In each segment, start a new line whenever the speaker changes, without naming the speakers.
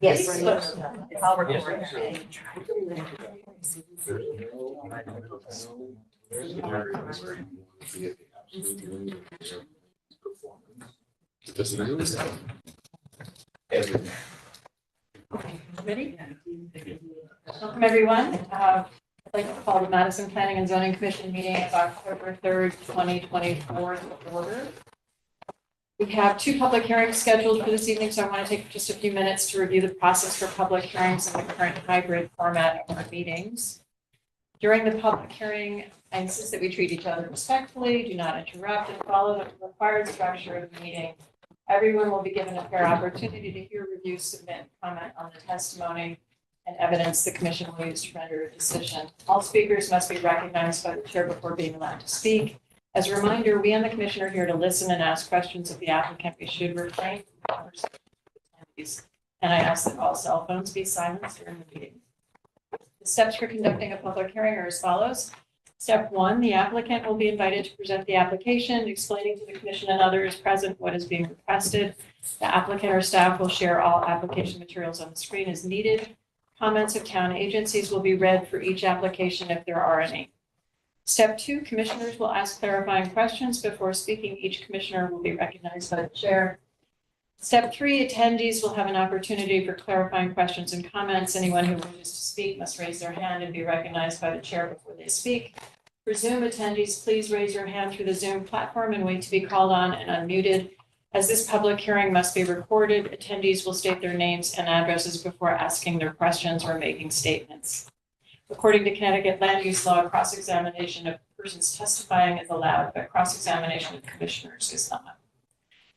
Yes.
I'll record.
Ready? Welcome, everyone. I'd like to call the Madison Planning and Zoning Commission meeting of October 3rd, 2024 to order. We have two public hearings scheduled for this evening, so I want to take just a few minutes to review the process for public hearings and the current hybrid format of our meetings. During the public hearing, I insist that we treat each other respectfully, do not interrupt, and follow the required structure of the meeting. Everyone will be given a fair opportunity to hear, review, submit, comment on the testimony and evidence the commission will use to render a decision. All speakers must be recognized by the chair before being allowed to speak. As a reminder, we and the commission are here to listen and ask questions of the applicant. We should refrain from conversations. And I ask that all cell phones be silenced during the meeting. The steps for conducting a public hearing are as follows. Step 1, the applicant will be invited to present the application, explaining to the commission and others present what is being requested. The applicant or staff will share all application materials on the screen as needed. Comments of town agencies will be read for each application if there are any. Step 2, commissioners will ask clarifying questions before speaking. Each commissioner will be recognized by the chair. Step 3, attendees will have an opportunity for clarifying questions and comments. Anyone who wishes to speak must raise their hand and be recognized by the chair before they speak. For Zoom attendees, please raise your hand through the Zoom platform and wait to be called on and unmuted. As this public hearing must be recorded, attendees will state their names and addresses before asking their questions or making statements. According to Connecticut land use law, cross-examination of persons testifying is allowed, but cross-examination of commissioners is not.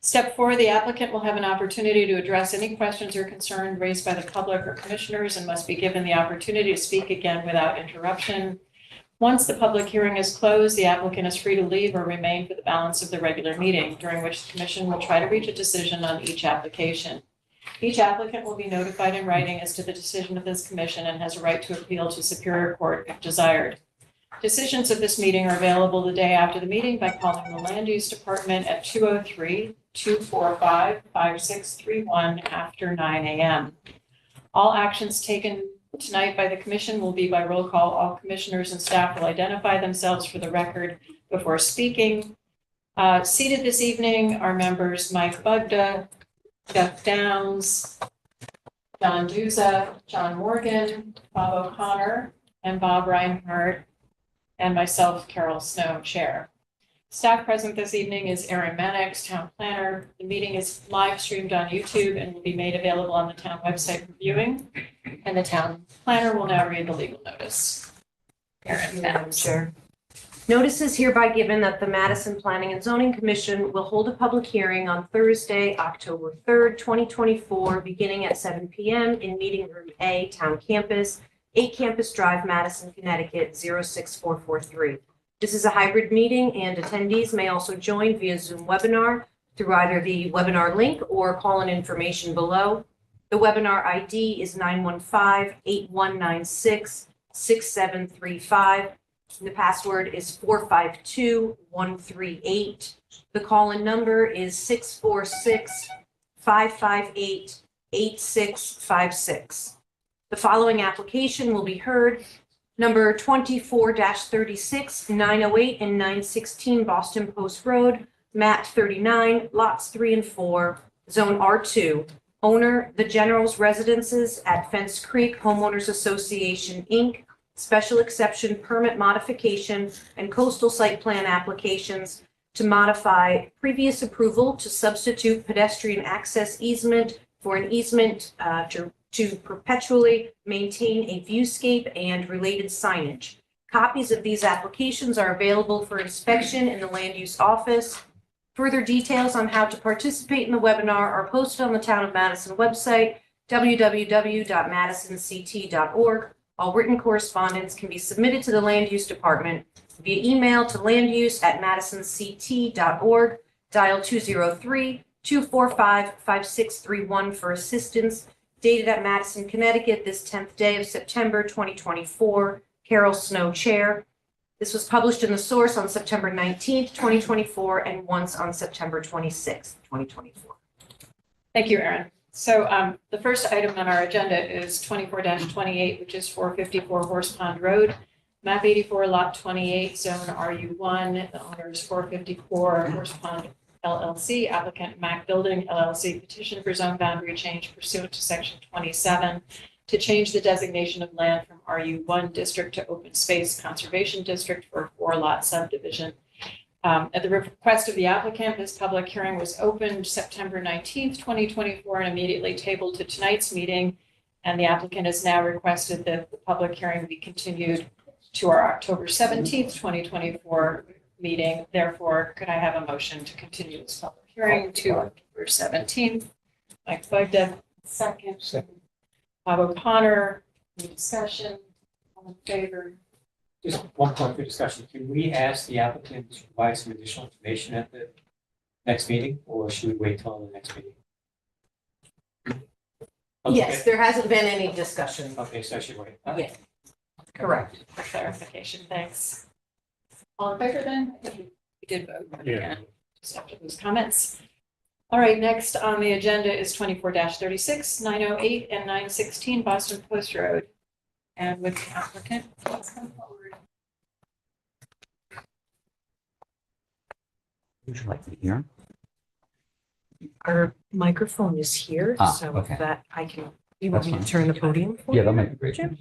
Step 4, the applicant will have an opportunity to address any questions or concerns raised by the public or commissioners and must be given the opportunity to speak again without interruption. Once the public hearing is closed, the applicant is free to leave or remain for the balance of the regular meeting, during which the commission will try to reach a decision on each application. Each applicant will be notified in writing as to the decision of this commission and has a right to appeal to Superior Court if desired. Decisions of this meeting are available the day after the meeting by calling the Land Use Department at 203-245-5631 after 9 a.m. All actions taken tonight by the commission will be by roll call. All commissioners and staff will identify themselves for the record before speaking. Seated this evening are members Mike Bugda, Jeff Downs, John Duza, John Morgan, Bob O'Connor, and Bob Reinhardt, and myself, Carol Snow, chair. Staff present this evening is Aaron Mannix, town planner. The meeting is live streamed on YouTube and will be made available on the town website for viewing. And the town planner will now read the legal notice. Aaron,
Madam Chair. Notice is hereby given that the Madison Planning and Zoning Commission will hold a public hearing on Thursday, October 3rd, 2024, beginning at 7 p.m. in Meeting Room A, Town Campus, 8 Campus Drive, Madison, Connecticut, 06443. This is a hybrid meeting and attendees may also join via Zoom webinar through either the webinar link or call-in information below. The webinar ID is 915-8196-6735. The password is 452138. The call-in number is 646-558-8656. The following application will be heard. Number 24-36, 908 and 916 Boston Post Road, map 39, lots 3 and 4, zone R2. Owner, The General's Residences at Fence Creek Homeowners Association, Inc. Special exception permit modification and coastal site plan applications to modify previous approval to substitute pedestrian access easement for an easement to perpetually maintain a viewscape and related signage. Copies of these applications are available for inspection in the land use office. Further details on how to participate in the webinar are posted on the Town of Madison website, www.madisonct.org. All written correspondence can be submitted to the Land Use Department via email to landuse@madisonct.org. Dial 203-245-5631 for assistance. Dated at Madison, Connecticut, this 10th day of September 2024. Carol Snow, Chair. This was published in The Source on September 19th, 2024, and once on September 26th, 2024.
Thank you, Aaron. So the first item on our agenda is 24-28, which is 454 Horse Pond Road, map 84, lot 28, zone RU1. The owner is 454 Horse Pond LLC, applicant Mac Building LLC, petition for zone boundary change pursuant to section 27 to change the designation of land from RU1 district to open space conservation district for a 4-lot subdivision. At the request of the applicant, this public hearing was opened September 19th, 2024, and immediately tabled to tonight's meeting. And the applicant has now requested that the public hearing be continued to our October 17th, 2024 meeting. Therefore, could I have a motion to continue this public hearing to October 17th? Mike Bugden, second. Bob O'Connor, any discussion? All in favor?
Just one point for discussion. Can we ask the applicant to provide some additional information at the next meeting, or should we wait till the next meeting?
Yes, there hasn't been any discussion.
Okay, so I should wait.
Yeah.
Correct. For clarification, thanks. All in favor then? I think we did vote.
Yeah.
Just after those comments. All right, next on the agenda is 24-36, 908 and 916 Boston Post Road. And with the applicant, please come forward.
Would you like to hear?
Our microphone is here,
Ah,
so
okay.
that I can, you want
That's
me to
fine.
turn the podium for
Yeah,
you?
that might be great.
Jim?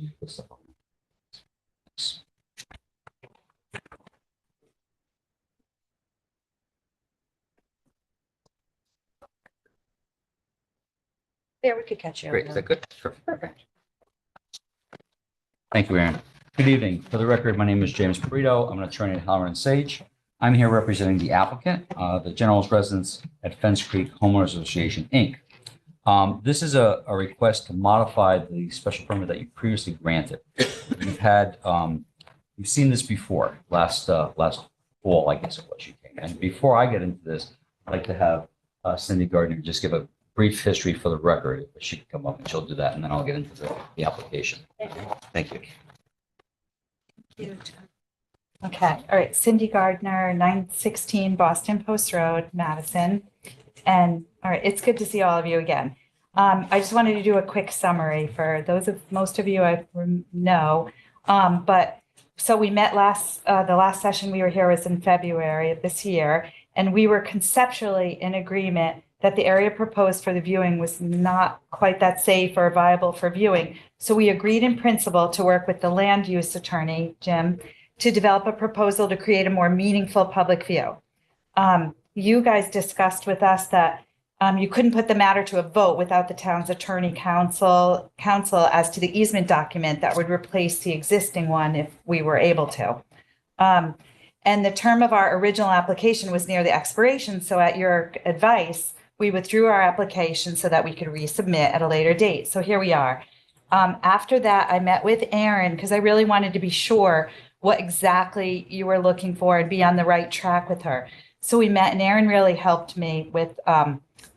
There, we could catch you.
Great, is that good? Sure. Perfect. Thank you, Aaron. Good evening. For the record, my name is James Perito. I'm an attorney at Halloran Sage. I'm here representing the applicant, the general's residence at Fence Creek Homeowners Association, Inc. This is a request to modify the special permit that you previously granted. You've seen this before, last fall, I guess it was, you came. And before I get into this, I'd like to have Cindy Gardner just give a brief history for the record. If she can come up and she'll do that, and then I'll get into the application. Thank you.
Okay, all right, Cindy Gardner, 916 Boston Post Road, Madison. And all right, it's good to see all of you again. I just wanted to do a quick summary for those of most of you I know. But so we met the last session we were here was in February of this year, and we were conceptually in agreement that the area proposed for the viewing was not quite that safe or viable for viewing. So we agreed in principle to work with the land use attorney, Jim, to develop a proposal to create a more meaningful public view. You guys discussed with us that you couldn't put the matter to a vote without the town's attorney counsel as to the easement document that would replace the existing one if we were able to. And the term of our original application was near the expiration. So at your advice, we withdrew our application so that we could resubmit at a later date. So here we are. After that, I met with Erin because I really wanted to be sure what exactly you were looking for and be on the right track with her. So we met and Erin really helped me with,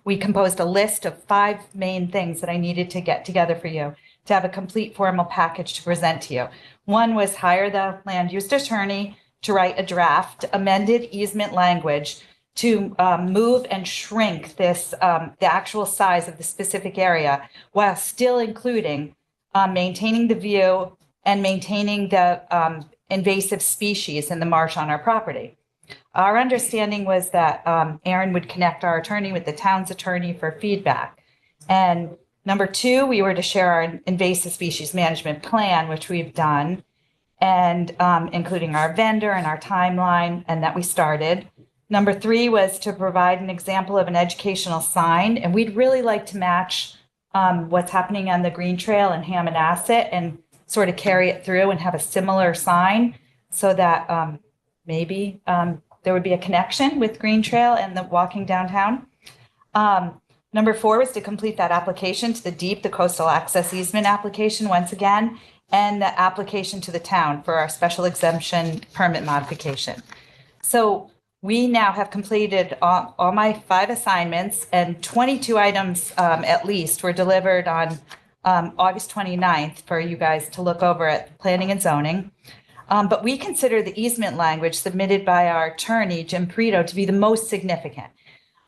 we composed a list of 5 main things that I needed to get together for you to have a complete formal package to present to you. One was hire the land use attorney to write a draft amended easement language to move and shrink this, the actual size of the specific area while still including maintaining the view and maintaining the invasive species in the marsh on our property. Our understanding was that Erin would connect our attorney with the town's attorney for feedback. And number 2, we were to share our invasive species management plan, which we've done, and including our vendor and our timeline, and that we started. Number 3 was to provide an example of an educational sign, and we'd really like to match what's happening on the Green Trail in Hammonasset and sort of carry it through and have a similar sign so that maybe there would be a connection with Green Trail and the walking downtown. Number 4 was to complete that application to the DEEP, the coastal access easement application once again, and the application to the town for our special exemption permit modification. So we now have completed all my 5 assignments, and 22 items at least were delivered on August 29th for you guys to look over at planning and zoning. But we consider the easement language submitted by our attorney, Jim Perito, to be the most significant.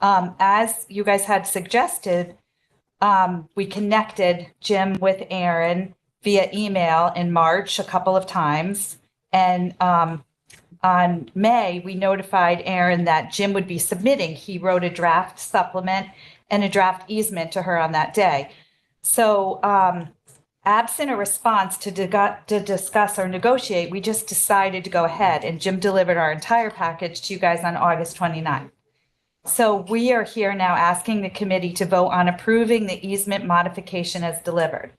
As you guys had suggested, We connected Jim with Aaron via email in March a couple of times. And on May, we notified Aaron that Jim would be submitting. He wrote a draft supplement and a draft easement to her on that day. So absent a response to discuss or negotiate, we just decided to go ahead, and Jim delivered our entire package to you guys on August 29th. So we are here now asking the committee to vote on approving the easement modification as delivered,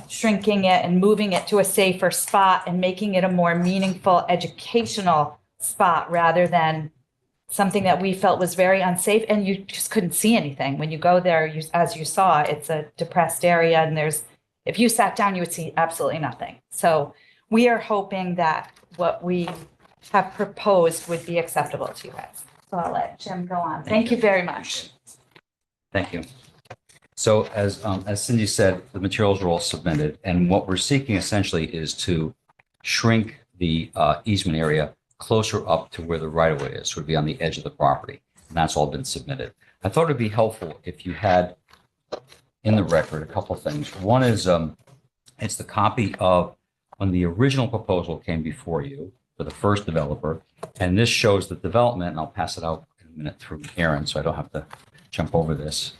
shrinking it and moving it to a safer spot and making it a more meaningful educational spot rather than something that we felt was very unsafe, and you just couldn't see anything. When you go there, as you saw, it's a depressed area, and if you sat down, you would see absolutely nothing. So we are hoping that what we have proposed would be acceptable to you guys. So I'll let Jim go on. Thank you very much.
Thank you. So as Cindy said, the materials are all submitted, and what we're seeking essentially is to shrink the easement area closer up to where the right-of-way is, so it would be on the edge of the property, and that's all been submitted. I thought it'd be helpful if you had in the record a couple of things. One is it's the copy of when the original proposal came before you for the first developer, and this shows the development, and I'll pass it out in a minute through Aaron, so I don't have to jump over this.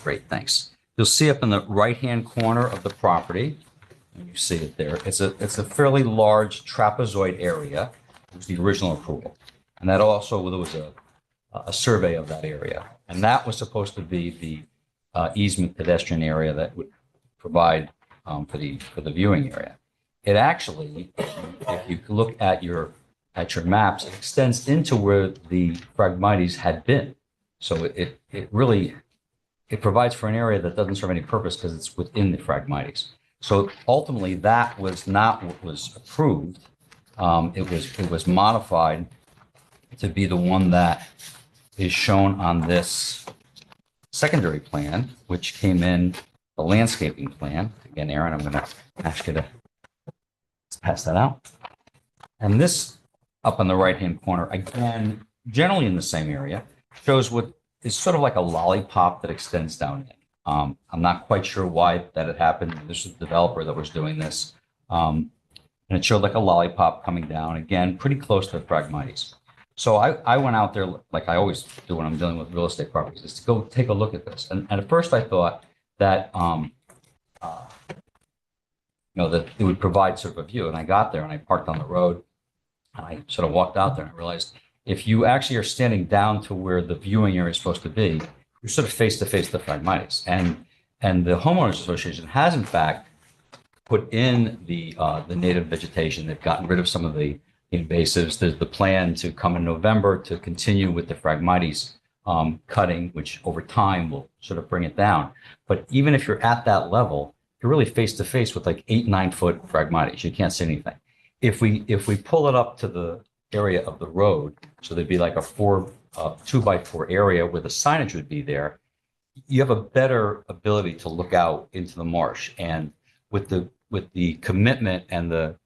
Great, thanks. You'll see up in the right-hand corner of the property, you see it there. It's a fairly large trapezoid area. It was the original approval, and that also there was a survey of that area, and that was supposed to be the easement pedestrian area that would provide for the viewing area. It actually, if you look at your maps, it extends into where the Phragmites had been. So it really provides for an area that doesn't serve any purpose because it's within the Phragmites. So ultimately, that was not what was approved. It was modified to be the one that is shown on this secondary plan, which came in the landscaping plan. Again, Aaron, I'm going to ask you to pass that out. And this up on the right-hand corner, again, generally in the same area, shows what is sort of like a lollipop that extends down in. I'm not quite sure why that had happened. This is the developer that was doing this. And it showed like a lollipop coming down, again, pretty close to the Phragmites. So I went out there, like I always do when I'm dealing with real estate properties, is to go take a look at this. And at first I thought that, that it would provide sort of a view. And I got there and I parked on the road and I sort of walked out there and I realized if you actually are standing down to where the viewing area is supposed to be, you're sort of face to face the Phragmites. And the homeowners association has in fact put in the native vegetation. They've gotten rid of some of the invasives. There's the plan to come in November to continue with the Phragmites cutting, which over time will sort of bring it down. But even if you're at that level, you're really face to face with like 8-9 foot Phragmites. You can't see anything. If we pull it up to the area of the road, so there'd be like a 2x4 area where the signage would be there, you have a better ability to look out into the marsh. And with the commitment and the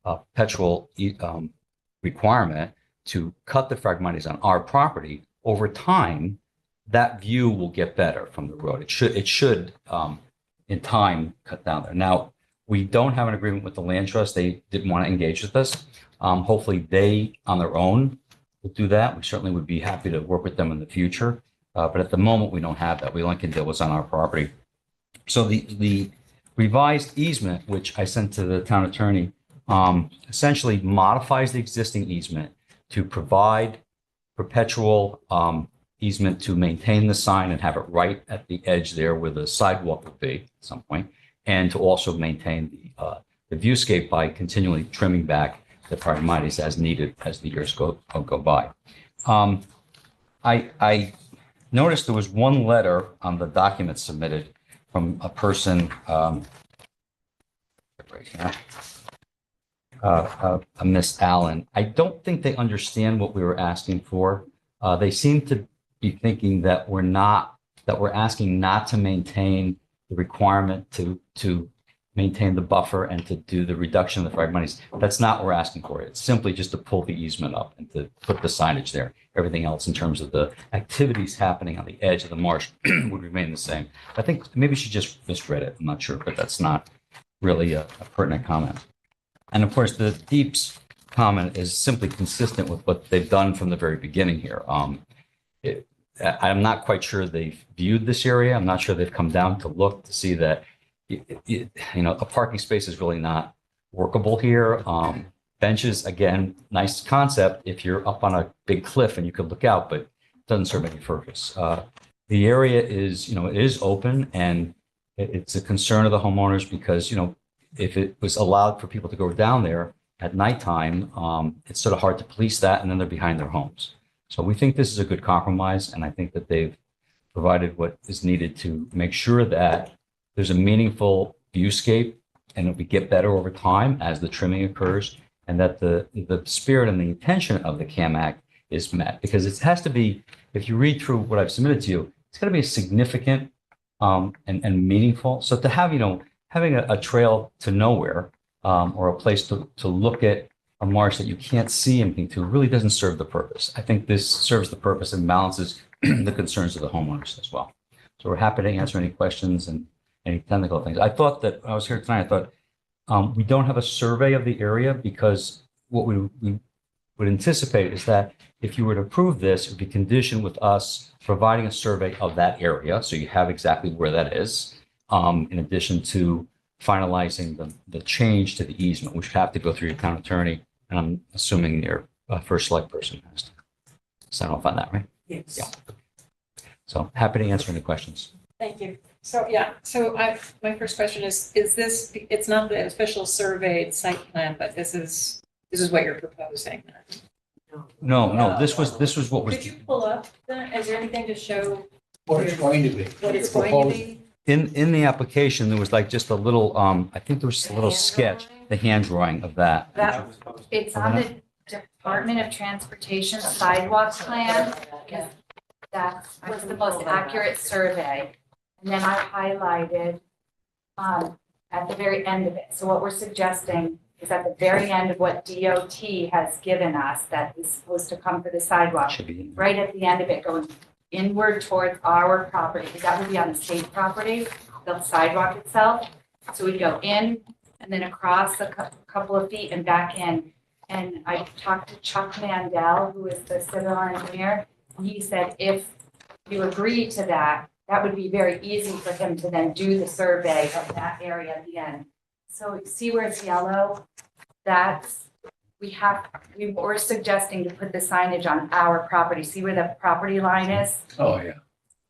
perpetual requirement to cut the Phragmites on our property, over time, that view will get better from the road. It should in time cut down there. Now, we don't have an agreement with the land trust. They didn't want to engage with us. Hopefully they on their own will do that. We certainly would be happy to work with them in the future. But at the moment, we don't have that. We only can deal with what's on our property. So the revised easement, which I sent to the town attorney, essentially modifies the existing easement to provide perpetual easement to maintain the sign and have it right at the edge there where the sidewalk would be at some point, and to also maintain the viewscape by continually trimming back the Phragmites as needed as the years go by. I noticed there was one letter on the document submitted from a person, right here, a Miss Allen. I don't think they understand what we were asking for. They seem to be thinking that we're asking not to maintain the requirement to maintain the buffer and to do the reduction of the fragmites. That's not what we're asking for. It's simply just to pull the easement up and to put the signage there. Everything else in terms of the activities happening on the edge of the marsh would remain the same. I think maybe she just misread it. I'm not sure, but that's not really a pertinent comment. And of course, the Deep's comment is simply consistent with what they've done from the very beginning here. I'm not quite sure they've viewed this area. I'm not sure they've come down to look to see that, a parking space is really not workable here. Benches, again, nice concept if you're up on a big cliff and you could look out, but it doesn't serve any purpose. The area is, it is open, and it's a concern of the homeowners because, if it was allowed for people to go down there at nighttime, it's sort of hard to police that, and then they're behind their homes. So we think this is a good compromise, and I think that they've provided what is needed to make sure that there's a meaningful viewscape, and it will get better over time as the trimming occurs, and that the spirit and the intention of the CAM Act is met. Because it has to be, if you read through what I've submitted to you, it's got to be a significant and meaningful. So to have, having a trail to nowhere or a place to look at a marsh that you can't see anything to really doesn't serve the purpose. I think this serves the purpose and balances the concerns of the homeowners as well. So we're happy to answer any questions and any technical things. I thought that when I was here tonight, I thought we don't have a survey of the area because what we would anticipate is that if you were to approve this, it would be conditioned with us providing a survey of that area. So you have exactly where that is, in addition to finalizing the change to the easement, which would have to go through your town attorney. And I'm assuming your first select person has to sign off on that, right?
Yes.
Yeah. So happy to answer any questions.
Thank you. So, my first question is this, it's not the official surveyed site plan, but this is what you're proposing?
No, this was what was
Could you pull up is there anything to show
What it's going to be.
what it's going to be?
in the application. There was like just a little, I think there was just a little sketch, the hand drawing of that.
That, it's on the Department of Transportation sidewalk plan, because that was the most accurate survey. And then I highlighted at the very end of it. So what we're suggesting is at the very end of what DOT has given us that is supposed to come for the sidewalk,
Should be.
right at the end of it, going inward towards our property, because that would be on the state property, the sidewalk itself. So we'd go in and then across a couple of feet and back in. And I talked to Chuck Mandel, who is the civil engineer, and he said if you agree to that, that would be very easy for him to then do the survey of that area at the end. So you see where it's yellow? That's, we were suggesting to put the signage on our property. See where the property line is?
Oh, yeah.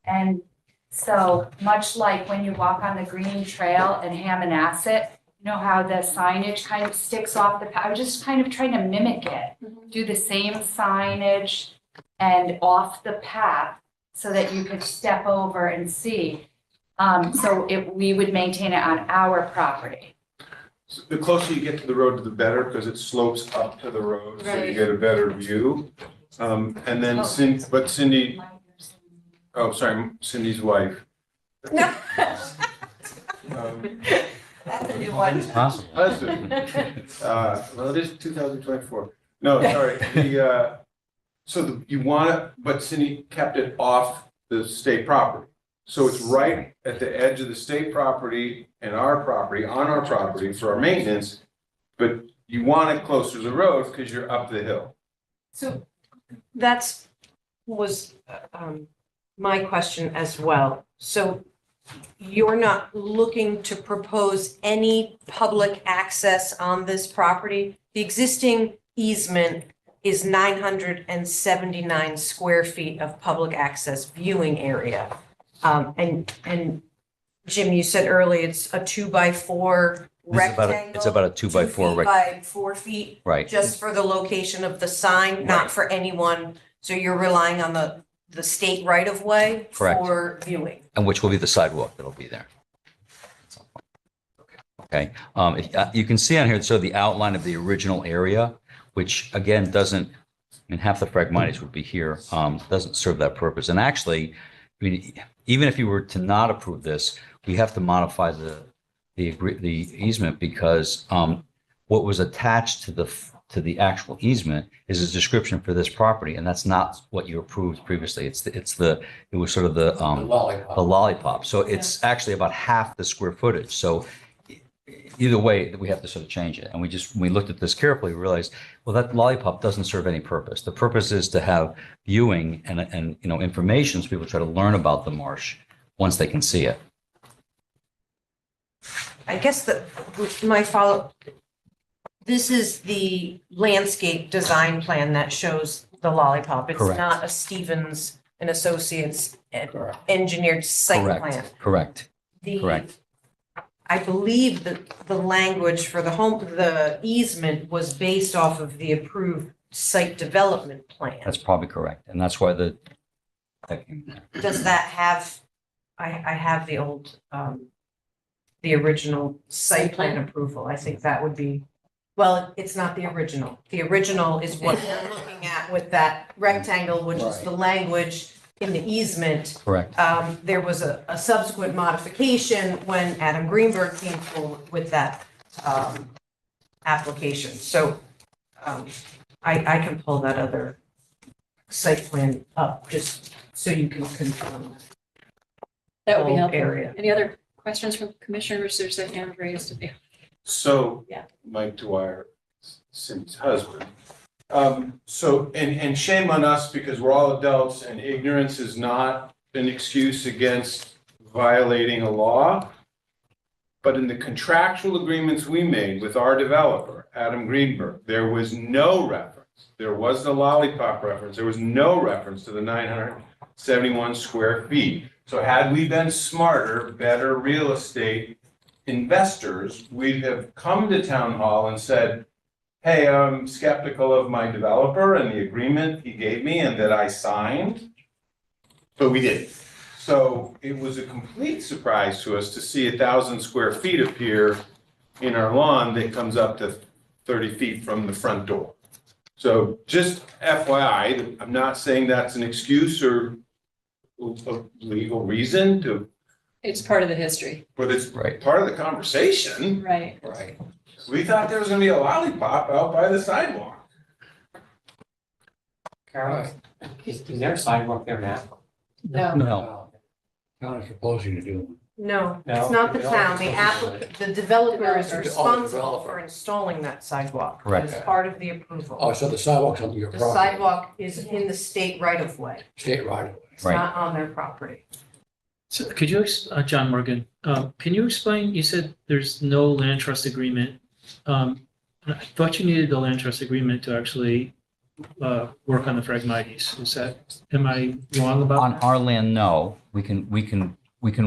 And so much like when you walk on the green trail in Hammonasset, you know how the signage kind of sticks off the path? I was just kind of trying to mimic it. Do the same signage and off the path so that you could step over and see. We would maintain it on our property.
So the closer you get to the road, the better, because it slopes up to the road, so you
Right.
get a better view. And then Cindy, oh, sorry, Cindy's wife.
No.
Um,
That's a new one.
It's possible.
Husband, well, it is 2024. No, sorry, you want it, but Cindy kept it off the state property. So it's right at the edge of the state property and our property, on our property for our maintenance. But you want it closer to the road because you're up the hill.
So that's was my question as well. So you're not looking to propose any public access on this property? The existing easement is 979 square feet of public access viewing area. And Jim, you said earlier it's a 2x4 rectangle.
It's about a 2x4
2 feet by 4 feet.
Right.
Just for the location of the sign, not for anyone. So you're relying on the state right of way
Correct.
for viewing.
And which will be the sidewalk that'll be there. Okay, you can see on here, so the outline of the original area, which again, doesn't, half the Phragmites would be here, doesn't serve that purpose. And actually, even if you were to not approve this, we have to modify the easement because what was attached to the actual easement is a description for this property, and that's not what you approved previously. It was sort of the lollipop. So it's actually about half the square footage. So either way, we have to sort of change it. And we looked at this carefully, we realized, well, that lollipop doesn't serve any purpose. The purpose is to have viewing and information so people try to learn about the marsh once they can see it.
I guess my follow, this is the landscape design plan that shows the lollipop. It's
Correct.
not a Stevens and Associates engineered site plan.
Correct.
The-
Correct.
I believe that the language for the easement was based off of the approved site development plan.
That's probably correct. And that's why
Does that have, I have the old, the original site plan approval. I think that would be, well, it's not the original. The original is what you're looking at with that rectangle, which is the language in the easement.
correct.
There was a subsequent modification when Adam Greenberg came forward with that application. So I can pull that other site plan up just so you can confirm.
That would be
whole
helpful.
area.
Any other questions from commissioners? There's a hand raised.
So,
Yeah.
Mike Dwyer, Cindy's husband. So, and shame on us because we're all adults and ignorance is not an excuse against violating a law. But in the contractual agreements we made with our developer, Adam Greenberg, there was no reference. There was the lollipop reference. There was no reference to the 971 square feet. So had we been smarter, better real estate investors, we'd have come to town hall and said, hey, I'm skeptical of my developer and the agreement he gave me and that I signed. But we didn't. So it was a complete surprise to us to see 1,000 square feet appear in our lawn that comes up to 30 feet from the front door. So just FYI, I'm not saying that's an excuse or a legal reason to,
It's part of the history.
but it's
Right.
part of the conversation.
Right.
Right.
We thought there was gonna be a lollipop out by the sidewalk.
Carol, is there a sidewalk there now?
No.
No.
Town is proposing to do.
No,
No,
it's not the
no,
town. The
it's-
applicant, the developer is
Oh, the
responsible
developer.
for installing that sidewalk.
Correct.
As part of the approval.
Oh, so the sidewalk's on your
The
property,
sidewalk is in the state right of way.
state right of way.
It's
Right.
not on their property.
So could you, John Morgan, can you explain, you said there's no land trust agreement. I thought you needed the land trust agreement to actually work on the Phragmites. Is that, am I wrong about
On
that?
our land, no, we can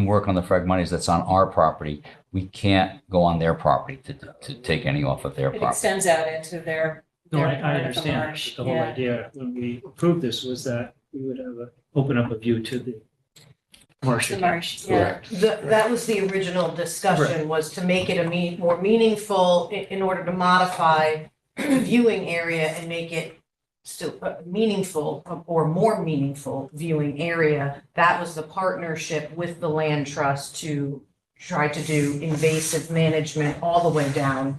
work on the Phragmites that's on our property. We can't go on their property to take any off of their
It
property.
extends out into their.
No,
their
I
part of the
understand.
marsh.
but The whole
Yeah.
idea when we approved this was that we would have open up a view to the marsh.
The
again.
marsh, yeah.
Correct.
That was the original discussion, was to make it a more meaningful in order to modify the viewing area and make it still meaningful or more meaningful viewing area. That was the partnership with the land trust to try to do invasive management all the way down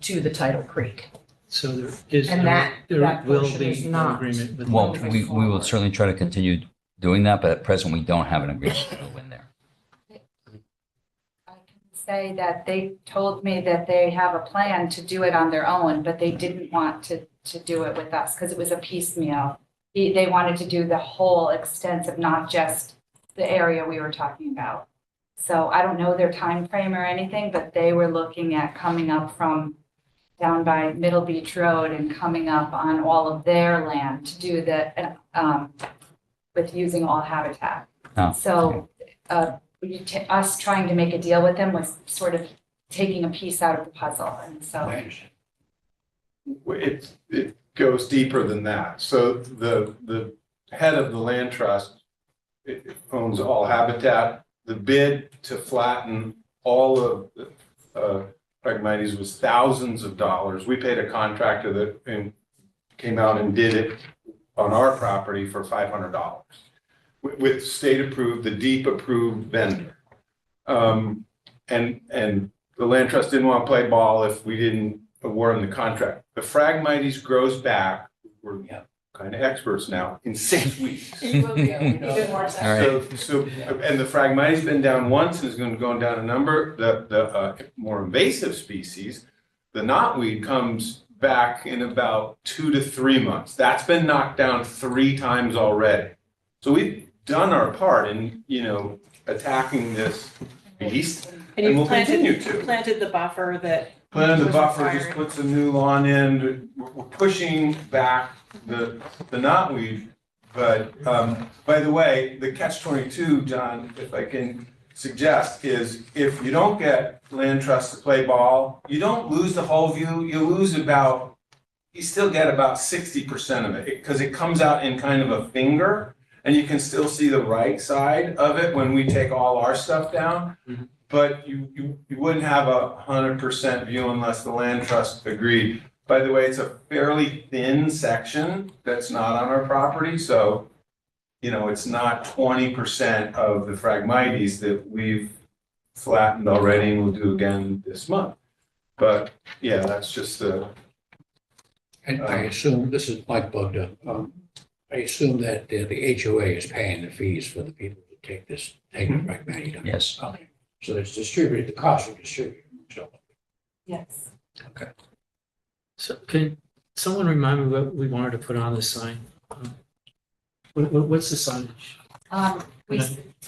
to the Tidal Creek.
So there is,
And that
there will
portion is
be an
not.
agreement with.
Well,
moving
we will
forward.
certainly try to continue doing that, but at present, we don't have an agreement to go in there.
I can say that they told me that they have a plan to do it on their own, but they didn't want to do it with us because it was a piecemeal. They wanted to do the whole extensive, not just the area we were talking about. So I don't know their time frame or anything, but they were looking at coming up from down by Middle Beach Road and coming up on all of their land to do the, with using all habitat.
Oh,
So, us trying to make a deal with them was sort of taking a piece out of the puzzle, and so.
I understand.
It goes deeper than that. So the head of the land trust it owns all habitat. The bid to flatten all of the Phragmites was thousands of dollars. We paid a contractor that came out and did it on our property for $500 with state approved, the deep approved vendor. and the land trust didn't want to play ball if we didn't award them the contract. The Phragmites grows back, we're kind of experts now, in 6 weeks.
You will be, even more so.
All right.
So, and the Phragmites been down once, and is going to go down a number. The more invasive species, the knotweed, comes back in about 2 to 3 months. That's been knocked down 3 times already. So we've done our part in, attacking this beast.
And
And
you
we'll continue
planted,
to.
planted the buffer that.
Planted the
was
buffer,
required.
just put some new lawn in, we're pushing back the knotweed. But, by the way, the catch-22, John, if I can suggest, is if you don't get land trust to play ball, you don't lose the whole view, you still get about 60% of it, because it comes out in kind of a finger, and you can still see the right side of it when we take all our stuff down.
Mhm.
But you wouldn't have 100% view unless the land trust agreed. By the way, it's a fairly thin section that's not on our property, so, it's not 20% of the Phragmites that we've flattened already and we'll do again this month. But, yeah, that's just the,
And I assume, this is Mike Bugda, I assume that the HOA is paying the fees for the people to take the Phragmite.
Yes.
Okay. So it's distributed, the costs are distributed. So
Yes.
So can someone remind me what we wanted to put on the sign? What's the signage?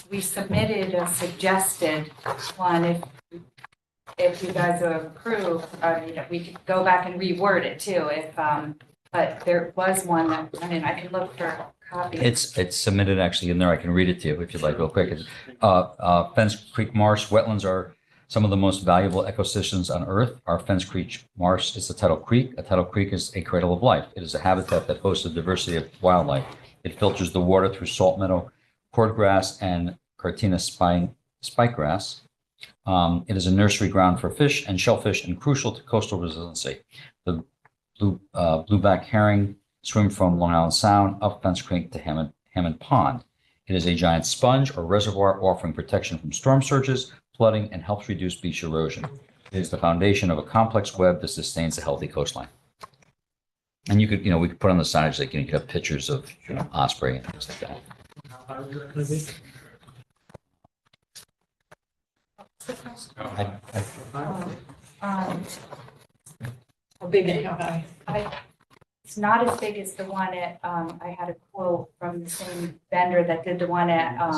We submitted a suggested one, if you guys approve, we could go back and reword it too, but there was one that, I can look for a copy.
It's submitted actually in there. I can read it to you if you'd like real quick. It's, Fence Creek Marsh wetlands are some of the most valuable ecosystems on Earth. Our Fence Creek Marsh is a tidal creek. A tidal creek is a cradle of life. It is a habitat that hosts a diversity of wildlife. It filters the water through salt meadow, cordgrass, and Cartina spikegrass. It is a nursery ground for fish and shellfish and crucial to coastal resiliency. The blueback herring swim from Long Island Sound up Fence Creek to Hammond Pond. It is a giant sponge or reservoir offering protection from storm surges, flooding, and helps reduce beach erosion. It is the foundation of a complex web that sustains a healthy coastline. And you could, we could put on the signage, like, you could have pictures of, osprey and things like that.
How high is it gonna be? How big and how high?
It's not as big as the one at, I had a quote from the same vendor that did the one at,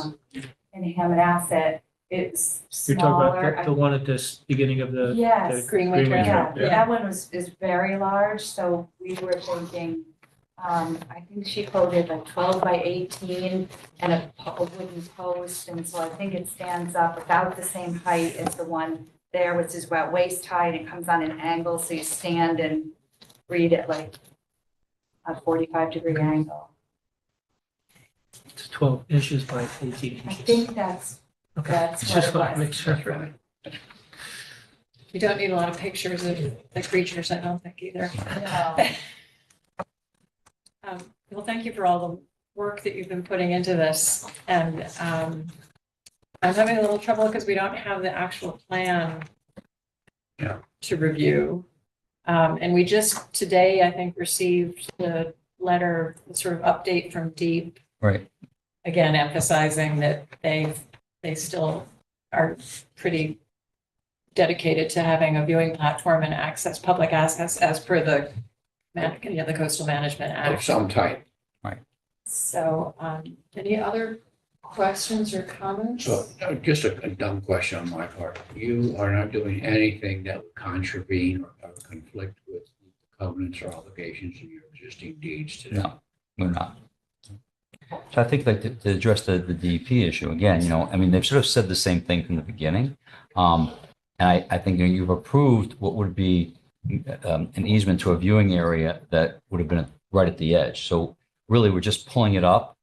in Hammonasset. It's
You're talking
smaller.
about the one at this beginning of the.
Yes.
the
Greenway Trail.
Yeah,
Yeah.
that one is very large, so we were thinking, I think she quoted like 12 by 18 and a wooden post, and so I think it stands up about the same height as the one there, which is about waist high, and it comes on an angle, so you stand and read it like a 45-degree angle.
It's 12 inches by 18
I
inches.
think that's
Okay,
that's
just
what it
want to
was.
make sure.
right.
You don't need a lot of pictures of the creatures, I don't think either. Well, thank you for all the work that you've been putting into this. And I'm having a little trouble because we don't have the actual plan to review. And we just today, I think, received the letter, the sort of update from Deep,
Right.
again, emphasizing that they still are pretty dedicated to having a viewing platform and public access as per the Coastal Management
Of
Act.
some type.
So, any other questions or comments?
So just a dumb question on my part. You are not doing anything that would contravene or conflict with covenants or obligations in your existing deeds today?
No, we're not. So I think, like, to address the DEP issue again, they've sort of said the same thing from the beginning. And I think you've approved what would be an easement to a viewing area that would have been right at the edge. So really, we're just pulling it up.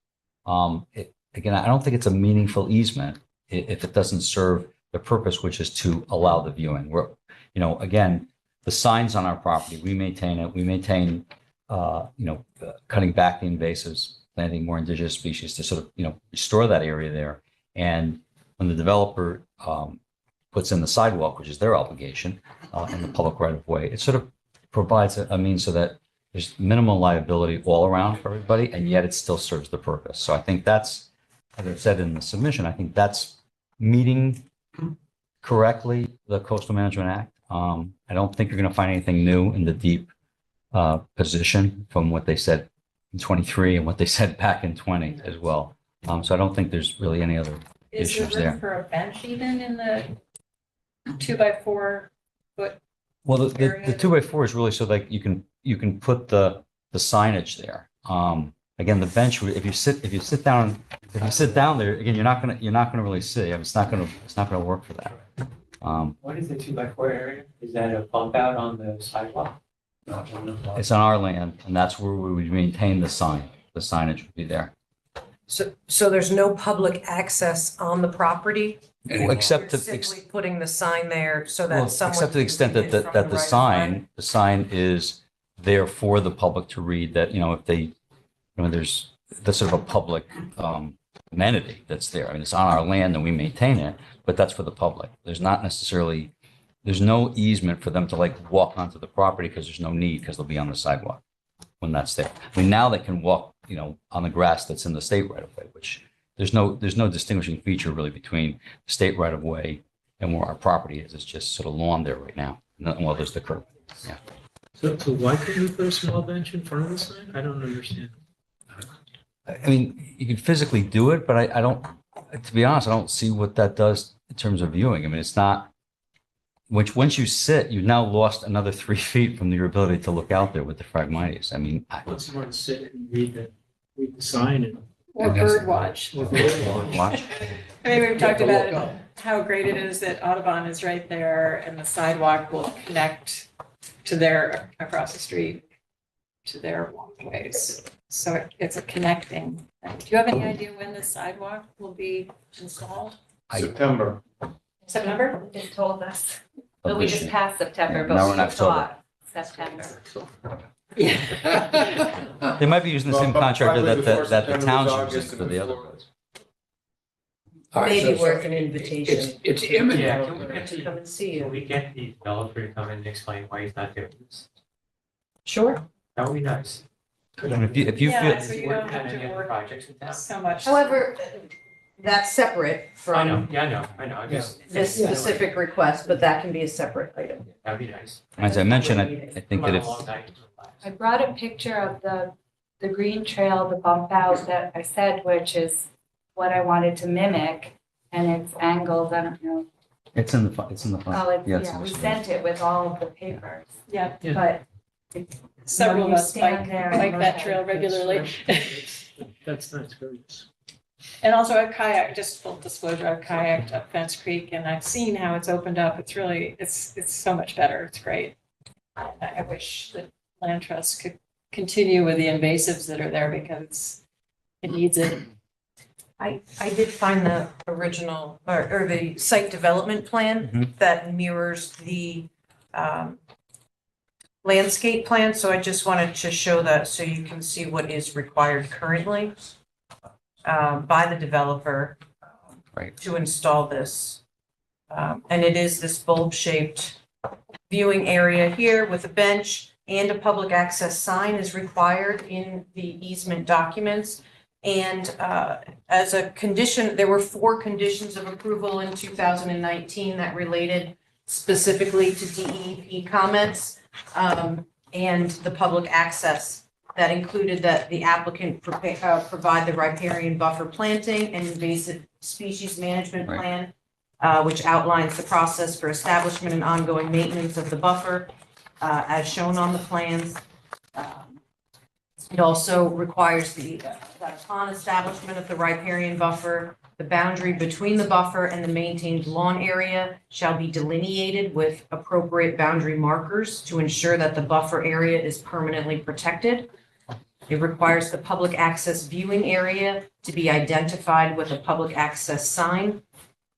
Again, I don't think it's a meaningful easement if it doesn't serve the purpose, which is to allow the viewing. We're, again, the signs on our property, we maintain it. We maintain, cutting back the invasives, planting more indigenous species to sort of, restore that area there. And when the developer puts in the sidewalk, which is their obligation, in the public right of way. It sort of provides a means so that there's minimal liability all around for everybody, and yet it still serves the purpose. So I think that's, as I said in the submission, I think that's meeting correctly the Coastal Management Act. I don't think you're going to find anything new in the deep position from what they said in 23 and what they said back in 20 as well. So I don't think there's really any other
Is there
issues there.
room for a bench even in the 2x4 foot?
Well, the
area?
2x4 is really so that you can put the signage there. Again, the bench, if you sit down there, again, you're not gonna really see. I mean, it's not gonna work for that.
What is the 2x4 area? Is that a bump out on the sidewalk?
It's on our land, and that's where we would maintain the sign. The signage would be there.
So there's no public access on the property?
Well, except
You're
to,
simply putting the sign there so
well,
that someone.
except to the
can
extent
read
that
it
the,
from
that the
right of way?
sign is there for the public to read, that, if they, there's sort of a public amenity that's there. I mean, it's on our land and we maintain it, but that's for the public. There's no easement for them to like walk onto the property because there's no need, because they'll be on the sidewalk when that's there. I mean, now they can walk, on the grass that's in the state right of way, which there's no distinguishing feature really between the state right of way and where our property is. It's just sort of lawn there right now. Well, there's the curb. Yeah.
So why couldn't we put a small bench in front of the sign? I don't understand.
I mean, you can physically do it, but I don't, to be honest, I don't see what that does in terms of viewing. I mean, it's not, once you sit, you've now lost another 3 feet from your ability to look out there with the Phragmites. I mean,
Once you want to sit and read the sign and.
Or
And that's-
bird watch.
watch.
I mean, we've talked
You have
about
to look up.
how great it is that Audubon is right there and the sidewalk will connect to their, across the street, to their walkways. So it's a connecting thing. Do you have any idea when the sidewalk will be installed?
September.
September?
They told us.
But we just
passed September,
but Now we're in we October.
September.
Yeah.
They might be using the same
But
contractor
probably
that
before
the
September
town's
is
using
August
for the other
before-
roads.
All right,
Maybe
so-
worth an invitation.
It's imminent.
Yeah, can we get
To
the,
come and see
can
you.
we get the developer to come in and explain why he's not doing this?
Sure.
That would be nice.
And if you
Yeah,
feel,
so you
We're
don't have
kind of
to
in
work
projects in town.
so much.
However, that's separate
I know,
from
yeah, I know, I just.
this specific request, but that can be a separate item.
That'd be nice.
as I mentioned, I think that
Come on,
if,
a long night.
I brought a picture of the green trail, the bump out that I said, which is what I wanted to mimic. And it's angled, I don't know.
it's in the front.
Oh, it's,
Yeah, it's in
yeah,
the
we
screen.
sent it with all of the papers,
Yeah,
but
several of
you
us
stand
bike,
there and
bike
look
that
at
trail
it.
regularly.
That's nice, very nice.
And also a kayak, just full disclosure, I've kayaked up Fence Creek and I've seen how it's opened up. It's really, it's so much better. It's great. I wish that Land Trust could continue with the invasives that are there because it needs it.
I did find the original, or the site development plan
Mhm.
that mirrors the landscape plan, so I just wanted to show that so you can see what is required currently by the developer
Right.
to install this. And it is this bulb-shaped viewing area here with a bench and a public access sign is required in the easement documents. And as a condition, there were 4 conditions of approval in 2019 that related specifically to DEP comments and the public access that included that the applicant provide the riparian buffer planting and invasive species management
Right.
plan, which outlines the process for establishment and ongoing maintenance of the buffer, as shown on the plans. It also requires that upon establishment of the riparian buffer, the boundary between the buffer and the maintained lawn area shall be delineated with appropriate boundary markers to ensure that the buffer area is permanently protected. It requires the public access viewing area to be identified with a public access sign.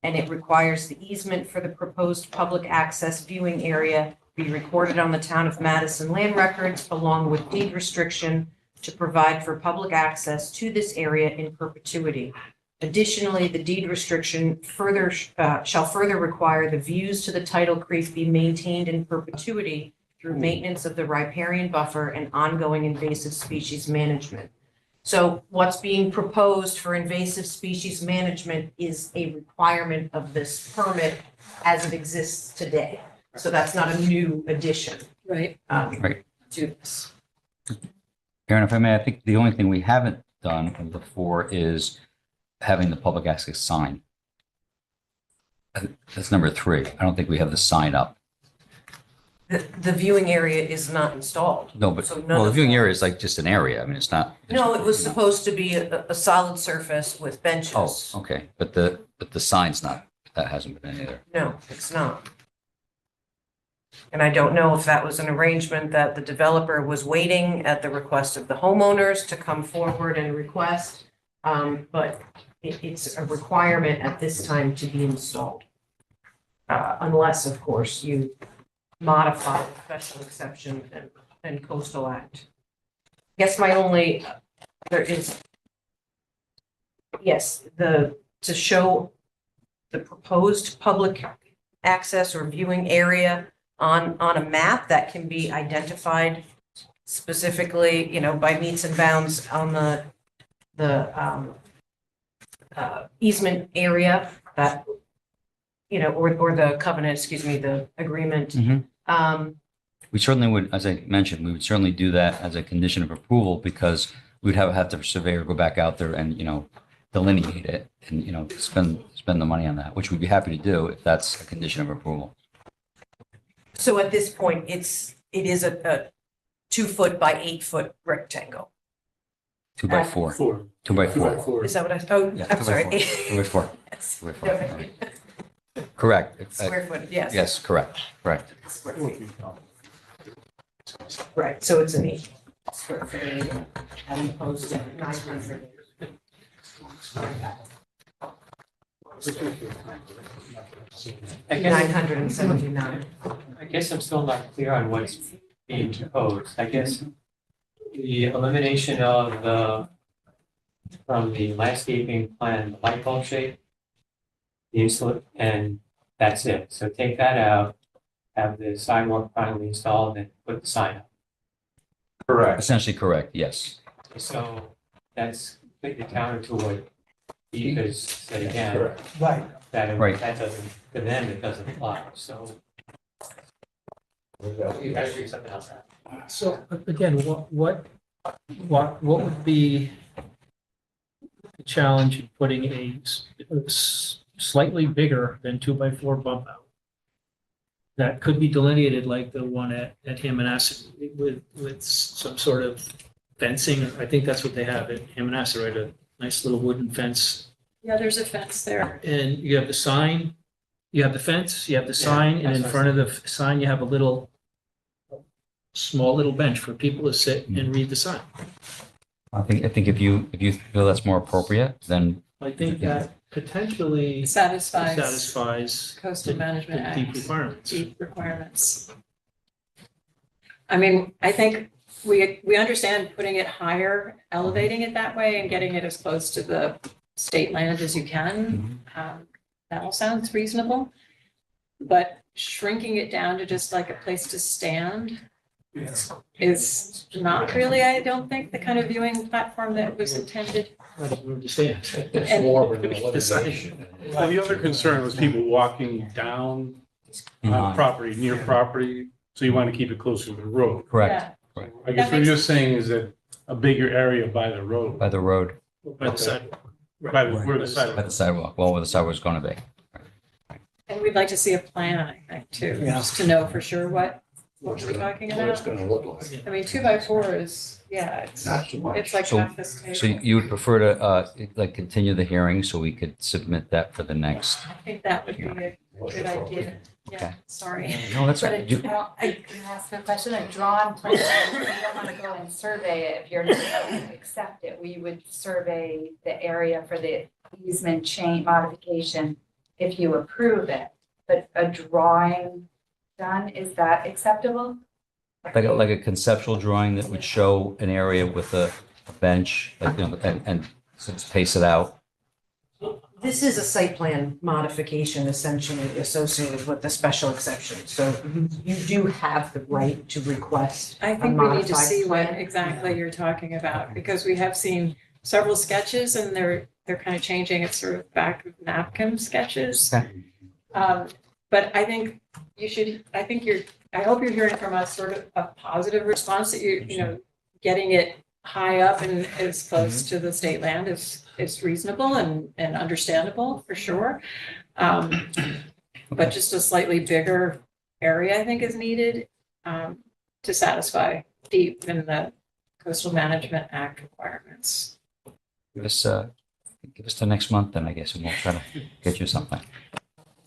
And it requires the easement for the proposed public access viewing area be recorded on the Town of Madison land records along with deed restriction to provide for public access to this area in perpetuity. Additionally, the deed restriction shall further require the views to the tidal creek be maintained in perpetuity through maintenance of the riparian buffer and ongoing invasive species management. So what's being proposed for invasive species management is a requirement of this permit as it exists today. So that's not a new addition.
Right.
Right.
To this.
Karen, if I may, I think the only thing we haven't done before is having the public access sign. That's number 3. I don't think we have the sign up.
The viewing area is not installed.
No, but,
So none
well, the
of
viewing
that-
area is like just an area. I mean, it's not.
No, it was supposed to be a solid surface with benches.
Oh, okay. But the sign's not, that hasn't been in either.
No, it's not. And I don't know if that was an arrangement that the developer was waiting at the request of the homeowners to come forward and request. But it's a requirement at this time to be installed. Unless, of course, you modify the special exception and coastal act. I guess my only, there is, yes, to show the proposed public access or viewing area on a map that can be identified specifically, by meets and bounds on the easement area that, or the covenant, the agreement.
Mhm. We certainly would, as I mentioned, we would certainly do that as a condition of approval because we'd have the surveyor go back out there and, delineate it and, spend the money on that, which we'd be happy to do if that's a condition of approval.
So at this point, it is a 2-foot by 8-foot rectangle.
2 by 4. 2 by 4.
Is that what oh,
Yeah,
I'm
2 by
sorry.
4. 2 by 4.
Yes.
2 by 4. All right. Correct.
Square foot, yes.
Yes, correct.
Square feet. Right, so it's an 8 square foot area as opposed to 900.
I guess,
979.
I guess I'm still not clear on what's being proposed. I guess the elimination of from the landscaping plan, the light bulb shape, the insulate, and that's it. So take that out, have the sidewalk finally installed, and put the sign up.
Correct.
Essentially correct, yes.
So that's completely counter to what Eve has said again.
Right.
Right.
That doesn't, to them, it doesn't apply, so. You guys figure something else out.
So again, what would be the challenge in putting a slightly bigger than 2x4 bump out? That could be delineated like the one at Hammonasset with some sort of fencing. I think that's what they have at Hammonasset, right? A nice little wooden fence.
Yeah, there's a fence there.
And you have the sign, you have the fence, you have the sign, and
that's
in
what I
front of the sign, you have a small little bench for people to sit and read the sign.
I think if you feel that's more appropriate, then
I think that potentially
Satisfies
satisfies
coastal management
the deep
act,
requirements.
deep requirements. I mean, I think we understand putting it higher, elevating it that way and getting it as close to the state land as you can. That all sounds reasonable. But shrinking it down to just like a place to stand is not really, I don't think, the kind of viewing platform that was intended.
I don't understand.
And-
More of an elevation.
Well, the other concern was people walking down
behind.
property, near property, so you want to keep it closer to the road.
Correct,
Yeah.
I guess
That
what
makes-
you're saying is that a bigger area by the road,
by the road,
By the side.
by the, where the
by
sidewalk.
the sidewalk, well, where the sidewalk's going to be.
And we'd like to see a plan, I think, too, just to know for sure what we're talking
What it's
about.
gonna look like.
I mean, 2x4 is, yeah,
Not too much.
it's like
So-
half this
So
table.
you would prefer to, like, continue the hearing so we could submit that for the next?
I think that would be a good idea. Yeah,
Okay.
sorry.
No, that's,
But a
you-
draw, I can ask a question, a drawn plan, we don't want to go and survey it if you're not going to accept it. We would survey the area for the easement chain modification if you approve it. But a drawing done, is that acceptable?
like a conceptual drawing that would show an area with a bench, like, and space it out.
This is a site plan modification essentially associated with the special exception. So you do have the right to request
I
a
think we need to
modified
see what
plan.
exactly you're talking about, because we have seen several sketches and they're kind of changing. It's sort of back of napkin sketches.
Okay.
But I think I hope you're hearing from us sort of a positive response that you know, getting it high up and as close to the state land is reasonable and understandable for sure. But just a slightly bigger area, I think, is needed to satisfy in the Coastal Management Act requirements.
Give us to next month then, I guess, and we'll try to get you something.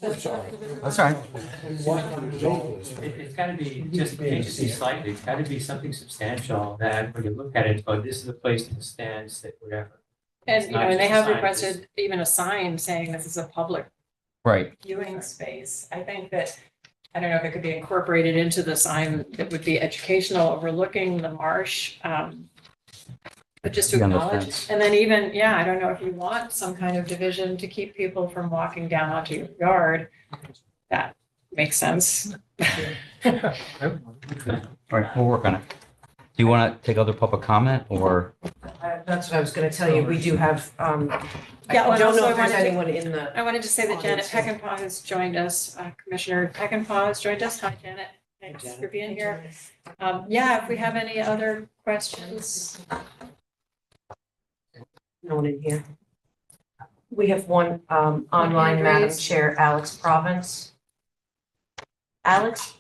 That's all right.
It's gotta be, just agency slightly, it's gotta be something substantial that when you look at it, oh, this is the place to stand, sit, whatever.
And,
It's
you know,
not
and they
just a
have
sign,
requested even a sign saying this is a public
Right.
viewing space. I think that, I don't know if it could be incorporated into the sign that would be educational overlooking the marsh. But just to
Be on the
acknowledge,
fence.
and then even, yeah, I don't know if you want some kind of division to keep people from walking down onto your yard. That makes sense.
All right, we'll work on it. Do you want to take other public comment or?
That's what I was gonna tell you. We do have, I
Yeah, well, and
don't know
also
if there's
I wanted to-
anyone in the,
I wanted to say that Janet
Audience.
Peckinpah has joined us, Commissioner Peckinpah has joined us. Hi, Janet. Thanks for being here. Yeah, if we have any other questions.
no one in here. We have one online,
hand
Madam
raised.
Chair, Alex Province. Alex?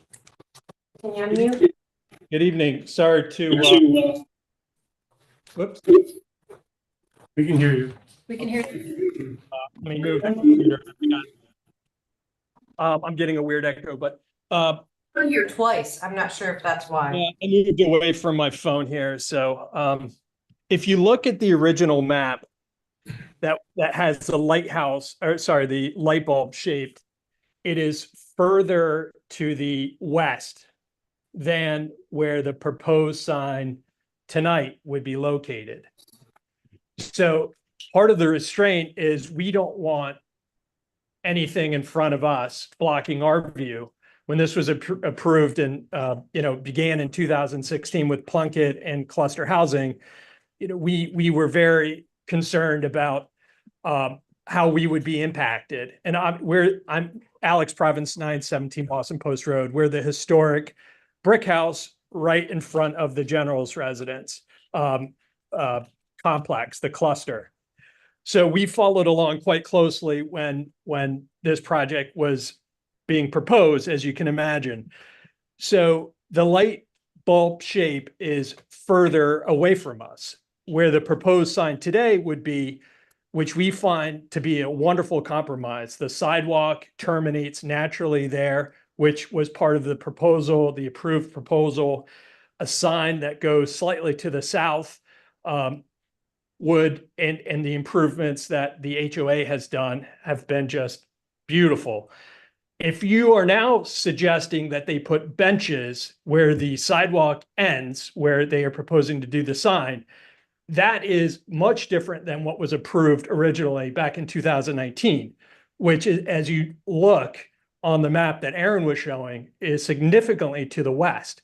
Can you unmute?
Good evening. Sorry to, whoops. We can hear you.
We can hear you.
Let me move the computer. I'm getting a weird echo, but
I'm here twice. I'm not sure if that's why.
yeah, I moved away from my phone here. So if you look at the original map that has the lighthouse, or sorry, the light bulb shaped, it is further to the west than where the proposed sign tonight would be located. So part of the restraint is we don't want anything in front of us blocking our view. When this was approved and began in 2016 with Plunkett and cluster housing, we were very concerned about how we would be impacted. And I'm Alex Province, 917 Boston Post Road. We're the historic brick house right in front of the general's residence complex, the cluster. So we followed along quite closely when this project was being proposed, as you can imagine. So the light bulb shape is further away from us, where the proposed sign today would be, which we find to be a wonderful compromise. The sidewalk terminates naturally there, which was part of the proposal, the approved proposal. A sign that goes slightly to the south would, and the improvements that the HOA has done have been just beautiful. If you are now suggesting that they put benches where the sidewalk ends, where they are proposing to do the sign, that is much different than what was approved originally back in 2019, which is, as you look on the map that Aaron was showing, is significantly to the west.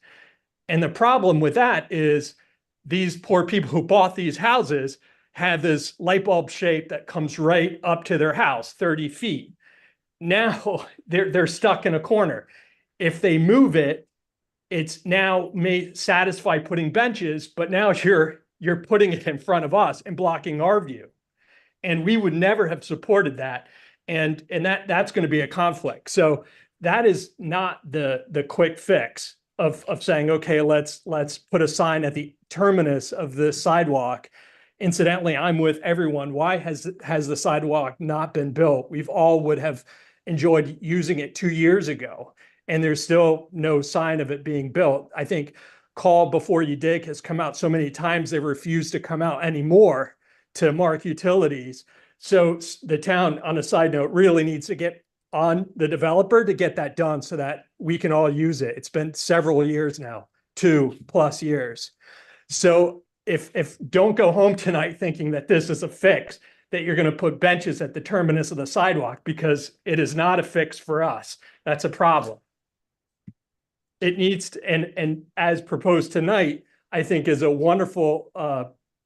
And the problem with that is these poor people who bought these houses have this light bulb shape that comes right up to their house, 30 feet. Now they're stuck in a corner. If they move it, it's now may satisfy putting benches, but now you're putting it in front of us and blocking our view. And we would never have supported that. And that's going to be a conflict. So that is not the quick fix of saying, okay, let's put a sign at the terminus of the sidewalk. Incidentally, I'm with everyone. Why has the sidewalk not been built? We've all would have enjoyed using it 2 years ago, and there's still no sign of it being built. I think Call Before You Dig has come out so many times, they refuse to come out anymore to mark utilities. So the town, on a side note, really needs to get on the developer to get that done so that we can all use it. It's been several years now, 2+ years. So if don't go home tonight thinking that this is a fix. that you're going to put benches at the terminus of the sidewalk because it is not a fix for us. That's a problem. It needs to, and as proposed tonight, I think is a wonderful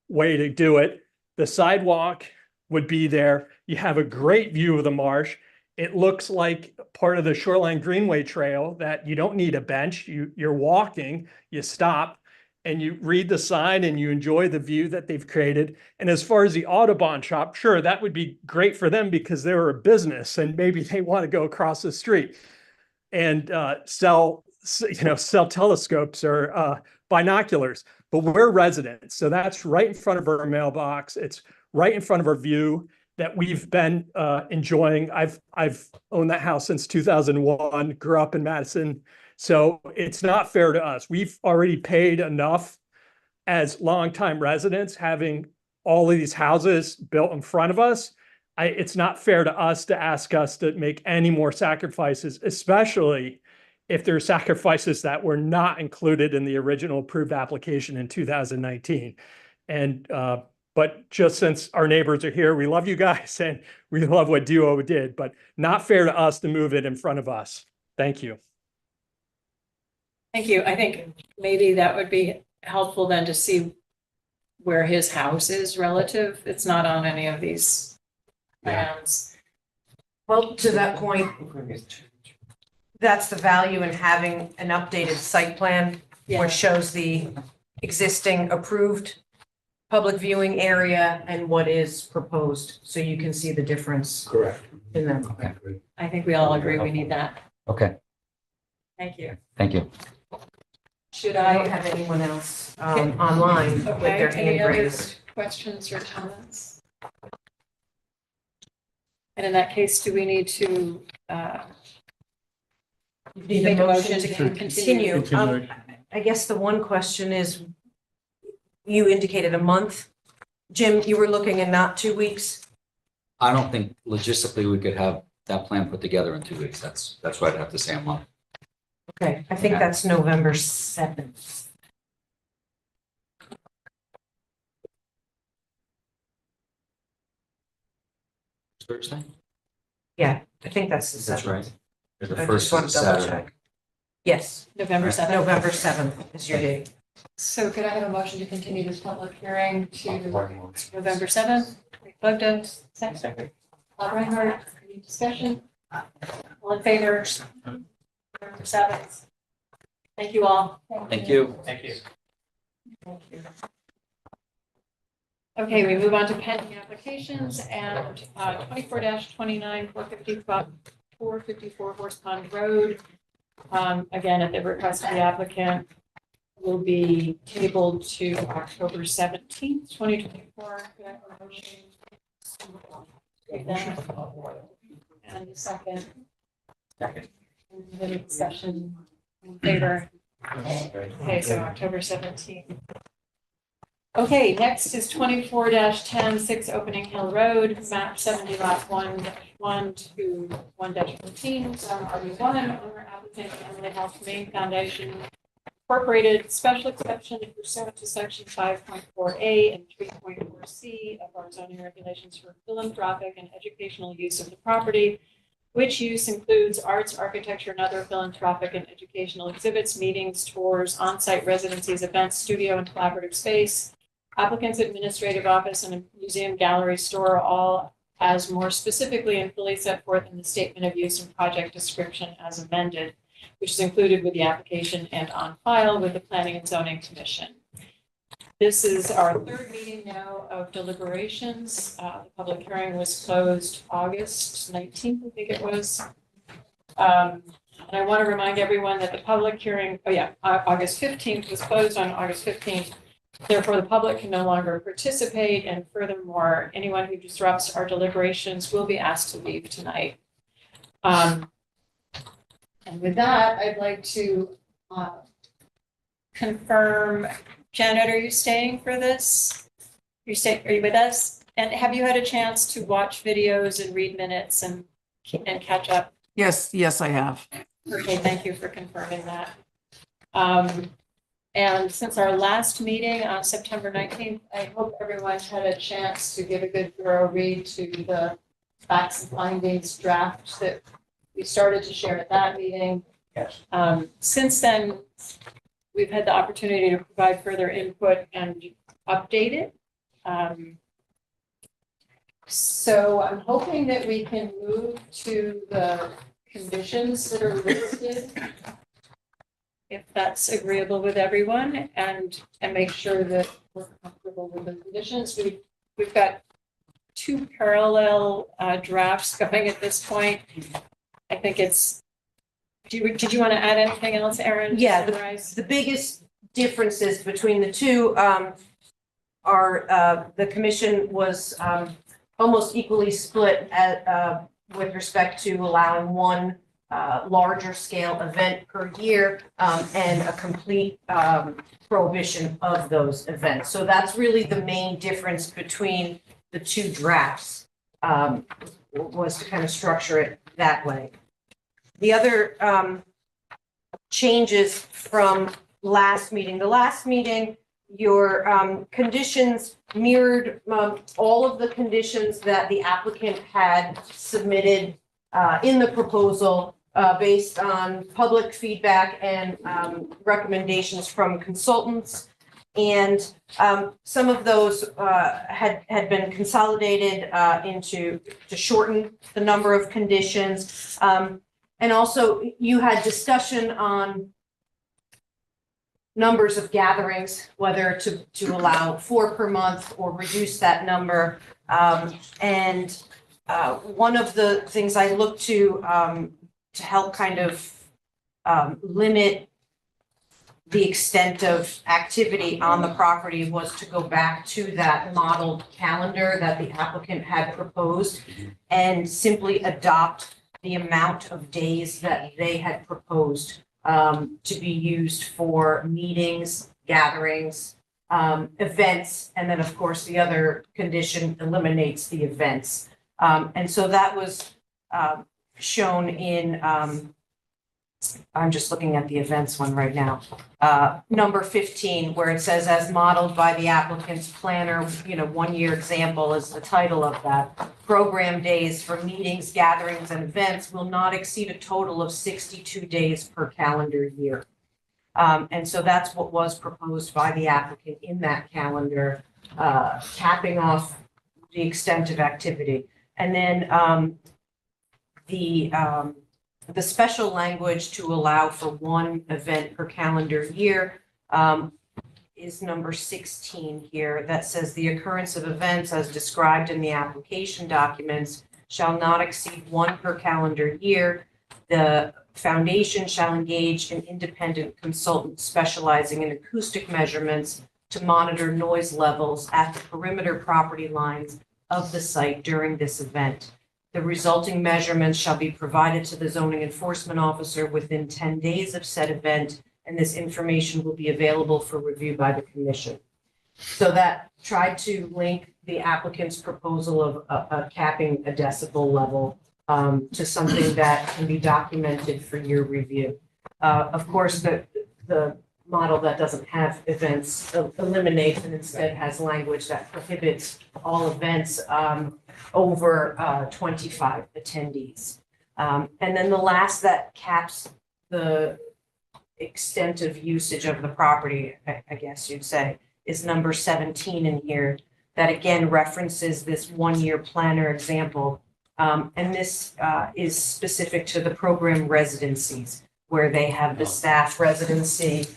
way to do it. The sidewalk would be there. You have a great view of the marsh. It looks like part of the Shoreline Greenway Trail that you don't need a bench. You're walking, you stop, and you read the sign and you enjoy the view that they've created. And as far as the Audubon shop, sure, that would be great for them because they're a business and maybe they want to go across the street and sell telescopes or binoculars. But we're residents, so that's right in front of our mailbox. It's right in front of our view that we've been enjoying. I've owned that house since 2001, grew up in Madison. So it's not fair to us. We've already paid enough as longtime residents, having all of these houses built in front of us. It's not fair to us to ask us to make any more sacrifices, especially if there are sacrifices that were not included in the original approved application in 2019. And but just since our neighbors are here, we love you guys and we love what Duo did, but not fair to us to move it in front of us. Thank you.
Thank you. I think maybe that would be helpful then to see where his house is relative. It's not on any of these plans.
Well, to that point, that's the value in having an updated site plan,
Yeah.
which shows the existing approved public viewing area and what is proposed, so you can see the difference
Correct.
in them.
Okay, good.
I think we all agree we need that.
Okay,
Thank you.
thank you.
Should
I don't
I?
have anyone else online with
Okay,
their
any
hand
other
raised.
questions or comments? And in that case, do we need to
Need
make a motion to continue?
Continue.
I guess the one question is, you indicated a month. Jim, you were looking in not 2 weeks?
I don't think logistically we could have that plan put together in 2 weeks. That's what I'd have to say a month.
Okay, I think that's November 7th.
Thursday?
Yeah, I think that's the 7th.
That's right. The
I
first
just want
is
to double
Saturday.
check. Yes,
November 7th?
November 7th is your date.
So could I have a motion to continue this public hearing to November 7th? Bogdan, second. Reinhardt, any discussion? All in favor? November 7th. Thank you all.
Thank you.
Thank you.
Thank you. Okay, we move on to pending applications and 24-29, 454 Horse Pond Road. Again, at the request of the applicant, will be tabled to October 17th, 2024. Could I have a motion? And a second.
Second.
Any discussion in favor? Okay, so October 17th. Okay, next is 24-10, 6 Opening Hill Road, map 70 lot 1 to 1-14, zone RB1, owner applicant Emily Health Main Foundation Incorporated, special exception pursuant to section 5.4A and 3.4C of our zoning regulations for philanthropic and educational use of the property, which use includes arts, architecture, and other philanthropic and educational exhibits, meetings, tours, on-site residencies, events, studio, and collaborative space. Applicant's administrative office and a museum gallery store, all as more specifically and fully set forth in the statement of use and project description as amended, which is included with the application and on file with the Planning and Zoning Commission. This is our third meeting now of deliberations. The public hearing was closed August 19th, I think it was. And I want to remind everyone that the public hearing, August 15th was closed on August 15th. Therefore, the public can no longer participate, and furthermore, anyone who disrupts our deliberations will be asked to leave tonight. And with that, I'd like to confirm, Janet, are you staying for this? Are you with us? And have you had a chance to watch videos and read minutes and catch up?
Yes, I have.
Okay, thank you for confirming that. And since our last meeting on September 19th, I hope everyone had a chance to give a good thorough read to the facts and findings draft that we started to share at that meeting.
Yes.
Since then, we've had the opportunity to provide further input and update it. So I'm hoping that we can move to the conditions that are listed, if that's agreeable with everyone, and make sure that we're comfortable with the conditions. We've got two parallel drafts going at this point. I think it's, did you want to add anything else, Erin? to
Yeah,
summarize?
The biggest differences between the two are the commission was almost equally split with respect to allowing one larger scale event per year and a complete prohibition of those events. So that's really the main difference between the two drafts, was to kind of structure it that way. The other changes from last meeting, your conditions mirrored all of the conditions that the applicant had submitted in the proposal based on public feedback and recommendations from consultants. And some of those had been consolidated to shorten the number of conditions. And also you had discussion on numbers of gatherings, whether to allow 4 per month or reduce that number. And one of the things I looked to help kind of limit the extent of activity on the property was to go back to that modeled calendar that the applicant had proposed and simply adopt the amount of days that they had proposed to be used for meetings, gatherings, events, and then of course the other condition eliminates the events. And so that was shown in, I'm just looking at the events one right now, number 15, where it says as modeled by the applicant's planner, 1-year example is the title of that. Program days for meetings, gatherings, and events will not exceed a total of 62 days per calendar year. And so that's what was proposed by the applicant in that calendar, capping off the extent of activity. And then the special language to allow for 1 event per calendar year is number 16 here, that says the occurrence of events as described in the application documents shall not exceed 1 per calendar year. The foundation shall engage an independent consultant specializing in acoustic measurements to monitor noise levels at the perimeter property lines of the site during this event. The resulting measurements shall be provided to the zoning enforcement officer within 10 days of said event, and this information will be available for review by the commission. So that tried to link the applicant's proposal of capping a decibel level to something that can be documented for your review. Of course, the model that doesn't have events eliminates and instead has language that prohibits all events over 25 attendees. And then the last that caps the extent of usage of the property, I guess you'd say, is number 17 in here, that again references this 1-year planner example. And this is specific to the program residencies, where they have the staff residency,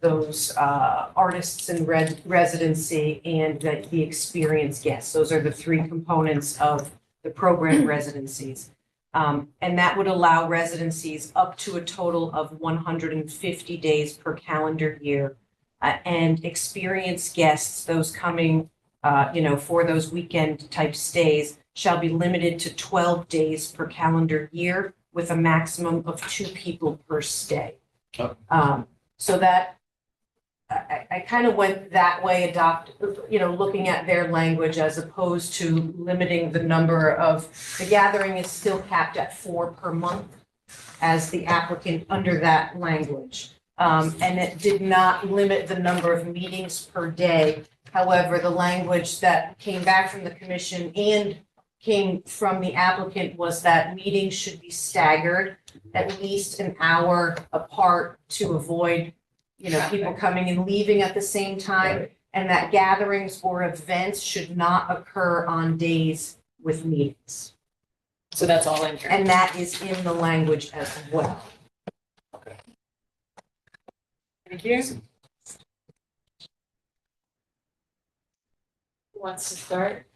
those artists in residency, and the experienced guests. Those are the 3 components of the program residencies. And that would allow residencies up to a total of 150 days per calendar year. And experienced guests, those coming, for those weekend type stays, shall be limited to 12 days per calendar year with a maximum of 2 people per stay. So that I kind of went that way, looking at their language as opposed to limiting the number of, the gathering is still capped at 4 per month as the applicant under that language.
And it did not limit the number of meetings per day. However, the language that came back from the commission and came from the applicant was that meetings should be staggered at least an hour apart to avoid, people coming and leaving at the same time. And that gatherings or events should not occur on days with meetings.
So that's all in here.
And that is in the language as well.
Thank you. Who wants to start?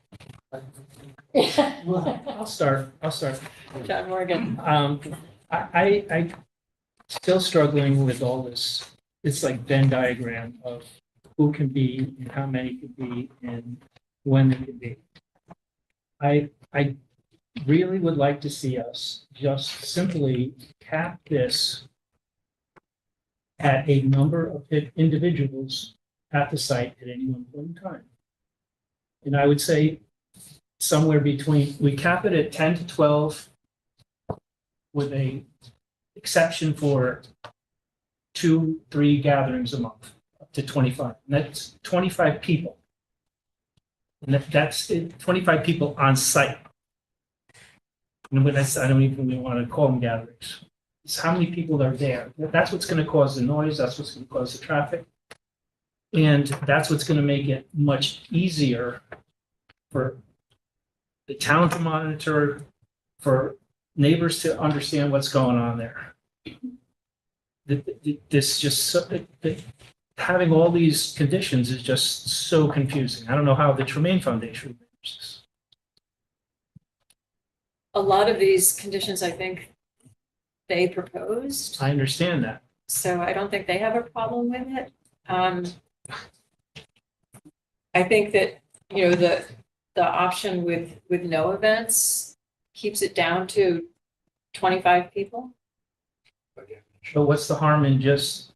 I'll start.
John Morgan.
I still struggling with all this. It's like Venn diagram of who can be and how many can be and when they can be. I really would like to see us just simply cap this at a number of individuals at the site at any one point in time. And I would say somewhere between, we cap it at 10 to 12 with a exception for 2-3 gatherings a month, up to 25. And that's 25 people. And that's 25 people on site. And when I don't even want to call them gatherings. It's how many people are there. That's what's going to cause the noise. That's what's going to cause the traffic. And that's what's going to make it much easier for the town to monitor, for neighbors to understand what's going on there. This just, having all these conditions is just so confusing. I don't know how the Tremaine Foundation remembers this.
A lot of these conditions, I think, they proposed,
I understand that.
so I don't think they have a problem with it. I think that, the option with no events keeps it down to 25 people.
But what's the harm in just,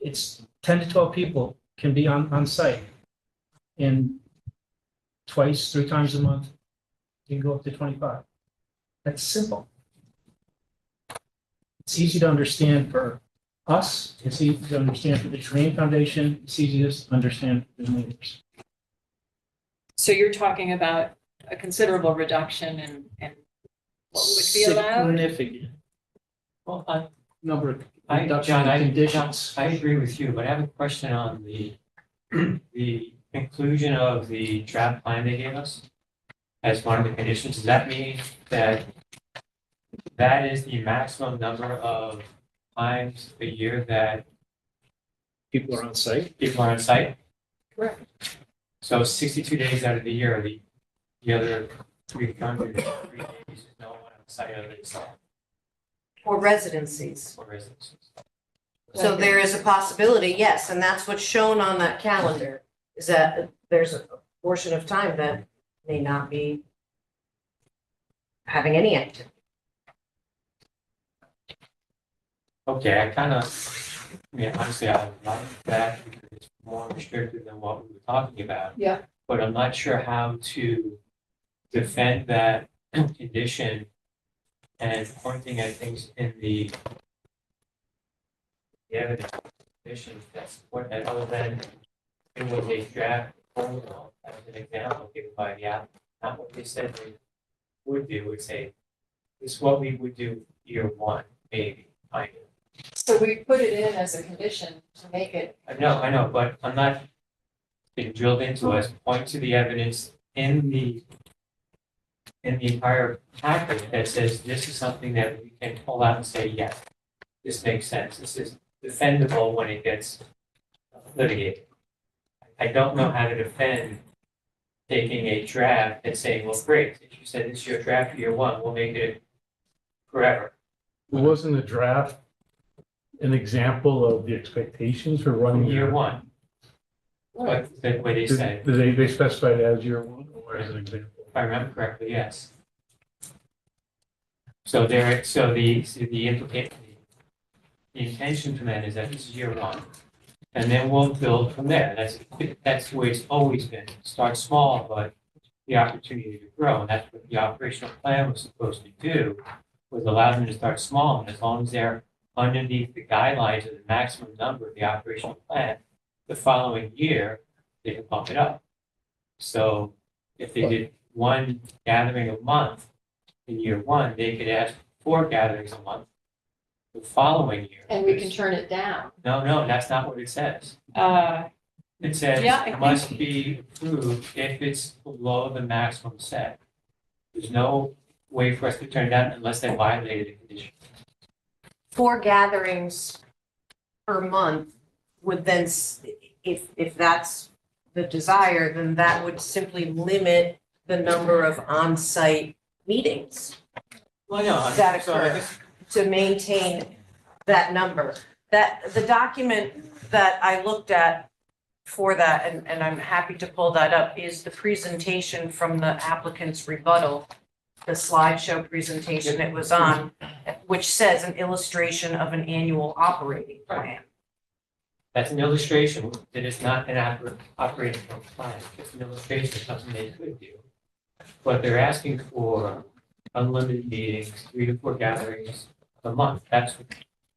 it's 10 to 12 people can be on site. And 2-3 times a month, you can go up to 25. That's simple. It's easy to understand for us. It's easy to understand for the Tremaine Foundation. It's easy to understand for the neighbors.
So you're talking about a considerable reduction in what would be allowed?
Significant
Well,
number of
John,
reduction in conditions.
I agree with you, but I have a question on the inclusion of the draft plan they gave us as one of the conditions. Does that mean that is the maximum number of times a year that
People are on site.
people are on site?
Correct.
So 62 days out of the year, the other 303 days, is no one on site other than staff
Or residencies.
or residents.
So there is a possibility, yes, and that's what's shown on that calendar, is that there's a portion of time that may not be having any activity.
Okay, honestly, I like that because it's more restrictive than what we were talking about.
Yeah.
But I'm not sure how to defend that condition and pointing at things in the evidence conditions that support that, other than it was a draft proposal, as an example given by the applicant, not what they said they would do, would say, this is what we would do year one, maybe, kind of.
So we put it in as a condition to make it.
I know, but I'm not being drilled into us, point to the evidence in the entire package that says this is something that we can pull out and say, yes, this makes sense, this is defendable when it gets litigated. I don't know how to defend taking a draft and saying, well, great, if you said this is your draft year one, we'll make it forever.
Wasn't the draft an example of the expectations for running?
Year one. But the way they said,
They specified it as year one or as an example?
if I remember correctly, yes. So the implication, the intention from that is that this is year one. And then we'll build from there. That's the way it's always been. Start small, but the opportunity to grow. And that's what the operational plan was supposed to do, was allow them to start small. And as long as they're underneath the guidelines of the maximum number of the operational plan, the following year, they can bump it up. So if they did one gathering a month in year one, they could ask 4 gatherings a month the following year.
And we can turn it down.
No, that's not what it says. It says
Yeah, I think-
must be approved if it's below the maximum set. There's no way for us to turn it down unless they violated a condition.
4 gatherings per month would then, if that's the desire, then that would simply limit the number of on-site meetings
Well, no,
that
so I
occur
guess-
to maintain that number. That, the document that I looked at for that, and I'm happy to pull that up, is the presentation from the applicant's rebuttal, the slideshow presentation it was on, which says an illustration of an annual operating plan.
That's an illustration, that is not an operating plan, it's an illustration of something they could do. But they're asking for unlimited meetings, 3 to 4 gatherings a month, that's what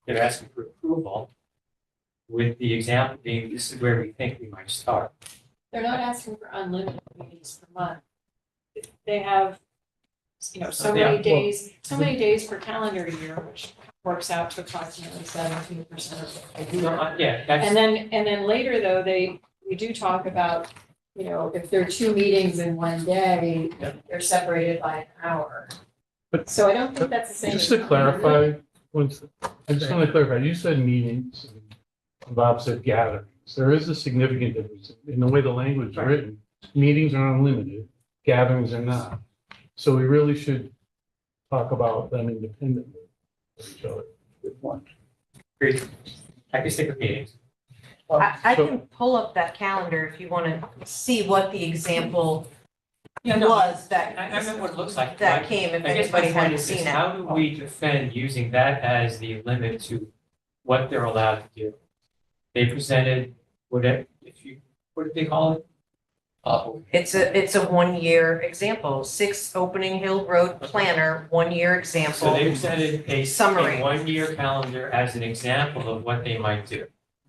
they're asking for approval. With the example being, this is where we think we might start.
They're not asking for unlimited meetings per month. They have, so many days per calendar year, which works out to approximately 17% of the year.
Yeah, that's.
And then later though, we do talk about, if there are 2 meetings in one day, they're separated by an hour.
But-
So I don't think that's the same.
Just
as
to clarify, I just want to clarify, you said meetings, and Bob said gatherings. There is a significant difference in the way the language is written. Meetings are unlimited, gatherings are not. So we really should talk about them independently of each other.
Good point.
Great. I can stick with meetings.
I
So-
can pull up that calendar if you want to see what the example
Yeah, no,
was that,
I remember what it looks like.
that came, if
I guess my
anybody
point
hadn't
is,
seen it.
how do we defend using that as the limit to what they're allowed to do? They presented, what did they call it?
It's a 1-year example, 6 Opening Hill Road planner, 1-year
So
example.
they presented a
Summary.
1-year calendar as an example of what they might do.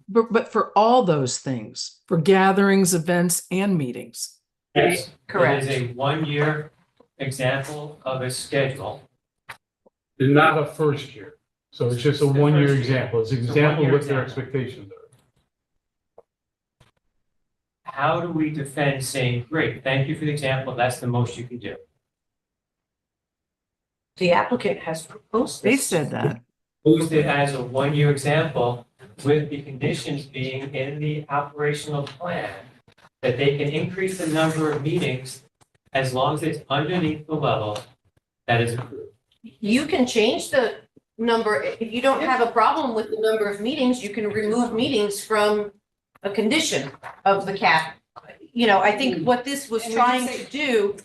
But for all those things, for gatherings, events, and meetings.
Yes.
Correct.
It is a 1-year example of a schedule.
Not a first year. So it's just a
The first
one-year
year.
example. It's an
It's a
example of
one-year
what their
example.
expectations are.
How do we defend saying, great, thank you for the example, that's the most you can do?
The applicant has proposed
They
this.
said that.
Used it as a 1-year example with the conditions being in the operational plan that they can increase the number of meetings as long as it's underneath the level that is approved.
You can change the number, if you don't have a problem with the number of meetings, you can remove meetings from a condition of the cap. I think what this was
And we can
trying
say-
to do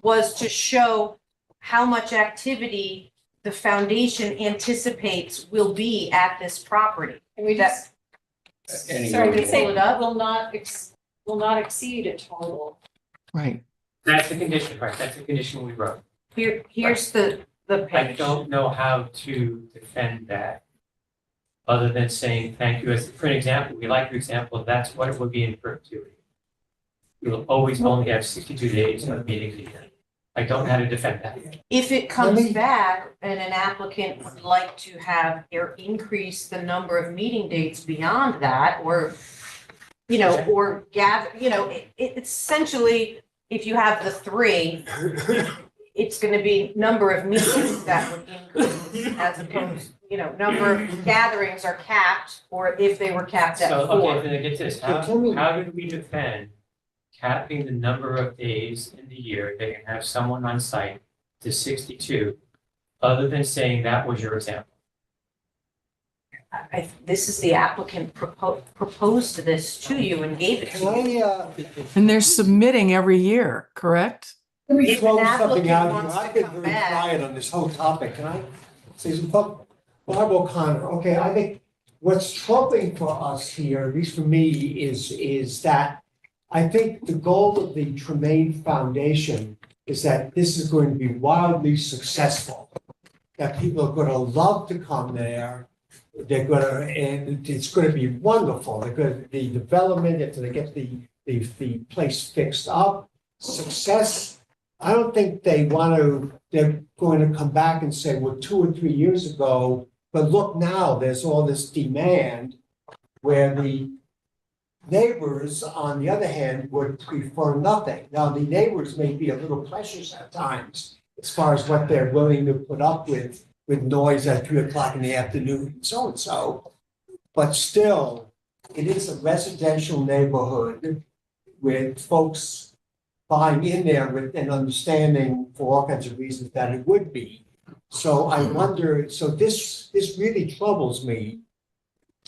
was to show how much activity the foundation anticipates will be at this property.
And we just,
Any
sorry, we
number.
say
Pull it up.
will not exceed a total.
Right.
That's the condition, right? That's the condition we wrote.
Here's the
I
page.
don't know how to defend that, other than saying thank you. As for an example, we like your example, that's what it would be in perpetuity. We will always only have 62 days of meetings a year. I don't know how to defend that.
If it comes back and an applicant would like to have or increase the number of meeting dates beyond that, or, or gather, it's essentially, if you have the 3, it's gonna be number of meetings that would increase as opposed, number of gatherings are capped, or if they were capped at
So,
4.
okay, then it gets this, how did we defend capping the number of days in the year they can have someone on site to 62, other than saying that was your example?
This is the applicant proposed this to you and gave it to you.
And they're submitting every year, correct?
Let me
If
throw
an
something
applicant
out here.
wants to
I've been
come
very
back-
quiet on this whole topic. Can I say some Bob O'Connor? Okay, I think what's troubling for us here, at least for me, is that I think the goal of the Tremaine Foundation is that this is going to be wildly successful. That people are going to love to come there they're gonna, and it's gonna be wonderful. They're gonna, the development, if they get the place fixed up, success. I don't think they're going to come back and say, well, 2 or 3 years ago, but look now, there's all this demand where the neighbors, on the other hand, would prefer nothing. Now, the neighbors may be a little precious at times as far as what they're willing to put up with noise at 3 o'clock in the afternoon, and so and so. But still, it is a residential neighborhood with folks buying in there with an understanding for all kinds of reasons that it would be. So I wonder, so this really troubles me,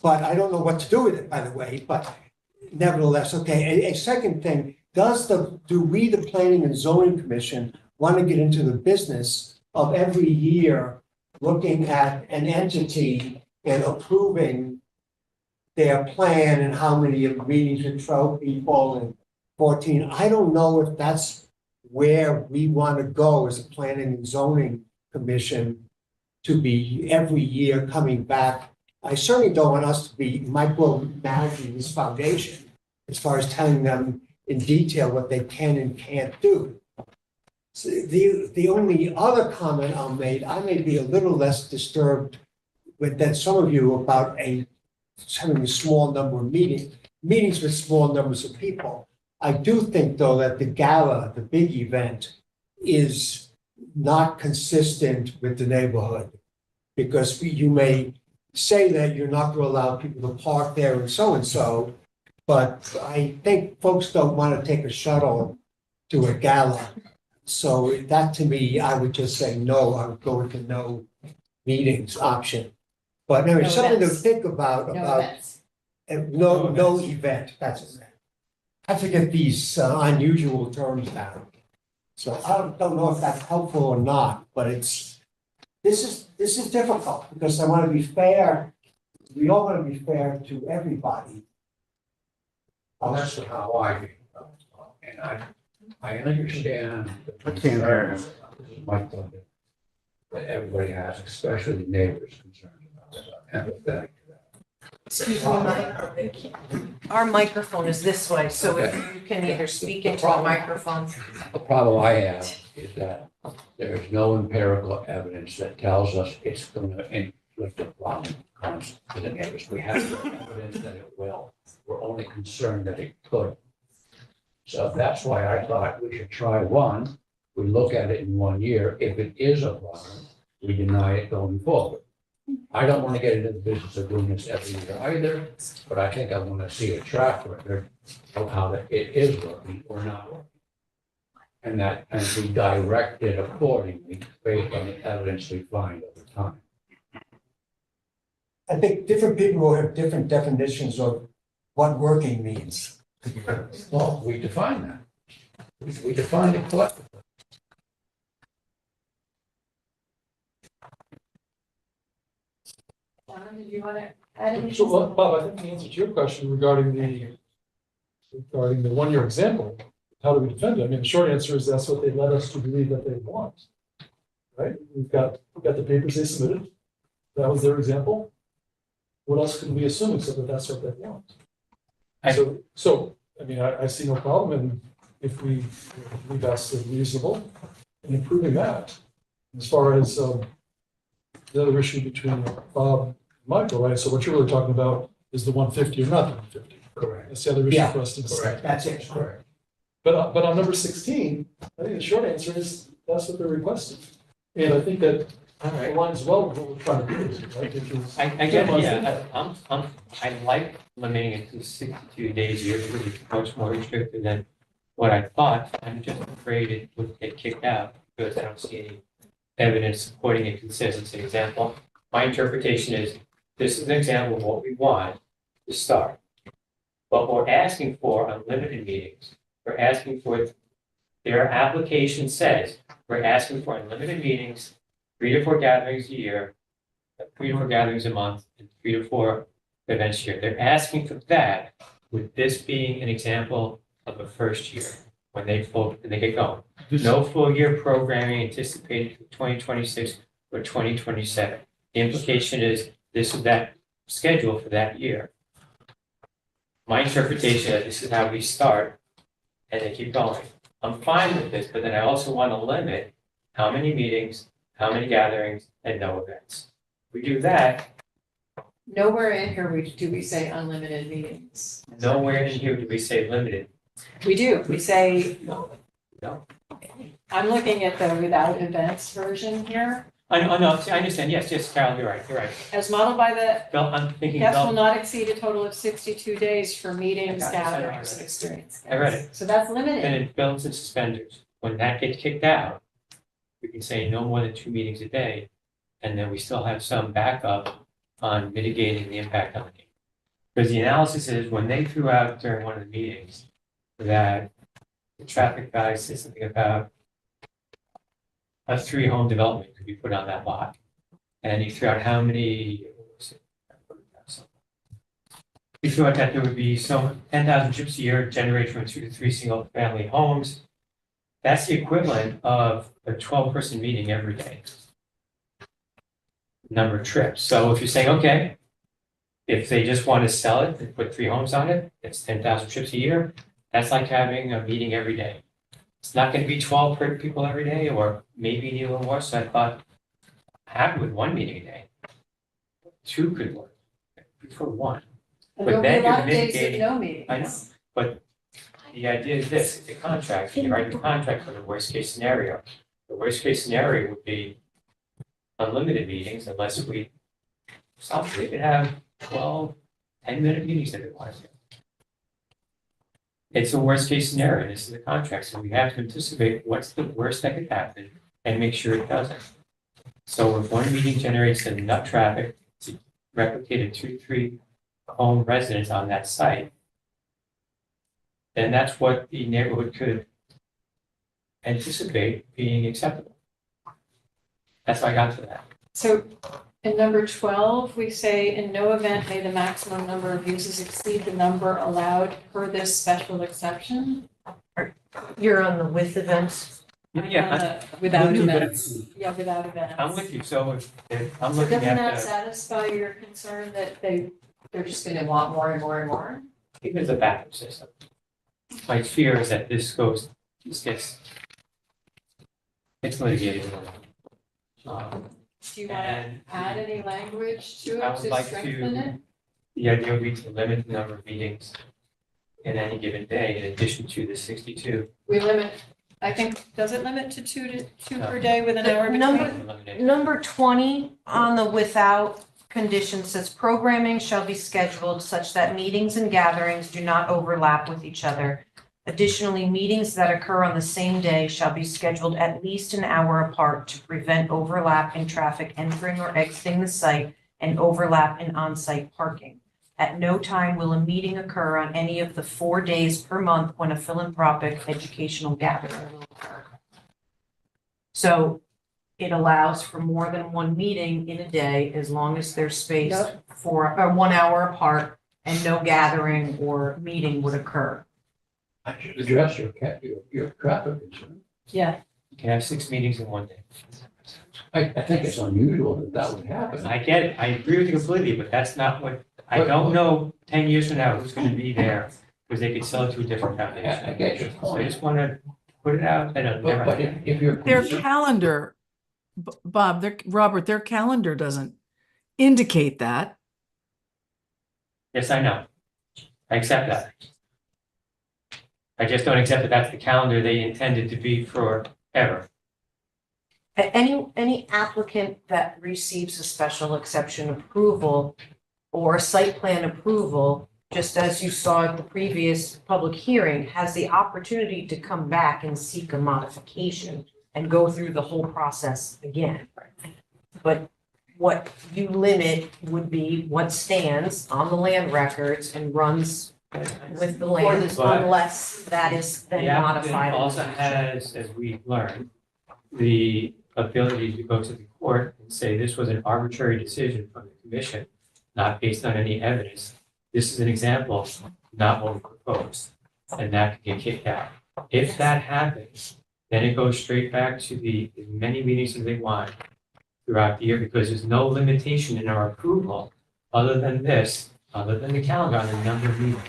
but I don't know what to do with it, by the way, but nevertheless, okay. A second thing, do we, the Planning and Zoning Commission, want to get into the business of every year looking at an entity and approving their plan and how many meetings with 12 people and 14? I don't know if that's where we want to go as a Planning and Zoning Commission, to be every year coming back. I certainly don't want us to be micromanaging this foundation as far as telling them in detail what they can and can't do. So the only other comment I'll make, I may be a little less disturbed than some of you about having a small number of meetings with small numbers of people. I do think, though, that the gala, the big event, is not consistent with the neighborhood, because you may say that you're not going to allow people to park there and so, but I think folks don't want to take a shuttle to a gala. So that, to me, I would just say no. I would go with the no meetings option. But anyway,
No
something to
events.
think about.
No events.
No event, that's it. I have to get these unusual terms down. So I don't know if that's helpful or not, but this is difficult, because I want to be fair. We all want to be fair to everybody.
Well, that's how I feel. And I understand the concerns, my point, that everybody has, especially the neighbors concerned about it. I'm empathetic to that.
Excuse me, our microphone is this way, so if you can either speak into a microphone.
The problem I have is that there's no empirical evidence that tells us it's going to inflict a problem to the neighbors. We have no evidence that it will. We're only concerned that it could. So that's why I thought we should try one. We look at it in 1 year. If it is a problem, we deny it going forward. I don't want to get into the business of doing this every year either, but I think I want to see a track record of how it is working or not working. And we direct it accordingly based on the evidence we find over time.
I think different people will have different definitions of what working means.
Well, we define that. We define it collectively.
John, did you want to add anything?
So, Bob, I think the answer to your question regarding the 1 year example, how do we defend it? I mean, the short answer is that's what they led us to believe that they want. Right? We've got the papers they submitted. That was their example. What else can we assume except that that's what they want? So I mean, I see no problem in if we believe that's reasonable in improving that. As far as the other issue between Bob and Michael, right? So what you're really talking about is the 150 or not the 150.
Correct.
That's the other issue
Yeah,
for us to decide.
Correct.
That's it.
Correct.
But on number 16, I think the short answer is that's what they're requesting. And I think that aligns well with what we're trying to do, right? Which is-
I get, yeah, I like limiting it to 62 days a year because it's much more restrictive than what I thought. I'm just afraid it would get kicked out because I don't see any evidence supporting a consistency. Example, my interpretation is this is an example of what we want to start. But we're asking for unlimited meetings. We're asking for, their application says, we're asking for unlimited meetings, 3 to 4 gatherings a year, 3 to 4 gatherings a month, and 3 to 4 events a year. They're asking for that, with this being an example of a first year, when they get going. No full year programming anticipated for 2026 or 2027. The implication is this is that schedule for that year. My interpretation is this is how we start, and they keep going. I'm fine with this, but then I also want to limit how many meetings, how many gatherings, and no events. If we do that,
Nowhere in here do we say unlimited meetings.
nowhere in here do we say limited.
We do, we say,
No.
I'm looking at the without events version here.
I know, I understand, yes, Carol, you're right.
As modeled by the
Bill, I'm thinking,
guests will
Bill,
not exceed a total of 62 days for meetings,
I got it, I
gatherings,
read
and
it.
experiences.
I read it.
So that's
then
limited.
it belts and suspenders. When that gets kicked out, we can say no more than 2 meetings a day, and then we still have some backup on mitigating the impact on the game. Because the analysis is when they threw out during one of the meetings that the traffic guy said something about a 3-home development could be put on that lot. And he threw out how many, he threw out that there would be 10,000 trips a year generated from 2 to 3 single-family homes. That's the equivalent of a 12-person meeting every day. Number of trips. So if you're saying, okay, if they just want to sell it and put 3 homes on it, it's 10,000 trips a year. That's like having a meeting every day. It's not going to be 12 people every day, or maybe need a little more. So I thought, happy with 1 meeting a day. 2 could work. I prefer 1.
And
But
there'll be a
then
lot
you're
of days with
mitigating-
no meetings.
I know, but the idea is this, the contract, you write the contract for the worst case scenario. The worst case scenario would be unlimited meetings unless we, we could have 12, 10-minute meetings if it wants to. It's a worst case scenario, this is the contract, so we have to anticipate what's the worst that could happen and make sure it doesn't. So if 1 meeting generates enough traffic to replicate a 2 to 3 home residents on that site, then that's what the neighborhood could anticipate being acceptable. That's how I got to that.
So in number 12, we say in no event may the maximum number of uses exceed the number allowed per this special exception.
You're on the with events.
Yeah,
Without
with
events. Yeah, without events.
I'm with you, so if I'm
So
looking
doesn't that
at
satisfy your concern that they're just gonna want more and more and more?
even the backup system. My fear is that this gets, it's litigated.
Do you want
And
to add any language to
I
it
would
to
like
strengthen it?
the idea would be to limit the number of meetings in any given day in addition to the 62.
We limit, I think, does it limit to two per day with an hour
Number-
between?
Eliminate.
Number 20 on the without condition says programming shall be scheduled such that meetings and gatherings do not overlap with each other. Additionally, meetings that occur on the same day shall be scheduled at least an hour apart to prevent overlap in traffic entering or exiting the site and overlap in on-site parking. At no time will a meeting occur on any of the 4 days per month when a philanthropic educational gathering will occur. So it allows for more than 1 meeting in a day as long as they're spaced for 1 hour apart and no gathering or meeting would occur.
I should address your traffic concern.
Yeah,
You can have 6 meetings in 1 day.
I think it's unusual that would happen.
I get it, I agree with you completely, but that's not what, I don't know 10 years from now who's gonna be there, because they could sell it to a different foundation.
I get your
So I
point.
just wanna put it out, and it'll never
But
happen.
if you're.
Their
concerned-
calendar, Bob, Robert, their calendar doesn't indicate that.
Yes, I know. I accept that. I just don't accept that that's the calendar they intended to be forever.
Any applicant that receives a special exception approval or site plan approval, just as you saw at the previous public hearing, has the opportunity to come back and seek a modification and go through the whole process again. But what you limit would be what stands on the land records and runs with the land
But-
unless that is then
The applicant
modified.
also has, as we learned, the ability to go to the court and say this was an arbitrary decision from the commission, not based on any evidence. This is an example, not what we proposed, and that could get kicked out. If that happens, then it goes straight back to the as many meetings as they want. throughout the year because there's no limitation in our approval other than this, other than the calendar on the number of meetings.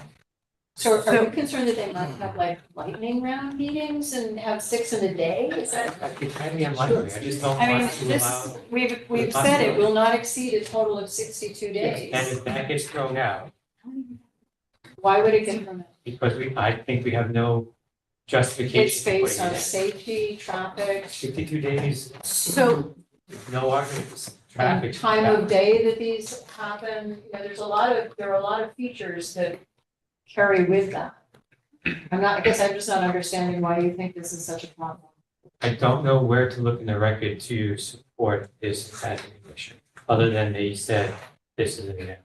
So are you concerned that they might have like lightning round meetings and have 6 in a day? Is that?
It's highly unlikely. I just don't
I mean,
want to
this,
allow.
we've said it will not exceed a total of 62
And
days.
if that gets thrown out,
Why would it get thrown out?
because I think we have no justification.
It's
for putting
based
it
on
in.
safety, traffic,
52 days,
So
no arguments,
and
traffic.
time of day that these happen. You know, there are a lot of features that carry with that. I guess I'm just not understanding why you think this is such a problem.
I don't know where to look in the record to support this as a condition, other than they said this is an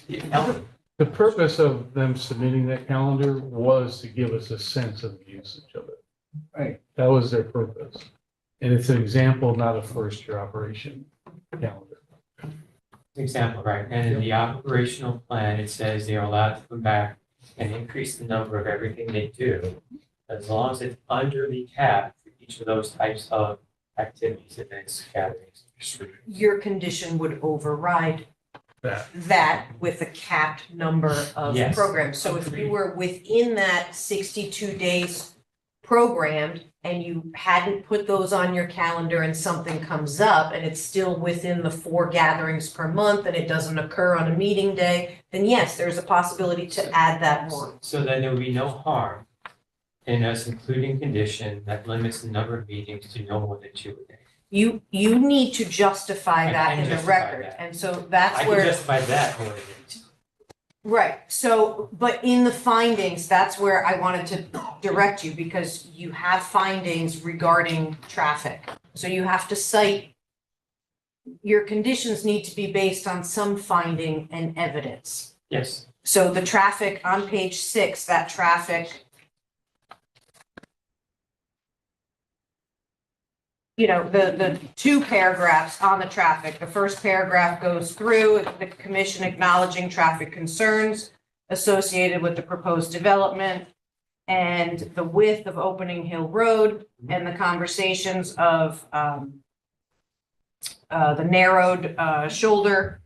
example.
The purpose of them submitting that calendar was to give us a sense of the usage of it.
Right.
That was their purpose. And it's an example, not a first year operation calendar.
Example, right, and in the operational plan, it says they are allowed to come back and increase the number of everything they do, as long as it's under the cap for each of those types of activities, events, gatherings.
Your condition would override
That.
that with a capped number of
Yes.
programs. So if you were within that 62 days programmed and you hadn't put those on your calendar and something comes up and it's still within the 4 gatherings per month and it doesn't occur on a meeting day, then yes, there's a possibility to add that one.
So then there would be no harm in us including condition that limits the number of meetings to no more than 2 a day.
You need to justify
I
that
can
in the
justify
record.
that.
And so that's
I can
where.
justify that more than it.
Right, so, but in the findings, that's where I wanted to direct you, because you have findings regarding traffic. So you have to cite, your conditions need to be based on some finding and evidence.
Yes,
So the traffic on page 6, that traffic, you know, the 2 paragraphs on the traffic. The first paragraph goes through the commission acknowledging traffic concerns associated with the proposed development and the width of Opening Hill Road and the conversations of the narrowed shoulder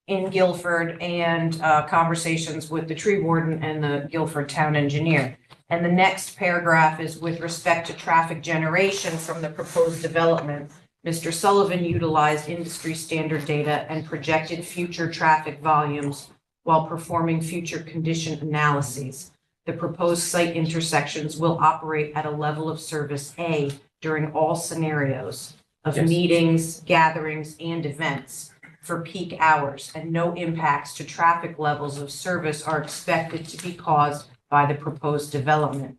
in Guilford and conversations with the tree warden and the Guilford town engineer. And the next paragraph is with respect to traffic generation from the proposed development. Mr. Sullivan utilized industry standard data and projected future traffic volumes while performing future condition analyses. The proposed site intersections will operate at a level of service A during all scenarios of
Yes.
meetings, gatherings, and events for peak hours, and no impacts to traffic levels of service are expected to be caused by the proposed development.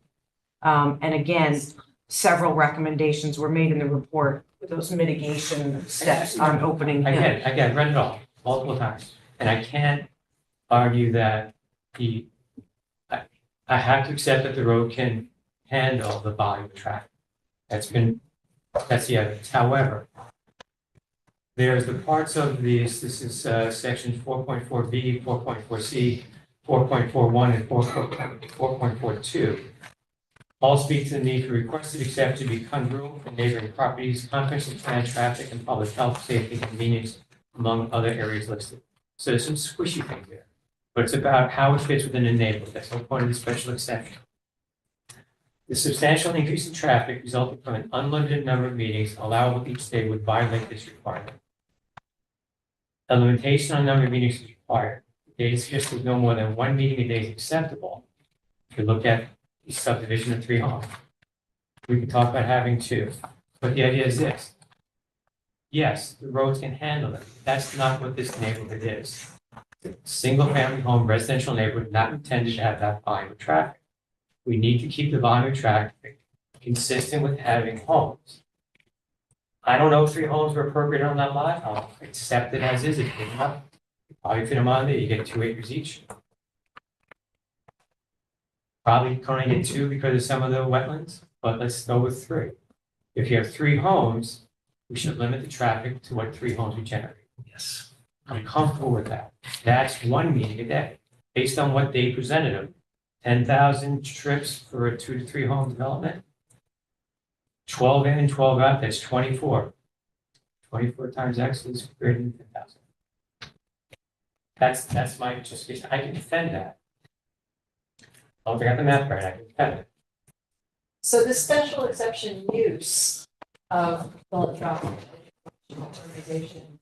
And again, several recommendations were made in the report with those mitigation steps on Opening Hill.
I read it all, multiple times, and I can't argue that I have to accept that the road can handle the volume of traffic. That's the evidence. However, there's the parts of this is section 4.4B, 4.4C, 4.41, and 4.42. All speak to the need for requested exception to be congruent with neighboring properties, comprehensive plan, traffic, and public health, safety, convenience, among other areas listed. So there's some squishy things there, but it's about how it fits within the neighborhood. That's the point of the special exception. The substantial increase in traffic resulting from an unlimited number of meetings allowable each day would violate this requirement. A limitation on number of meetings is required. Data suggests that no more than 1 meeting a day is acceptable. If you look at the subdivision of 3 homes, we can talk about having 2. But the idea is this. Yes, the roads can handle it. That's not what this neighborhood is. It's a single-family home, residential neighborhood, not intended to have that volume of traffic. We need to keep the volume of traffic consistent with having homes. I don't know if 3 homes were appropriate on that lot. I'll accept it as is. If big enough, you probably fit them on there. You get 2 acres each. Probably can only get 2 because of some of the wetlands, but let's go with 3. If you have 3 homes, we should limit the traffic to what 3 homes we generate.
Yes.
I'm comfortable with that. That's 1 meeting a day, based on what they presented them. 10,000 trips for a 2 to 3 home development. 12 in and 12 out, that's 24. 24 times X is greater than 10,000. That's my, just, I can defend that. I'll figure out the math right, I can defend it.
So the special exception use of philanthropic organization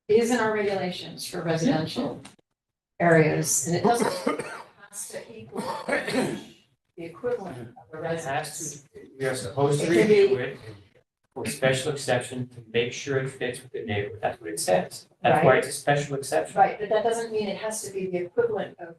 is in our regulations for residential areas, and it doesn't has to equal the equivalent of a
It has
residence.
to, we are supposed to
It can be-
review it for special exception to make sure it fits with the neighborhood. That's what it says. That's why it's a special exception.
Right, but that doesn't mean it has to be the equivalent of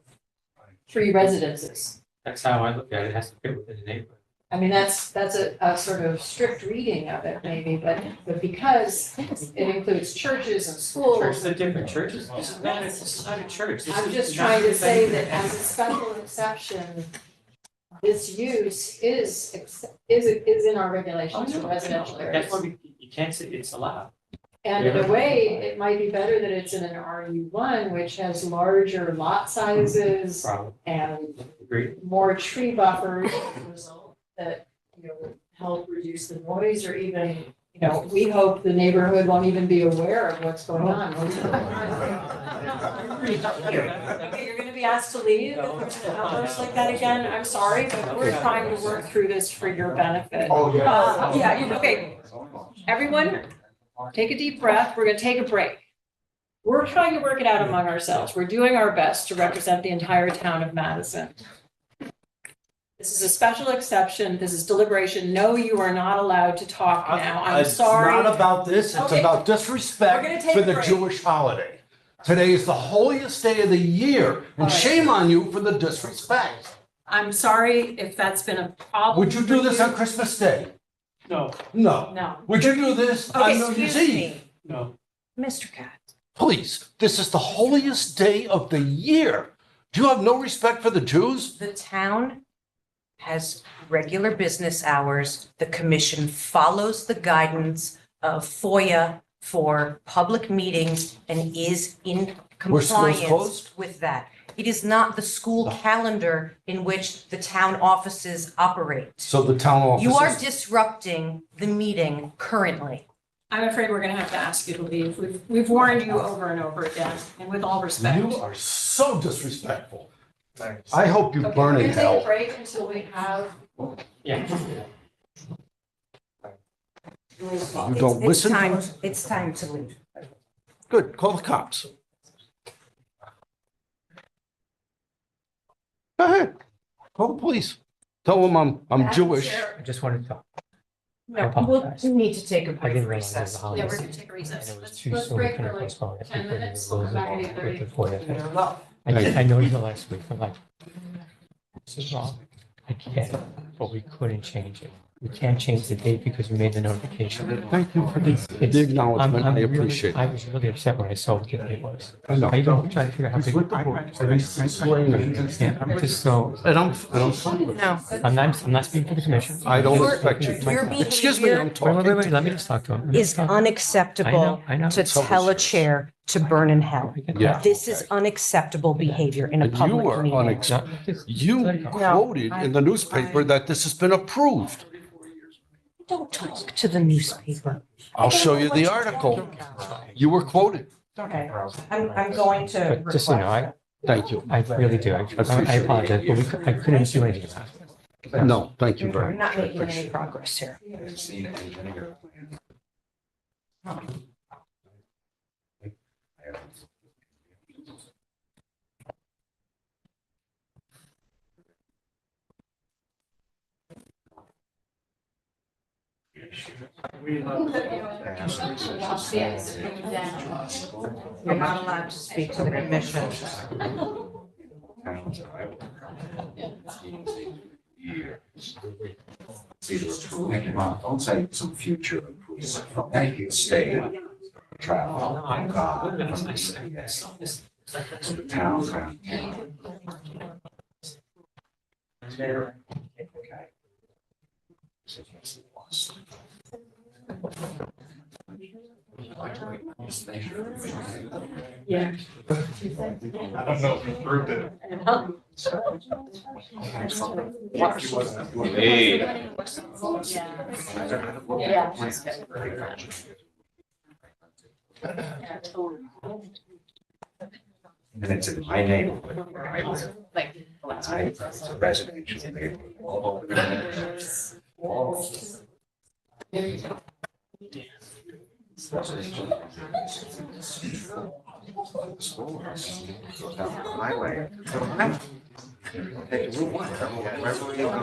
3 residences.
That's how I look at it. It has to fit within the neighborhood.
I mean, that's a sort of strict reading of it maybe, but because it includes churches and schools.
Churches are different churches. This is not a church. This
I'm
is
just
not
trying to say
even-
that as a special exception, this use is in our regulations for residential areas.
That's why you can't say it's allowed.
And in a way, it might be better that it's in an RU1, which has larger lot sizes
Problem.
and
Agreed.
more tree buffers as a result that, you know, help reduce the noise or even, you know, we hope the neighborhood won't even be aware of what's going on. Okay, you're gonna be asked to leave if there's an outburst like that again. I'm sorry, but we're trying to work through this for your benefit.
Oh, yeah.
Okay. Everyone, take a deep breath. We're gonna take a break. We're trying to work it out among ourselves. We're doing our best to represent the entire town of Madison. This is a special exception. This is deliberation. No, you are not allowed to talk now. I'm sorry.
It's not about this, it's
Okay.
about
We're gonna
disrespect
take
for
a
the
break.
Jewish holiday. Today is the holiest day of the year,
All
and
right.
shame on you for the disrespect.
I'm sorry if that's been a problem.
Would you do
for
this on Christmas Day?
No.
No.
No.
Would you do this on
Okay,
New Year's
Excuse
Eve?
me,
No.
Mr. Katz.
Please, this is the holiest day of the year. Do you have no respect for the Jews?
The town has regular business hours. The commission follows the guidance of FOIA for public meetings and is in
Were schools
compliance
closed?
with that. It is not the school calendar in which the town offices operate.
So the town offices.
You are disrupting the meeting currently.
I'm afraid we're gonna have to ask you to leave. We've warned you over and over again, and with all respect.
You are so disrespectful. I hope you
Okay,
burn
we're
in
gonna take a
hell.
break until we have.
Yeah.
You don't listen to us?
It's time to leave.
Good, call the cops. Go ahead, call the police. Tell them I'm
Madam
Jewish.
Chair-
I just wanted to talk.
No,
apologize.
we'll need to take a
I
brief
didn't realize it was
recess.
the holiday.
Yeah, we're gonna take a recess.
And it was
Let's
too
let's
soon, we
break
couldn't
for like
postpone it
10
because of the
minutes. We'll
rules
come back at
involved with
8:30.
the FOIA thing.
Well,
I know you last week, I'm like, this is wrong. I get it, but we couldn't change it. We can't change the date because we made the notification.
Thank you for the acknowledgement, I appreciate
I
it.
was really upset when I saw what the date was.
I know.
I even tried to figure out how
He's with the
to.
board.
Yeah, I'm just so,
And I'm fine with it.
No.
I'm not speaking for the commission.
I don't
Your-
expect you
your
to. Excuse me, I'm
behavior
talking.
Wait, let me just talk to him. Let me
is
just talk to him.
unacceptable
I know.
to tell a chair to burn in hell.
I get that.
Yeah.
This is unacceptable behavior in a
And you
public
are
meeting.
unacceptable. You
Let it go.
quoted in the newspaper that this has been approved.
Don't talk to the newspaper.
I'll show you the article. You were quoted.
Okay, I'm going to
But just so you know,
request.
Thank you.
I really do. I apologize, but I couldn't do anything about it.
No, thank you
We're
very much.
not making any progress here. You're not allowed to speak to the commission.
Don't say some future improvement. Thank you, stay, travel, God, town.
Yeah.
I don't know if you proved it.
And it's in my neighborhood where I live. It's a residential neighborhood. All over the- Goes down the highway. Take Route 1, wherever you go.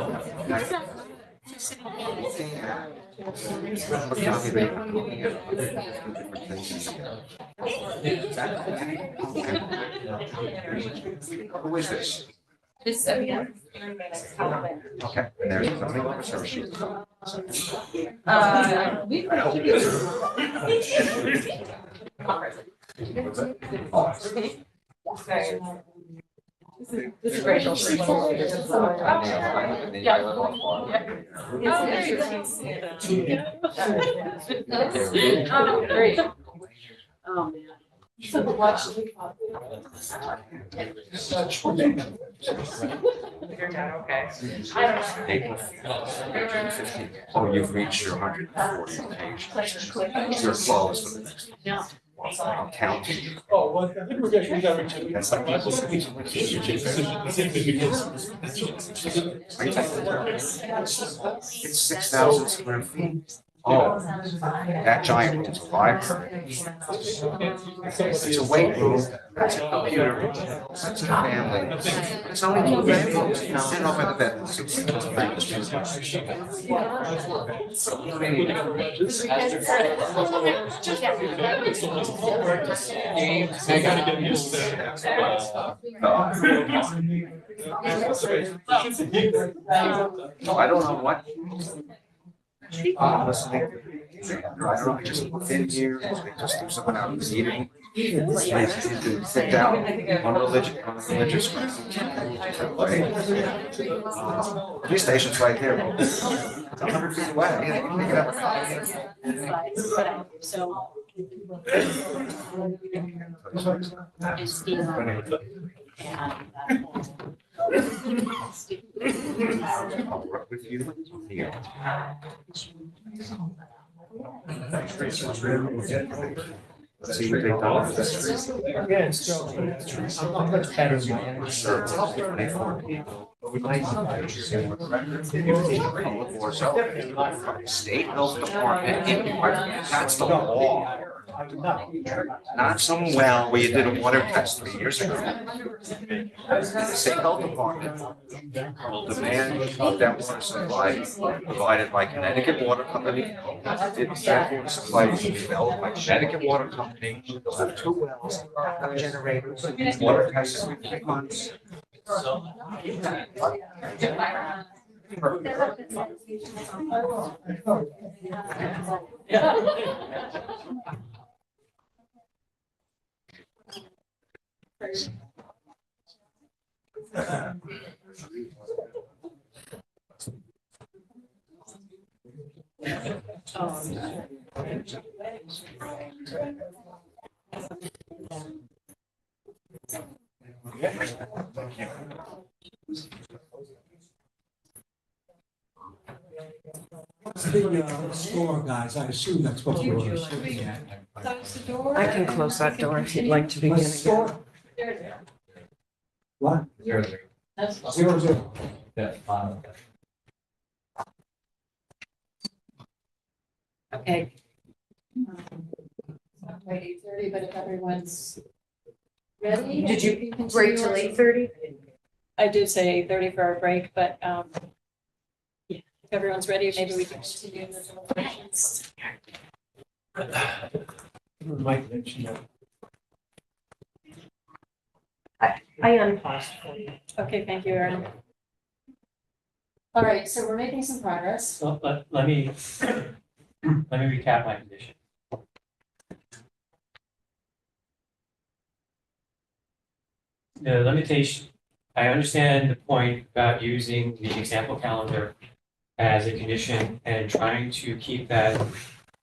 Who is this?
This,
Okay, and there's a zoning officer.
We. This is Rachel. Oh, great. Oh, man. So watch.
Oh, you've reached your 140 page. You're close to the next.
No.
I'm counting.
Oh, well, I think we got Richard.
That's like people saying. It's 6,000 square feet. Oh, that giant one's a library. It's a weight room. It's a computer room. It's a family. It's only 2 bedrooms. And over the bedrooms.
I gotta get used to that.
I don't know what. Listening. I don't know, I just walked in here, just do someone out was eating. Sit down on religious grounds. Police station's right there. It's 100 feet away. Yeah, you can pick it up.
So.
With you here. Let's see what they've done.
Yeah, it's still, I'm much better than my
Sure, it's all 24 people. But we might State health department, that's the law. Not some well where you did a water test 3 years ago. The state health department will demand that water supply provided by Connecticut Water Company. That water supply will be developed by Connecticut Water Company. They'll have 2 wells, generators, water tests every 3 months.
What's the store, guys? I assume that's what we're looking at.
I can close that door if you'd like to begin
What's the
again.
store? What?
That's.
00.
Okay. Wait, 8:30, but if everyone's ready.
Did you
we can
break
continue.
till 8:30?
I did say 8:30 for our break, but yeah, if everyone's ready, maybe we can continue in the deliberations.
Mike mentioned that.
I unpaused for you.
Okay, thank you, Erin. All right, so we're making some progress.
So let me recap my condition. The limitation, I understand the point about using the example calendar as a condition and trying to keep that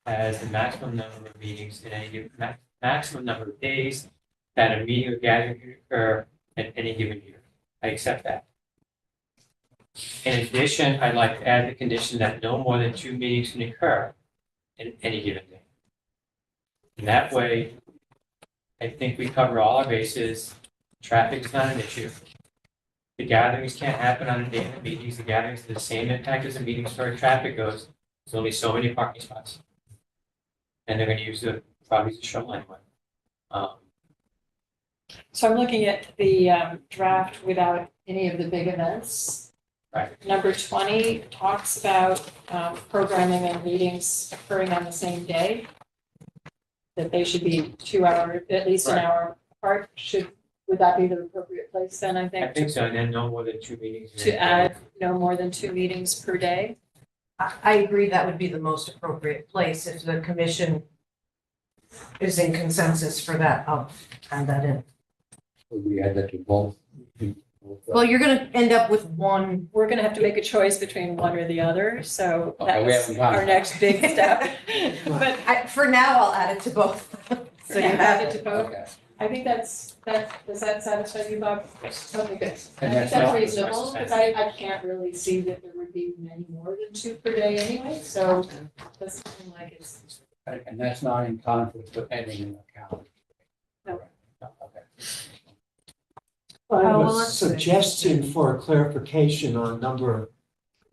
has the maximum number of meetings in any given, maximum number of days that a meeting or gathering can occur in any given year. I accept that. In addition, I'd like to add the condition that no more than 2 meetings can occur in any given day. And that way, I think we cover all our bases. Traffic is not an issue. The gatherings can't happen on a day of the meetings. The gatherings have the same impact as the meetings as far as traffic goes. There's only so many parking spots. And they're gonna use the, probably the shuttle anyway.
So I'm looking at the draft without any of the big events.
Right.
Number 20 talks about programming and meetings occurring on the same day. That they should be 2 hours, at least an
Right.
hour apart. Would that be the appropriate place then, I
I
think?
think so, and then no more than 2 meetings. in
To
any
add
day.
no more than 2 meetings per day?
I agree that would be the most appropriate place if the commission is in consensus for that. I'll add that in.
We had that to both.
Well, you're gonna end up with one.
We're gonna have to make a choice between one or the other, so
Okay, we
that's
haven't gone.
our next big step. But
For now, I'll add it to both. So you
yeah,
have
add it to both.
Okay.
I think does that satisfy you, Bob?
Yes.
Okay, good. I
And
think
that's
that's
not-
reasonable, because I can't really see that there would be many more than 2 per day anyway, so doesn't seem like it's.
And that's not in conflict with anything in the calendar.
No.
Okay.
I have
Oh, well,
a
let's see.
suggestion for a clarification on number,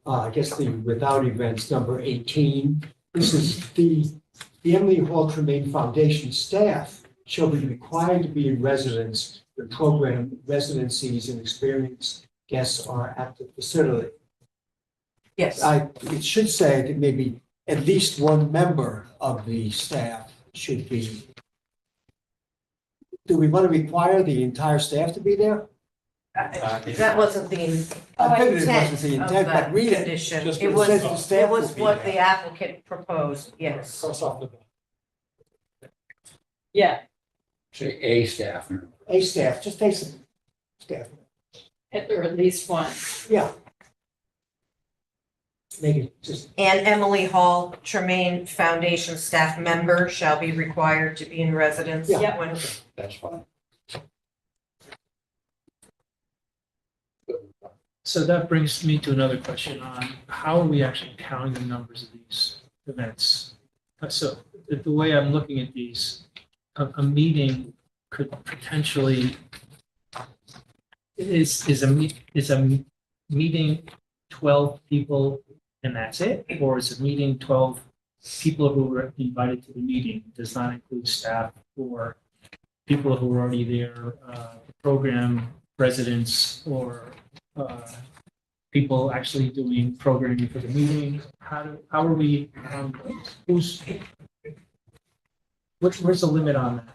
I guess the without events, number 18. This is the Emily Hall Tremaine Foundation staff shall be required to be in residence when program residencies and experienced guests are at the facility.
Yes.
It should say that maybe at least one member of the staff should be. Do we want to require the entire staff to be there?
That wasn't the
I figured it
intent
wasn't the
of
intent,
that
but read it.
condition.
Just
It
it
was,
says the staff
it was
will be
what
there.
the applicant proposed, yes.
Cross off the.
Yeah,
Say a staff member.
A staff, just take some staff,
or at least one.
yeah. Make it just,
And Emily Hall Tremaine Foundation staff member shall be required to be in residence
Yeah.
when.
That's fine.
So that brings me to another question on how are we actually counting the numbers of these events? So the way I'm looking at these, a meeting could potentially is a meeting 12 people and that's it? Or is a meeting 12 people who were invited to the meeting, does not include staff or people who were already there, program residents or people actually doing programming for the meeting? How are we, where's the limit on that?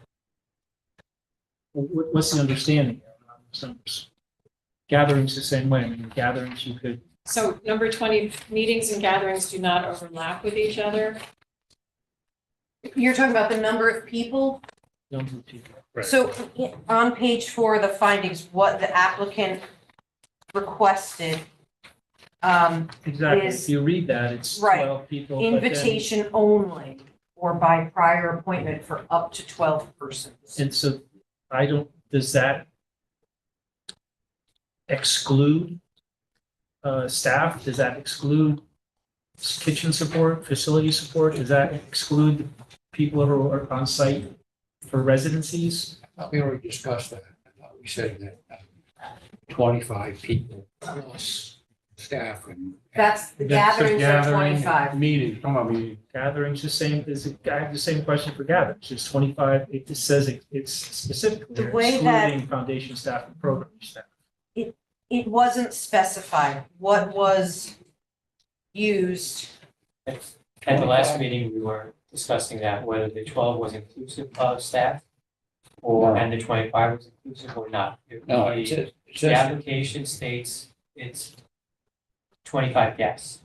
What's the understanding around those numbers? Gatherings the same way. I mean, gatherings you could.
So number 20, meetings and gatherings do not overlap with each other.
You're talking about the number of people?
Number of people. Right.
So on page 4 of the findings, what the applicant requested
Exactly.
is-
If you read that, it's
Right.
12 people. but then-
invitation only or by prior appointment for up to 12 persons.
And so does that exclude staff? Does that exclude kitchen support, facility support? Does that exclude people who are on site for residencies?
I thought we already discussed that. I thought we said that 25 people plus staff and.
That's, the
That's a
gatherings are
gathering,
25.
Meeting, come on, meeting.
Gatherings the same, I have the same question for gatherings, it's 25, it just says it's specifically
The way that-
excluding foundation staff and program staff.
It wasn't specified what was used.
At the last meeting, we were discussing that, whether the 12 was inclusive of staff or, and the 25 was inclusive or not.
No,
The-
it says,
The application states it's 25 guests.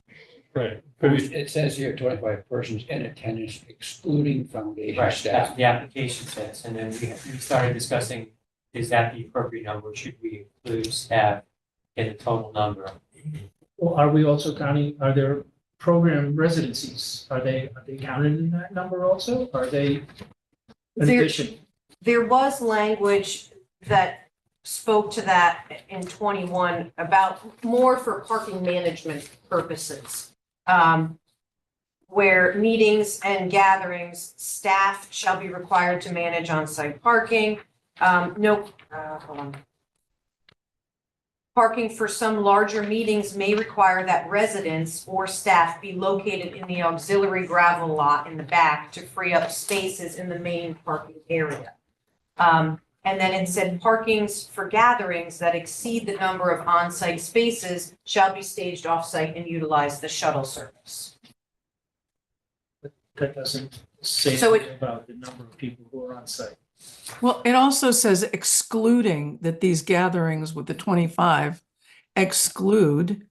Right.
it says here 25 persons in attendance excluding foundation
Right, that's
staff.
what the application says, and then we started discussing, is that the appropriate number? Should we include staff in the total number?
Well, are we also counting, are there program residencies, are they counted in that number also? Are they in
There-
addition?
There was language that spoke to that in 21 about more for parking management purposes. Where meetings and gatherings, staff shall be required to manage on-site parking. Hold on. Parking for some larger meetings may require that residents or staff be located in the auxiliary gravel lot in the back to free up spaces in the main parking area. And then it said parkings for gatherings that exceed the number of on-site spaces shall be staged off-site and utilize the shuttle service.
That doesn't say
So
anything about the number of people who are on site.
Well, it also says excluding that these gatherings with the 25 exclude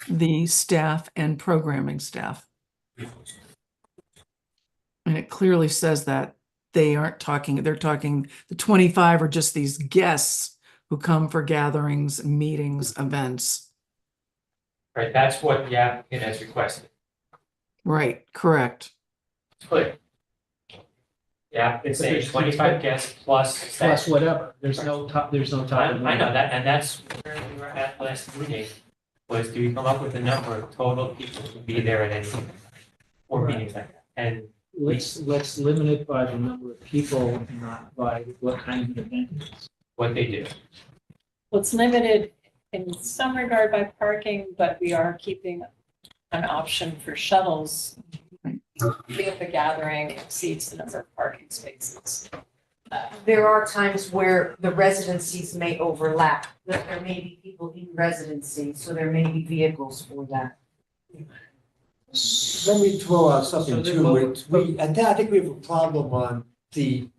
the staff and programming staff. And it clearly says that they're talking, the 25 are just these guests who come for gatherings, meetings, events.
Right, that's what the applicant has requested.
Right, correct.
It's clear. Yeah, it's saying 25 guests plus
Plus
staff.
whatever, there's no top.
I know that, and that's where we were at last meeting, was do we come up with a number of total people to be there at any time? Or meetings like that, and
Let's limit it by the number of people, not by what kind of event it is.
what they do.
Well, it's limited in some regard by parking, but we are keeping an option for shuttles. If the gathering exceeds the number of parking spaces.
There are times where the residencies may overlap, that there may be people in residency, so there may be vehicles for that.
Let me throw out something
So
too.
they're
I think we have a problem on the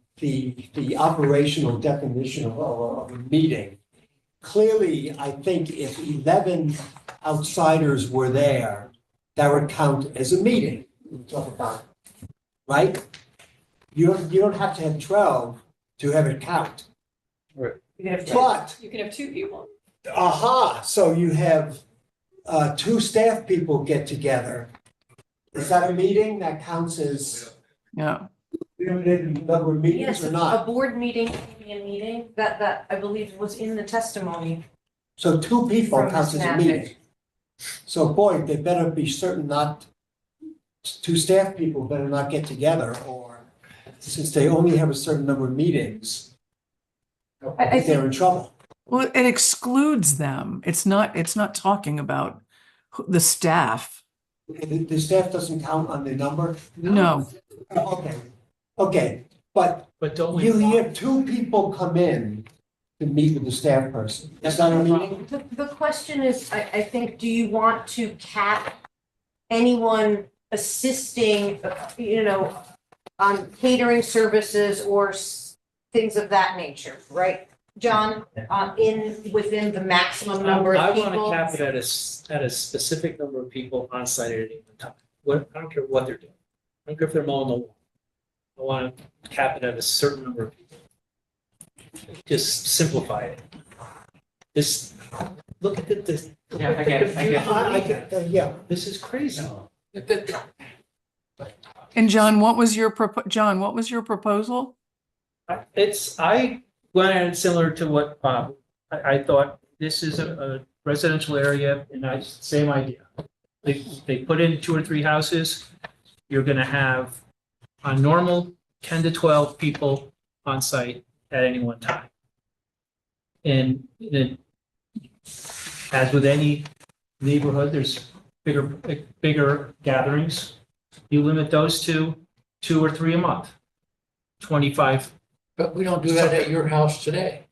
operational definition of a meeting. Clearly, I think if 11 outsiders were there, that would count as a meeting. We talk about, right? You don't have to have 12 to have it count.
You can have
But,
You can have two people.
so you have two staff people get together. Is that a meeting that counts as
Yeah.
limited number of meetings
Yes,
or
a
not?
board meeting can be a meeting, that I believe was in the testimony.
So two people
From
counts as a
Snapit.
meeting. So boy, they better be certain not, two staff people better not get together, or since they only have a certain number of meetings,
I
they're in trouble.
Well, it excludes them. It's not talking about the staff.
The staff doesn't count on the number?
No.
Okay, but
But don't we?
you have two people come in to meet with the staff person. That's not a meeting?
The question is, I think, do you want to cap anyone assisting, on catering services or things of that nature, right? John, within the maximum number
I
of
want to
people?
cap it at a specific number of people on site at any given time. I don't care what they're doing. I don't care if they're mowing the lawn. I want to cap it at a certain number of people. Just simplify it. Just look at this.
Yeah, I get it.
Yeah.
This is crazy.
And John, what was your proposal?
I went at it similar to what Bob, I thought this is a residential area and same idea. They put in 2 or 3 houses. You're gonna have a normal 10 to 12 people on site at any one time. And then, as with any neighborhood, there's bigger gatherings. You limit those to 2 or 3 a month. 25.
But we don't do that at your house today.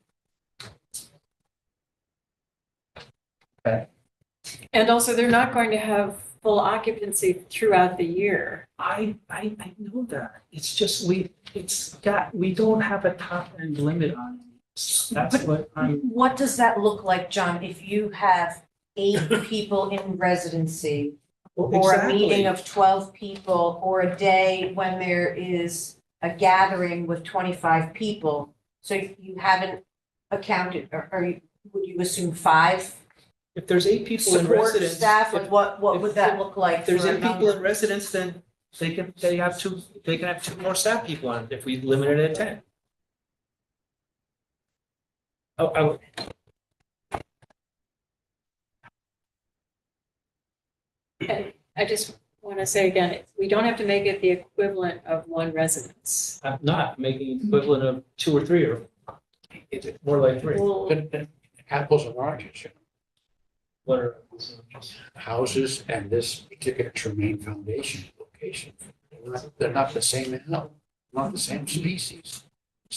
And also, they're not going to have full occupancy throughout the year.
I know that. It's just we don't have a top end limit on it. That's what I'm.
What does that look like, John, if you have 8 people in residency? Or a meeting of 12 people, or a day when there is a gathering with 25 people? So you haven't accounted, would you assume 5?
If there's 8 people in
support
residence.
staff,
if-
like what would that look like?
If there's
for a
8 people
number?
in residence, then they can have 2 more staff people on it if we limit it at 10. Oh,
I just want to say again, we don't have to make it the equivalent of one residence.
I'm not making equivalent of 2 or 3 or more like 3.
Well,
But apples and oranges, you
What are?
know, houses and this particular Tremaine Foundation location, they're not the same animal, not the same species.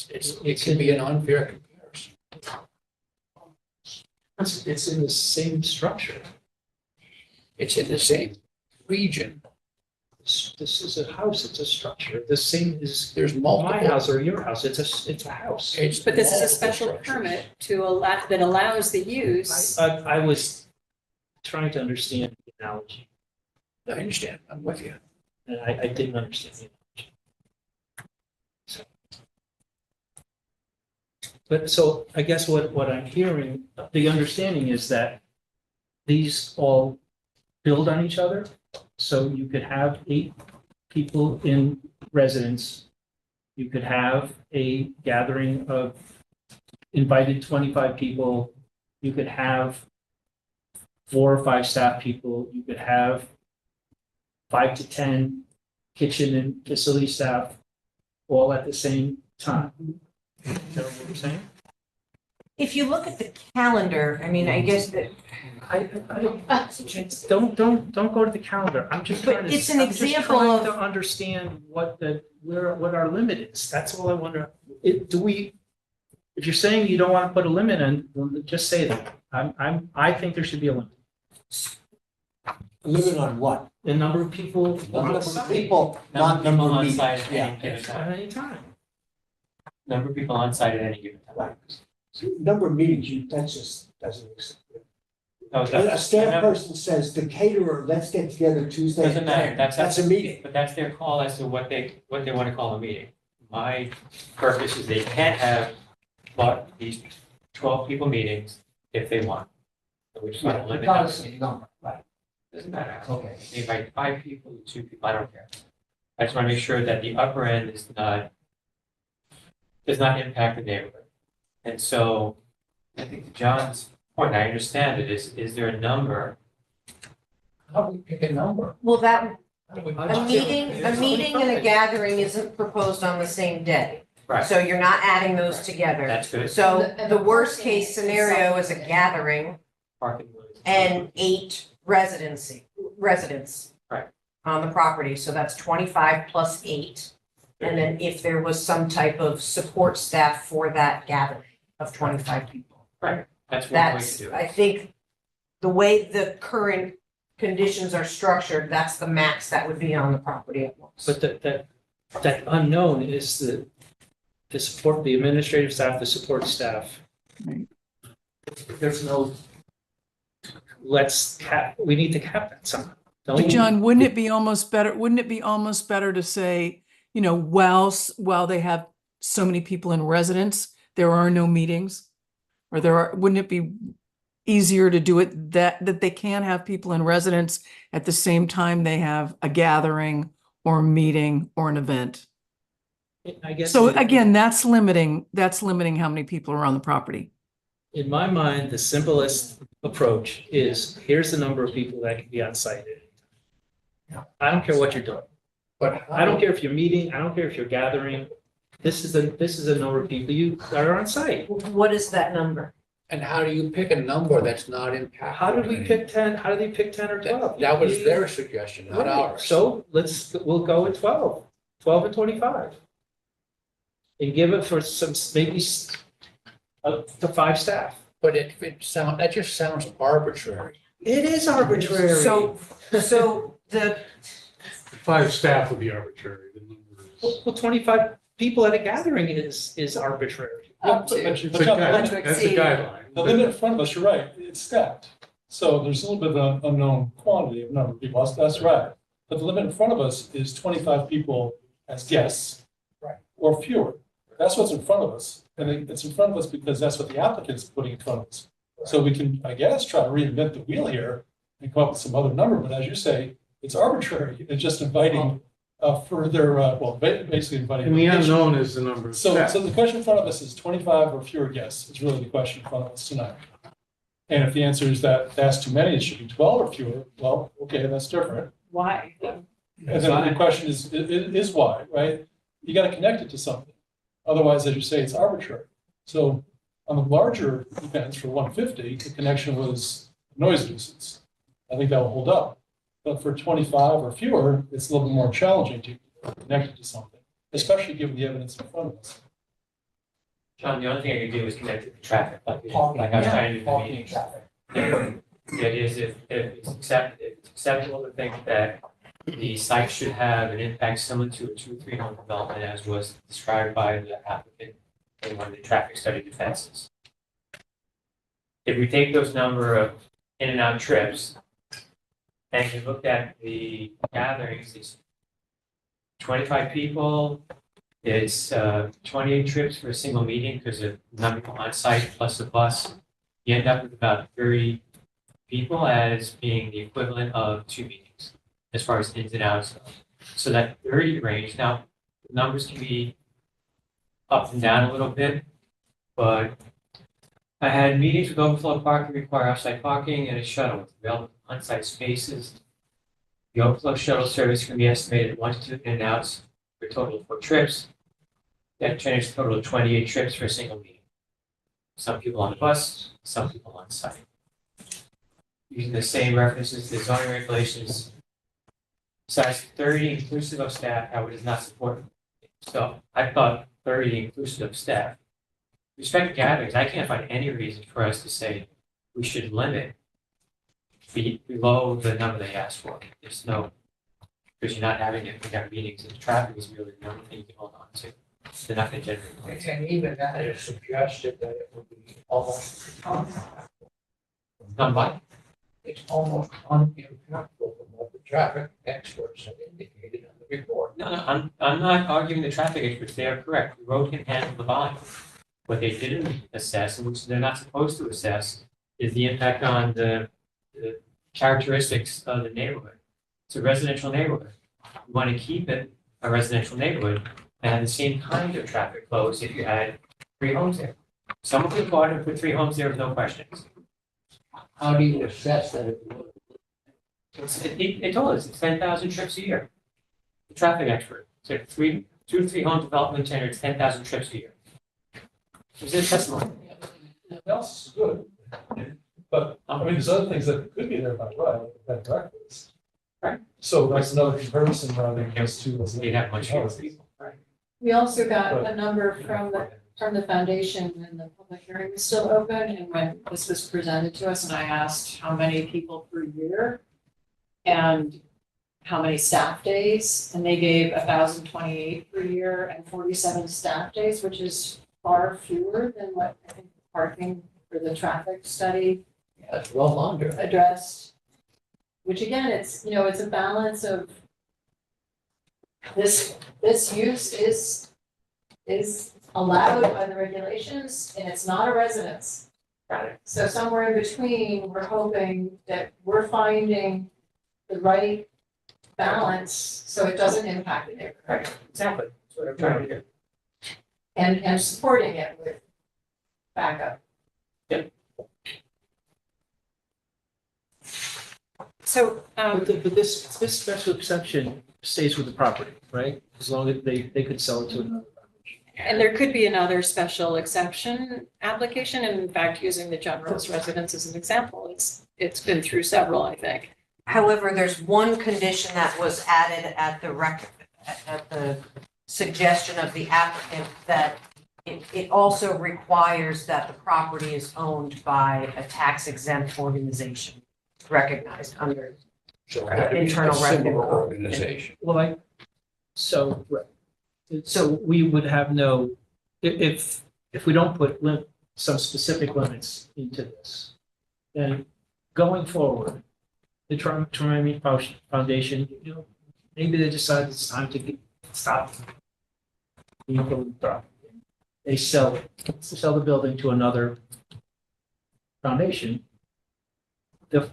It can be an unfair comparison.
It's in the same structure.
It's in the same region.
This is a house, it's a structure. The same as
There's
my
multiple.
house or your house. It's a house.
It's
But this is a
multiple
special
structures.
permit to allow, that allows the use.
I was trying to understand the analogy,
I understand, I'm with you.
and I didn't understand the analogy. But so I guess what I'm hearing, the understanding is that these all build on each other. So you could have 8 people in residence. You could have a gathering of invited 25 people. You could have 4 or 5 staff people. You could have 5 to 10 kitchen and facility staff all at the same time. Is that what we're saying?
If you look at the calendar, I mean, I guess that,
Don't go to the calendar. I'm just
But
trying to.
it's an
I'm just
example
trying
of-
to understand what our limit is. That's all I wonder. If you're saying you don't want to put a limit in, then just say that. I think there should be a limit.
Limit on what?
The number of people
Number
on
of
site
people, not number of meetings. Yeah.
at any time.
Number of people on site at any given time.
Right. Number of meetings, that just doesn't exist.
No,
A
that's-
staff person says, the caterer, let's get together Tuesday.
Doesn't
at
matter,
10."
that's
a meeting.
But that's their call as to what they want to call a meeting. My purpose is they can't have but these 12 people meetings if they want. So we just want to limit
Regardless
that.
of the number, right?
Doesn't matter.
Okay.
They invite 5 people, 2 people, I don't care. I just want to make sure that the upper end does not impact the neighborhood. And so I think to John's point, I understand it, is there a number?
How do we pick a number?
well, that,
How do we-
a meeting and a gathering isn't proposed on the same day.
Right,
So you're not adding those together.
that's good.
So the worst case scenario is a gathering
Parking lots.
and 8 residents.
Right.
On the property, so that's 25 plus 8. And then if there was some type of support staff for that gathering of 25 people.
Right, that's one way to
That's,
do it.
I think, the way the current conditions are structured, that's the max that would be on the property at once.
But that unknown is the support, the administrative staff, the support staff.
Right.
There's no, we need to cap that somehow. Don't
But
we?
John, wouldn't it be almost better to say, while they have so many people in residence, there are no meetings? Or wouldn't it be easier to do it that they can have people in residence at the same time they have a gathering or a meeting or an event?
I guess.
So again, that's limiting how many people are on the property.
In my mind, the simplest approach is, here's the number of people that can be on site. I don't care what you're doing.
But
I don't care if you're meeting, I don't care if you're gathering. This is a number of people that are on site.
What is that number?
And how do you pick a number that's not impactful?
How did we pick 10? How did they pick 10 or 12?
That was their suggestion, not
Right.
ours.
So we'll go with 12 and 25. And give it for some, maybe up to 5 staff.
But that just sounds arbitrary.
It is arbitrary.
So the,
5 staff would be arbitrary. The number is.
Well, 25 people at a gathering is arbitrary.
But
It's a guide- That's a guideline.
The limit in front of us, you're right, it's stacked. So there's a little bit of an unknown quantity of number of people, that's right. But the limit in front of us is 25 people as guests.
Right.
Or fewer. That's what's in front of us. And it's in front of us because that's what the applicant's putting in front of us. So we can, I guess, try to reinvent the wheel here and come up with some other number, but as you say, it's arbitrary. It's just inviting further, basically inviting.
And the
litigation.
unknown is the number. of
So
staff.
the question in front of us is 25 or fewer guests is really the question in front of us tonight. And if the answer is that that's too many, it should be 12 or fewer, well, okay, that's different.
Why?
And then the question is why, right? You got to connect it to something. Otherwise, as you say, it's arbitrary. So on the larger events for 150, the connection was noise nuisance. I think that will hold up. But for 25 or fewer, it's a little bit more challenging to connect it to something, especially given the evidence in front of us.
John, the only thing I could do is connect it to traffic, like I was trying to do in the meetings. The idea is if it's acceptable to think that the site should have an impact similar to a 2 or 3 home development as was described by the applicant in one of the traffic study defenses. If we take those number of in and out trips and you look at the gatherings, it's 25 people, it's 28 trips for a single meeting because of number of people on site plus the bus. You end up with about 30 people as being the equivalent of 2 meetings as far as ins and outs. So that 30 range, now numbers can be up and down a little bit, but I had meetings with overflow parking require off-site parking and a shuttle with available on-site spaces. The overflow shuttle service can be estimated 1 to 2 in and outs for a total of 4 trips. That generates a total of 28 trips for a single meeting. Some people on the bus, some people on site. Using the same references to the zoning regulations, size 30 inclusive of staff, Howard does not support. So I thought 30 inclusive of staff. With respect to gatherings, I can't find any reason for us to say we should limit below the number they asked for. There's no, because you're not having it, we have meetings, and traffic is really the only thing you can hold on to. They're not going to generate.
And even that is suggested that it would be almost
Non-binding.
it's almost unimpactful from what the traffic experts have indicated on the report.
No, I'm not arguing the traffic experts, they are correct, the road can handle the volume. What they didn't assess, and which they're not supposed to assess, is the impact on the characteristics of the neighborhood. It's a residential neighborhood. We want to keep it a residential neighborhood and have the same kind of traffic flows if you had 3 homes there. Someone could go out and put 3 homes there with no questions.
How do you assess that it would?
It told us it's 10,000 trips a year. The traffic expert said 2 to 3 home development generates 10,000 trips a year. It was in testimony.
The analysis is good. But, I mean, there's other things that could be there by right, like bed and breakfast.
Right.
So that's another comparison rather than just 2.
You'd have much fewer people.
We also got a number from the foundation when the public hearing was still open and when this was presented to us and I asked how many people per year and how many staff days, and they gave 1,028 per year and 47 staff days, which is far fewer than what I think parking for the traffic study
Yeah, it's well under.
addressed. Which again, it's, it's a balance of this use is allowed by the regulations and it's not a residence. So somewhere in between, we're hoping that we're finding the right balance so it doesn't impact the neighborhood.
Right, exactly. That's what I'm trying to do.
And supporting it with backup.
So,
But this special exception stays with the property, right? As long as they could sell it to another.
And there could be another special exception application, and in fact, using the general's residence as an example, it's been through several, I think.
However, there's one condition that was added at the suggestion of the applicant that it also requires that the property is owned by a tax exempt organization recognized under
So it had to be a
Internal Revenue
similar
Code.
organization.
Right. So we would have no, if we don't put some specific limits into this, then going forward, the Tremaine Foundation, maybe they decide it's time to stop. They sell the building to another foundation,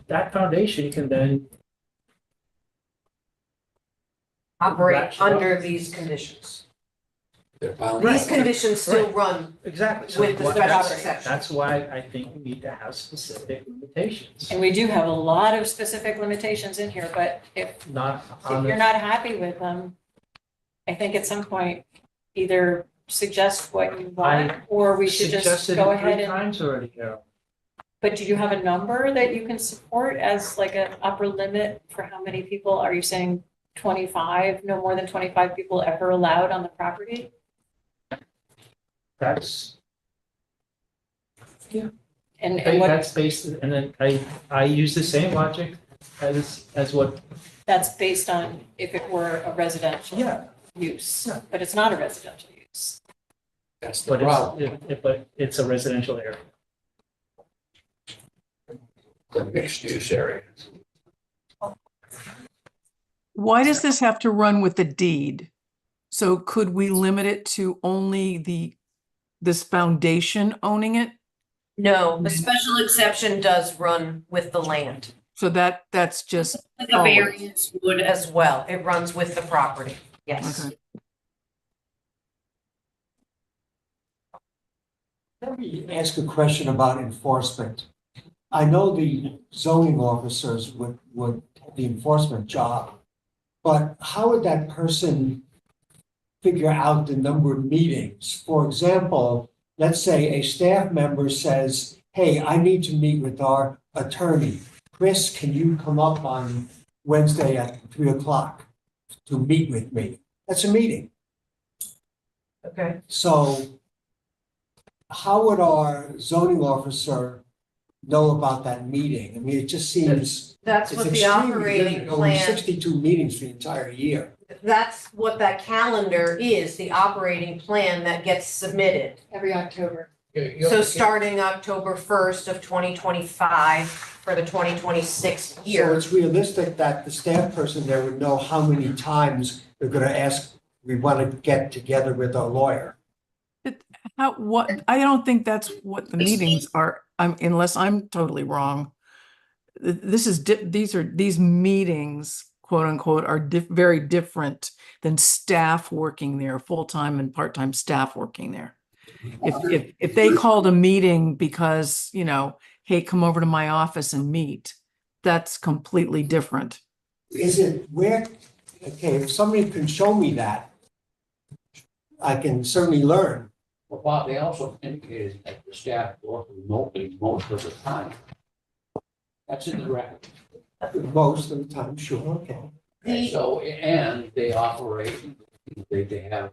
that foundation can then
Operate
Ratchet
under
up.
these conditions.
They're bound.
These conditions still run
exactly. So
with the
what-
special
that's-
exception.
That's why I think we need to have specific limitations,
And we do have a lot of specific limitations in here, but if
not on
you're
the,
not happy with them, I think at some point, either suggest what you want, or we should just
suggested
go
it
ahead
3
and,
times already, Carol.
but do you have a number that you can support as like an upper limit for how many people? Are you saying 25, no more than 25 people ever allowed on the property?
That's,
And what,
that's based, and then I use the same logic as what,
that's based on if it were a residential
yeah,
use, but it's not a residential use.
That's the
but
problem.
but it's a residential area.
The mixed use area.
Why does this have to run with the deed? So could we limit it to only this foundation owning it?
No, the special exception does run with the land.
So that's just,
The
Oh.
variance would as well. It runs with the property. Yes.
okay.
Let me ask a question about enforcement. I know the zoning officers would have the enforcement job, but how would that person figure out the number of meetings? For example, let's say a staff member says, hey, I need to meet with our attorney. Chris, can you come up on Wednesday at 3:00 to meet with me? That's a meeting.
Okay.
So how would our zoning officer know about that meeting? I mean, it just seems.
That's
it's
what the
extremely
operating
difficult.
plan,
62 meetings for the entire year.
that's what that calendar is, the operating plan that gets submitted.
Every October.
So starting October 1st of 2025 for the 2026
So
year.
it's realistic that the staff person there would know how many times they're gonna ask, we want to get together with our lawyer.
I don't think that's what the meetings are, unless I'm totally wrong. These meetings, quote unquote, are very different than staff working there, full-time and part-time staff working there. If they called a meeting because, hey, come over to my office and meet, that's completely different.
Is it where, okay, if somebody can show me that, I can certainly learn.
Well, Bob, they also indicated that the staff work remotely most of the time. That's in the record.
Most of the time, sure, okay.
And so, and they operate, they have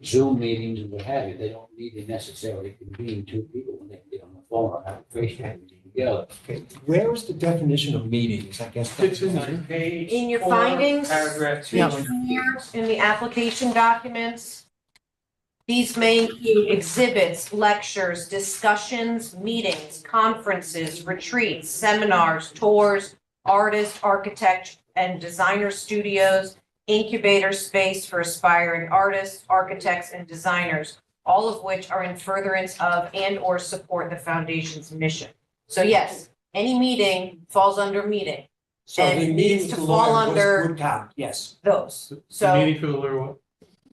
Zoom meetings and what have you. They don't need to necessarily convene 2 people when they can get on the phone or have a FaceTime meeting together.
Okay, where is the definition of meetings? I guess that's.
On page
In your
4,
findings,
Paragraph 2.
Yeah.
in the application documents, these may include exhibits, lectures, discussions, meetings, conferences, retreats, seminars, tours, artist, architect, and designer studios, incubator space for aspiring artists, architects, and designers, all of which are in furtherance of and/or support the foundation's mission. So yes, any meeting falls under meeting,
So
and
the
it
meeting
needs to
for
fall
lawyer
under-
would count, yes.
those.
The
So
meeting for the lawyer what?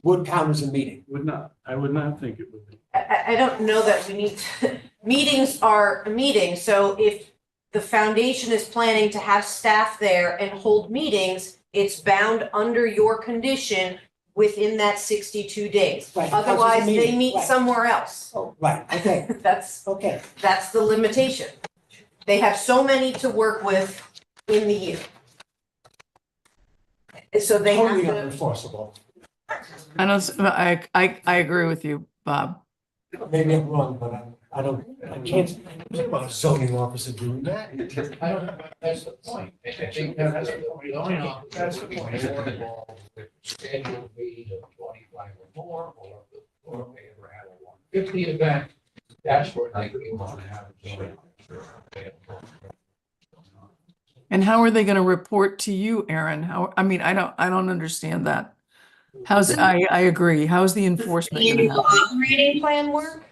Would count as a meeting.
Would not, I would not think it would be.
I don't know that we need to, meetings are a meeting, so if the foundation is planning to have staff there and hold meetings, it's bound under your condition within that 62 days.
Right, because it's a
Otherwise, they
meeting,
meet
right.
somewhere else.
Oh, right, okay,
That's
okay.
the limitation. They have so many to work with in the year. So they have
Totally
to,
unenforceable.
I agree with you, Bob.
Maybe I'm wrong, but I can't, think about a zoning officer doing that.
That's the point. I think that's the point. That's the point. Scheduled meetings of 25 or more, or if they ever have a 150 event, that's where I think we want to have a zoning officer available.
And how are they going to report to you, Aaron? I don't understand that. I agree. How's the enforcement going to
annual
happen?
operating plan work.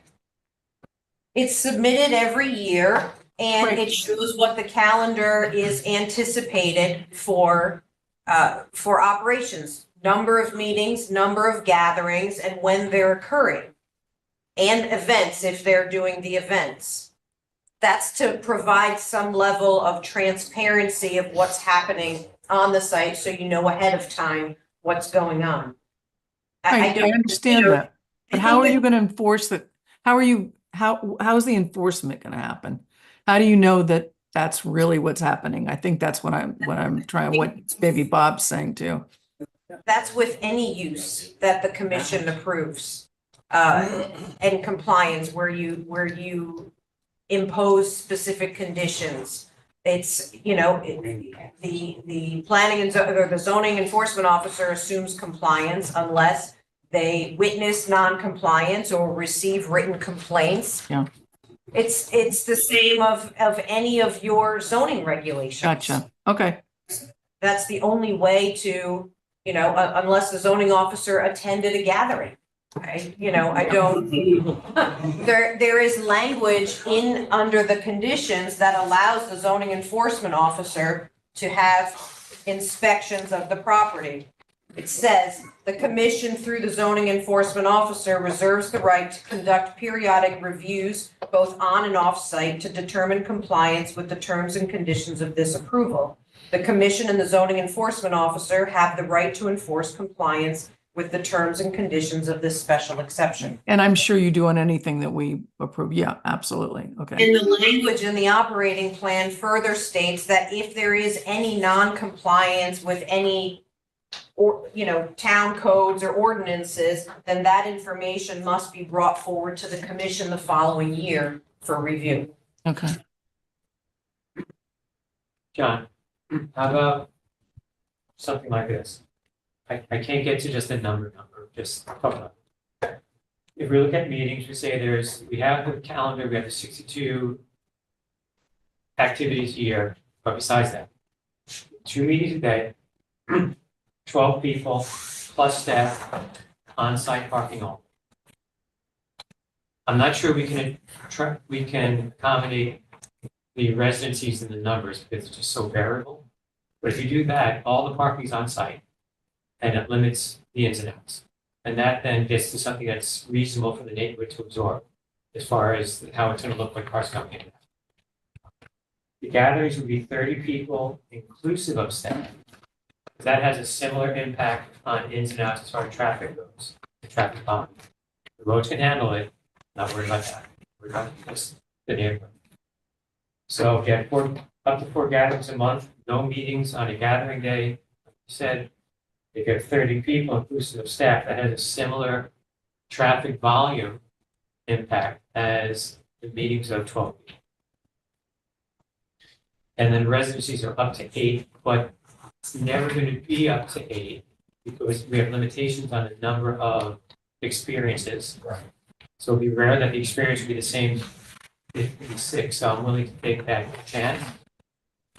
It's submitted every year
And
Right.
it shows what the calendar is anticipated for operations. Number of meetings, number of gatherings, and when they're occurring. And events, if they're doing the events. That's to provide some level of transparency of what's happening on the site, so you know ahead of time what's going on.
I
don't,
understand
you know,
that, but how are you gonna enforce that? How is the enforcement gonna happen? How do you know that that's really what's happening? I think that's what I'm trying, what maybe Bob's saying too.
That's with any use that the commission approves, and compliance where you impose specific conditions. It's, you know, the planning and or the zoning enforcement officer assumes compliance unless they witness non-compliance or receive written complaints.
Yeah.
It's the same of any of your zoning regulations.
Gotcha. Okay.
That's the only way to, you know, unless the zoning officer attended a gathering. I don't, there is language under the conditions that allows the zoning enforcement officer to have inspections of the property. It says, the commission through the zoning enforcement officer reserves the right to conduct periodic reviews both on and off site to determine compliance with the terms and conditions of this approval. The commission and the zoning enforcement officer have the right to enforce compliance with the terms and conditions of this special exception.
And I'm sure you do on anything that we approve. Yeah, absolutely. Okay.
And the language in the operating plan further states that if there is any non-compliance with any town codes or ordinances, then that information must be brought forward to the commission the following year for review.
Okay.
John, how about something like this? I can't get to just a number, just talk about it. If we look at meetings, we have the calendar, we have the 62 activities a year, but besides that, 2 meetings a day, 12 people plus staff, on-site parking only. I'm not sure we can accommodate the residencies and the numbers because it's just so variable. But if you do that, all the parking's on site and it limits the ins and outs. And that then gets to something that's reasonable for the neighborhood to absorb as far as how it's gonna look when cars come in. The gatherings would be 30 people inclusive of staff. That has a similar impact on ins and outs as far as traffic goes, the traffic volume. The roads can handle it, not worried about that. We're about just the neighborhood. So if you have up to 4 gatherings a month, no meetings on a gathering day, like you said, you get 30 people inclusive of staff, that has a similar traffic volume impact as the meetings of 12 people. And then residencies are up to 8, but it's never going to be up to 8 because we have limitations on the number of experiences.
Right.
So it'll be rare that the experience will be the same 56. So I'm willing to take that chance.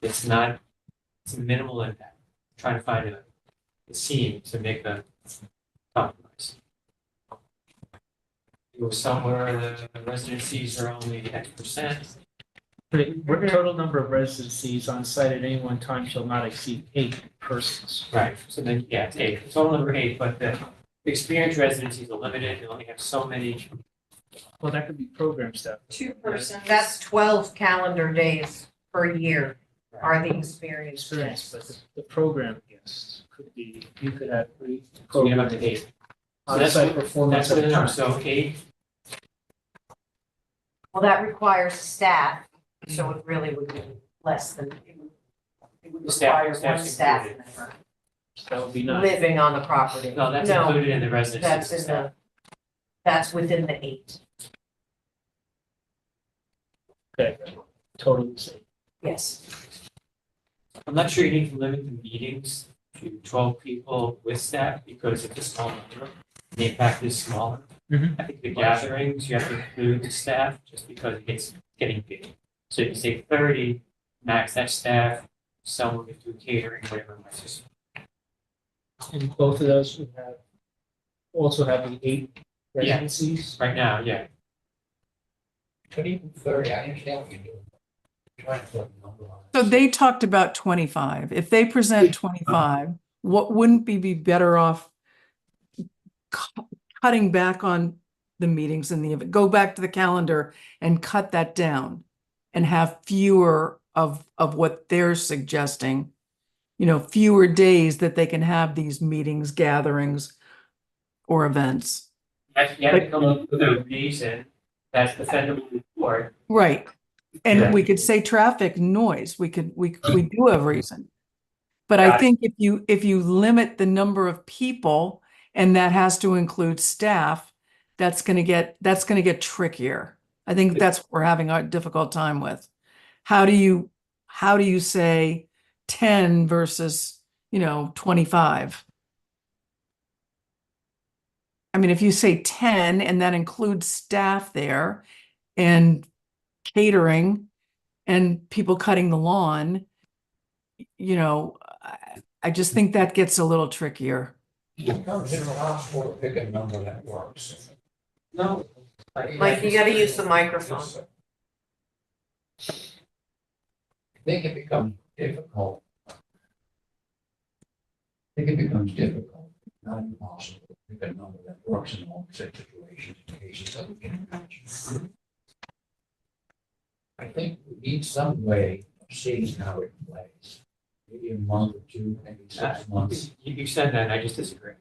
It's a minimal impact. I'm trying to find a seam to make the compromise. Go somewhere the residencies are only X percent.
The total number of residencies on site at any one time shall not exceed 8 persons.
Right, so then, yeah, it's 8, total number 8, but the experienced residencies are limited, you only have so many.
Well, that could be program staff.
2 persons. That's 12 calendar days per year are the experienced
Experience,
guests.
but the program guests could be, you could have 3
So you have up to 8. So that's
on-site
what,
performance
that's
at
what
a
the number,
time.
so 8,
Well, that requires staff, so it really would be less than, it would require one
Staff's
staff
included.
member
That would be nice.
living on the property.
no, that's
No,
included in the residencies.
That's in that's within the 8,
Okay, totally the same.
yes.
I'm not sure you need to limit the meetings to 12 people with staff because it's a small number. The impact is smaller.
Mhm.
I think the gatherings, you have to include the staff just because it's getting big. So if you say 30, max that staff, someone could do catering, whatever. That's just
And both of those would also have the 8
Yeah.
residencies.
right now, yeah.
But even 30, I understand what you're doing. Trying to put a number on it.
So they talked about 25. If they present 25, what wouldn't be better off cutting back on the meetings in the event? Go back to the calendar and cut that down and have fewer of what they're suggesting. You know, fewer days that they can have these meetings, gatherings, or events.
You have to come up with a reason that's defendable in court.
Right.
Yeah.
And we could say traffic noise. We do have reason. But I
Got it.
think if you limit the number of people and that has to include staff, that's gonna get trickier. I think that's what we're having a difficult time with. How do you say 10 versus, 25? I mean, if you say 10 and that includes staff there and catering and people cutting the lawn, I just think that gets a little trickier.
It's impossible to pick a number that works.
No.
Mike, you gotta use the microphone.
I think it becomes difficult. Not impossible, to pick a number that works in all situations, cases that we can imagine. I think we need some way of seeing how it plays. Maybe a month or two, maybe 6 months.
You said that, and I just disagree.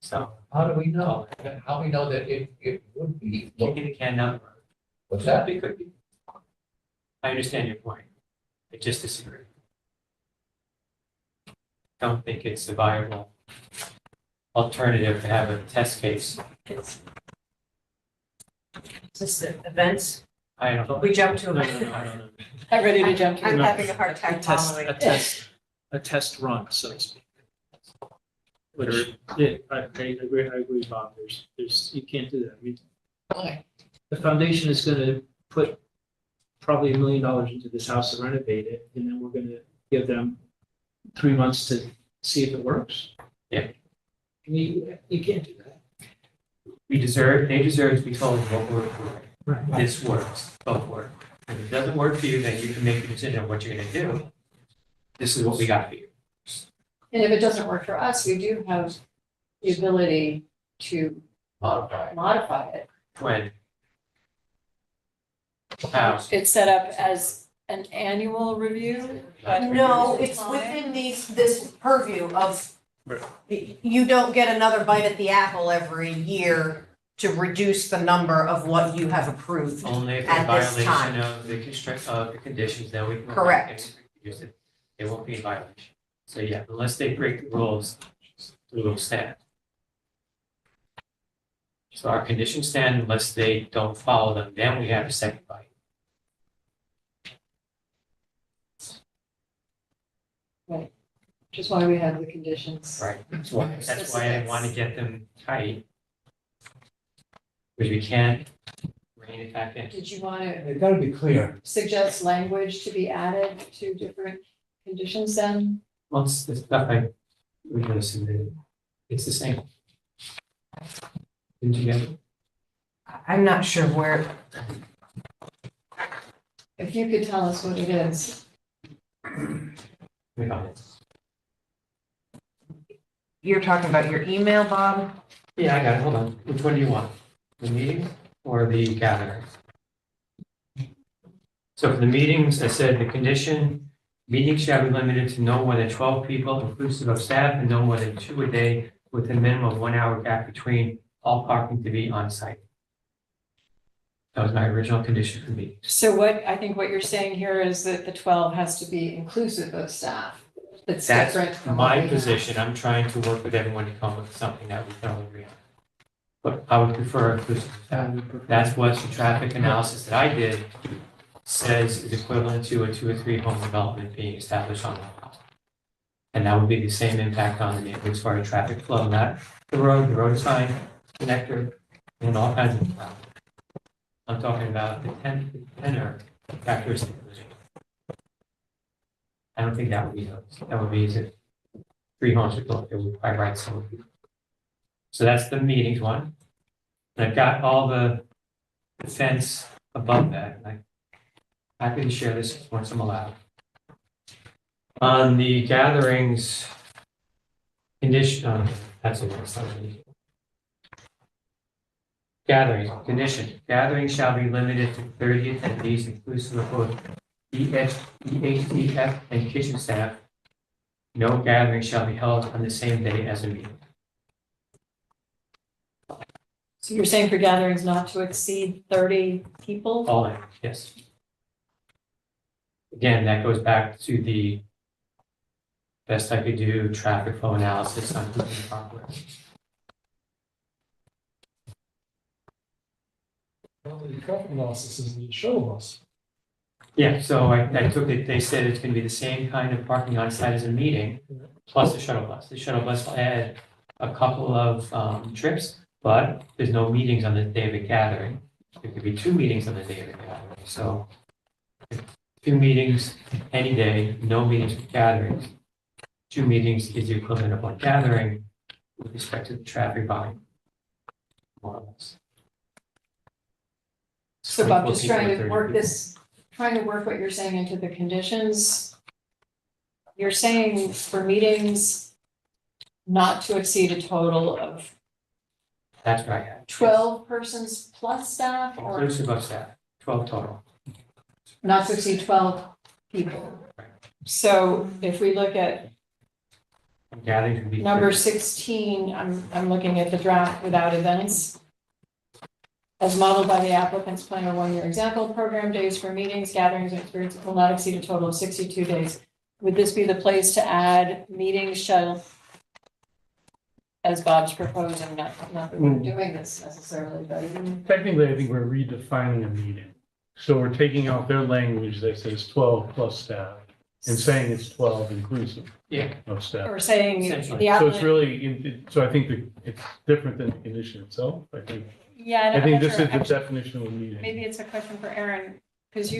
So,
How do we know? How do we know that it would be?
kicking the can number.
What's that?
It could be. I understand your point. I just disagree. Don't think it's a viable alternative to have a test case.
Is this the events?
I don't know.
We jumped to
No,
it.
no, no, no.
I'm ready to jump to
I'm
it.
having a hard time following.
A test run, so to speak. Which, yeah, I agree, Bob, there's, you can't do that. I mean,
Fine.
the foundation is gonna put probably $1 million into this house to renovate it, and then we're gonna give them 3 months to see if it works.
Yeah.
I mean, you can't do that.
They deserve to be told what works.
Right.
This works, both work. If it doesn't work for you, then you can make a decision on what you're gonna do. This is what we got for you.
And if it doesn't work for us, we do have the ability to modify it.
When? How?
It's set up as an annual review. but
No,
there's
it's
time.
within this purview of, you don't get another bite at the apple every year to reduce the number of what you have approved.
Only if in
At this
violation
time.
of the conditions, then we can. go back
Correct.
and use it. It won't be in violation. So yeah, unless they break the rules, the rules stand. So our conditions stand unless they don't follow them, then we have a second bite.
Right, which is why we have the conditions.
Right, that's why I want to get them tight. Because we can't rein it back in.
Did you want to
It gotta be clear.
suggest language to be added to different conditions then?
Once the stuff we're gonna submit, it's the same. Didn't you get it?
I'm not sure where,
If you could tell us what it is.
We got it.
you're talking about your email, Bob?
Yeah, I got it, hold on. Which one do you want? The meeting or the gathering? So for the meetings, I said the condition, meetings shall be limited to no more than 12 people inclusive of staff and no more than 2 a day with a minimum of 1 hour gap between all parking to be on site. That was my original condition for meetings.
So I think what you're saying here is that the 12 has to be inclusive of staff. That's
That's
different from what
my
we have.
position. I'm trying to work with everyone to come up with something that we can all agree on. But I would prefer inclusive of staff. That's what the traffic analysis that I did says is equivalent to a 2 or 3 home development being established on one house. And that would be the same impact on the neighborhood as far as traffic flow, not the road is fine, connector, and all kinds of stuff. I'm talking about the tenor characteristic of the neighborhood. I don't think that would be those. That would be if 3 homes were built, it would quite right some people. So that's the meetings one. And I've got all the fence above that, and Happy to share this once I'm allowed. On the gatherings condition, that's it. That's not it. Gatherings, condition, gatherings shall be limited to 30 attendees inclusive of both EHTF and kitchen staff. No gathering shall be held on the same day as a meeting.
So you're saying for gatherings not to exceed 30 people?
All in, yes. Again, that goes back to the best I could do traffic flow analysis on Cooper Parkway.
Well, the traffic analysis is the shuttle bus.
Yeah, so I took it, they said it's gonna be the same kind of parking on site as a meeting, plus the shuttle bus. The shuttle bus will add a couple of trips, but there's no meetings on the day of the gathering. There could be 2 meetings on the day of the gathering, so 2 meetings any day, no meetings with gatherings. 2 meetings is the equivalent of 1 gathering with respect to the traffic volume. More or less.
So Bob,
24
just
people
trying
or
to
30
work
people.
this, trying to work what you're saying into the conditions. You're saying for meetings not to exceed a total of
That's what I had.
12 persons plus staff, or
Inclusive of staff, 12 total.
not to exceed 12 people. So if we look at
Gatherings would be.
number
30.
16, I'm looking at the draft without events. As modeled by the applicant's plan or 1-year example, program days for meetings, gatherings, and experiences will not exceed a total of 62 days. Would this be the place to add meetings shall, as Bob's proposing, not that we're doing this necessarily, but.
Technically, I think we're redefining a meeting. So we're taking out their language that says 12 plus staff and saying it's 12 inclusive
Yeah.
of staff.
Or saying
Essentially.
the
So it's
applicant,
really, so I think that it's different than the condition itself. I think
yeah,
I think
I'm
this
not
is the
sure.
definition of a meeting.
Maybe it's a question for Aaron, because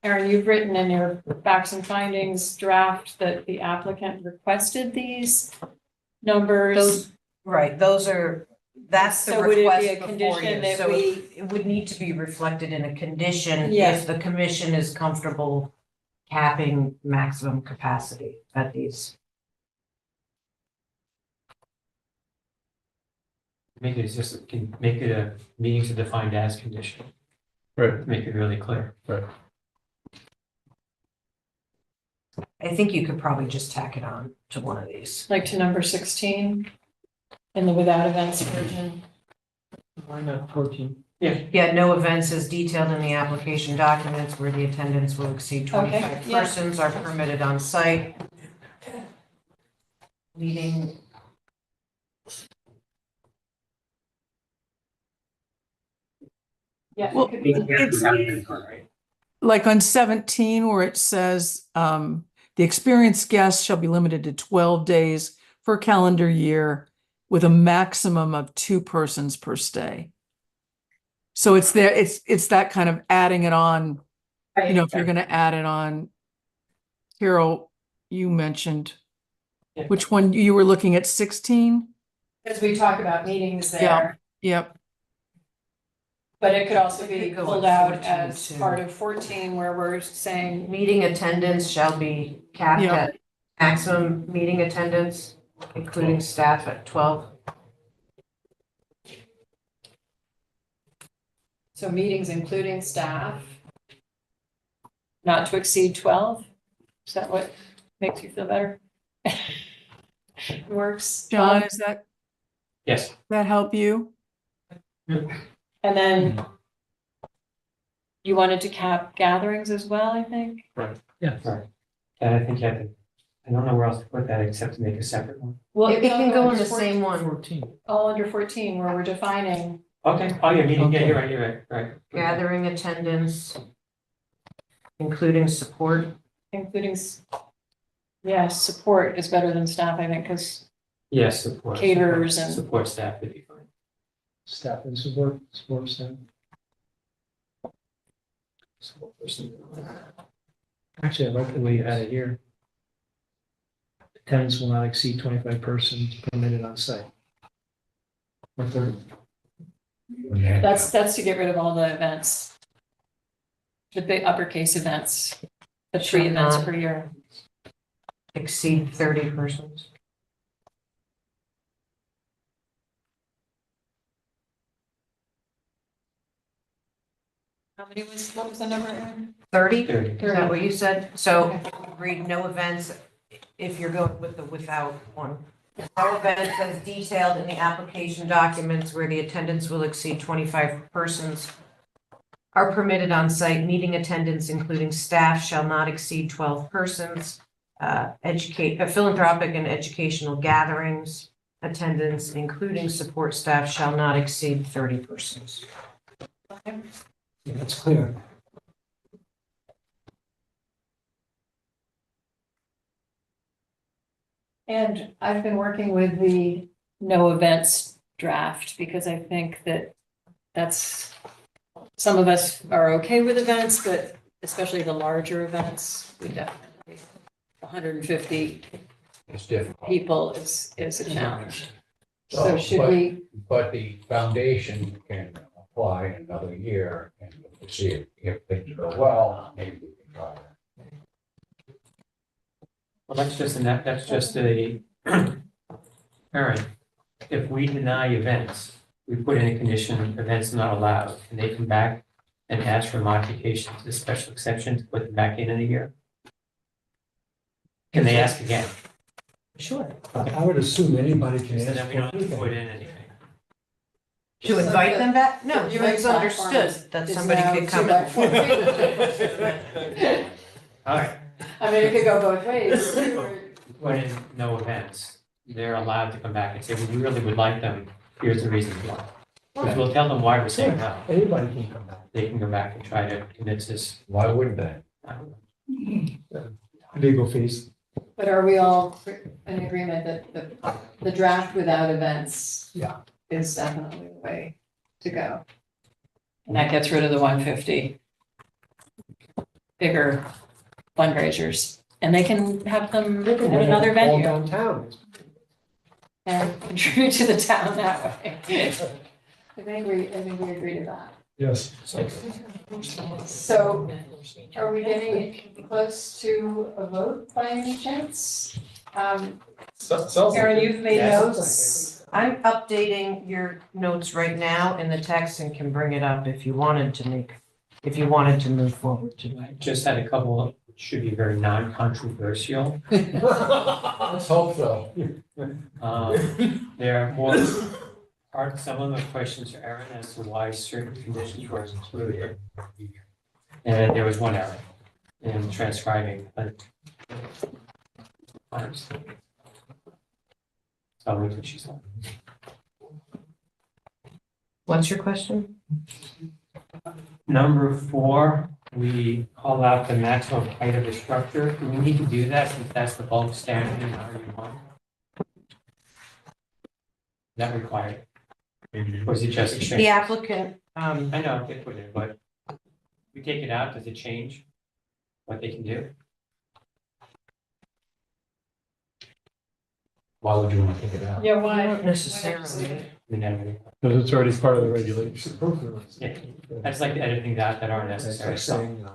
Aaron, you've written in your facts and findings draft that the applicant requested these numbers.
Those, right, those are, that's the
So would it be
request
a
before
condition
you.
that
So
we-
it would need to be reflected in a condition
Yeah.
if the commission is comfortable capping maximum capacity at these.
Make it just, can make it a meetings are defined as condition,
Right,
make it really clear.
right.
I think you could probably just tack it on to one of these.
Like to number 16 in the without events version.
Why not 14?
Yeah, no events as detailed in the application documents where the attendance will exceed 25
yeah.
persons are permitted on site. Meeting.
Yeah.
Well,
it could be-
it's like on 17 where it says, the experienced guests shall be limited to 12 days per calendar year with a maximum of 2 persons per stay. So it's there, it's that kind of adding it on, you know, if you're gonna add it on. Carol, you mentioned,
Yeah.
which one, you were looking at 16?
Because we talk about meetings there,
Yeah. Yep,
but it could also be
Could go
pulled
with
out
14
as
too.
part of 14 where we're saying,
Meeting attendance shall be capped
Yeah.
at maximum meeting attendance, including staff at 12.
so meetings including staff not to exceed 12? Is that what makes you feel better? Works.
John, is that,
Yes,
that help you?
And then you wanted to cap gatherings as well, I think?
Yeah.
right. And I think you have to, I don't know where else to put that except to make a separate one.
Well,
It can go in the
under
same
14
one.
14.
All under 14 where we're defining,
Okay, oh, yeah, meeting, yeah, you're right, right.
Gathering attendance, including support.
including, yeah, support is better than staff, I think, because
Yes, support.
Caterers and-
Support staff would be fine.
Staff and support staff.
Support person.
Actually, I like the way you had it here. Attendance will not exceed 25 persons permitted on site. Or 30.
that's to get rid of all the events. the big uppercase events, the 3 events per year.
Exceed 30 persons.
How many what was the number, Erin?
30?
30.
Is that what you said? So read no events if you're going with the without one. No events as detailed in the application documents where the attendance will exceed 25 persons are permitted on site. Meeting attendance, including staff, shall not exceed 12 persons. Philanthropic and educational gatherings, attendance, including support staff, shall not exceed 30 persons.
Yeah, that's clear.
And I've been working with the no events draft because I think that that's, some of us are okay with events, but especially the larger events, we definitely, 150
It's difficult.
people is a challenge. So
So,
should
but-
we,
But the foundation can apply in another year and we'll see if things go well, maybe we can try that.
Well, that's just a, Aaron, if we deny events, we put in a condition, events not allowed, and they come back and ask for modification to the special exception to put them back in a year? Can they ask again?
Sure.
I would assume anybody can
So
ask
then we
for
don't have to put
anything.
in anything.
To invite them back? No,
The viewing
it's
platform
understood that
is
somebody
now
could come.
2x4.
All right,
I mean, it could go both ways.
put in no events, they're allowed to come back and say, we really would like them, here's the reason why. Because we'll tell them why we're saying no.
Anybody can come back.
They can go back and try to convince us.
Why wouldn't they?
Legal fees.
But are we all in agreement that the draft without events?
Yeah.
Is definitely the way to go. And that gets rid of the 150 bigger fundraisers, and they can have them in another
All
venue
downtown.
and contribute to the town that way. I think we agree to that.
Yes.
So are we getting close to a vote by any chance?
Sounds like
Erin,
it.
you've made
Yes.
notes.
I'm updating your notes right now in the text and can bring it up if you wanted to move forward to
I just had a couple of, should be very non-controversial.
Let's hope so.
There are more, some of the questions for Aaron as to why certain conditions were included. And there was one error in transcribing, but. So I'll wait till she's on.
What's your question?
Number 4, we call out the maximum height of the structure. Do we need to do that since that's the bulk standard in RU1? Is that required? Or is it just a change?
The applicant,
I know, they put it, but we take it out, does it change what they can do?
Why would you want to take it out?
Yeah, why?
not necessarily.
We never-
Because it's already part of the regulation.
Yeah, I just like editing that aren't
That's
necessary.
like saying,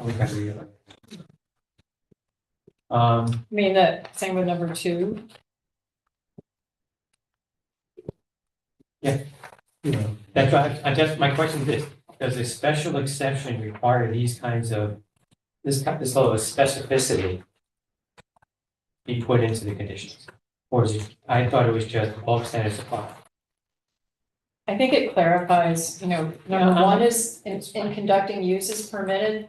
We can read it.
I mean, the same with number 2.
That's why, my question is this, does a special exception require these kinds of, this level of specificity be put into the conditions? Or is it, I thought it was just bulk standards apply.
I think it clarifies, number 1 is in conducting uses permitted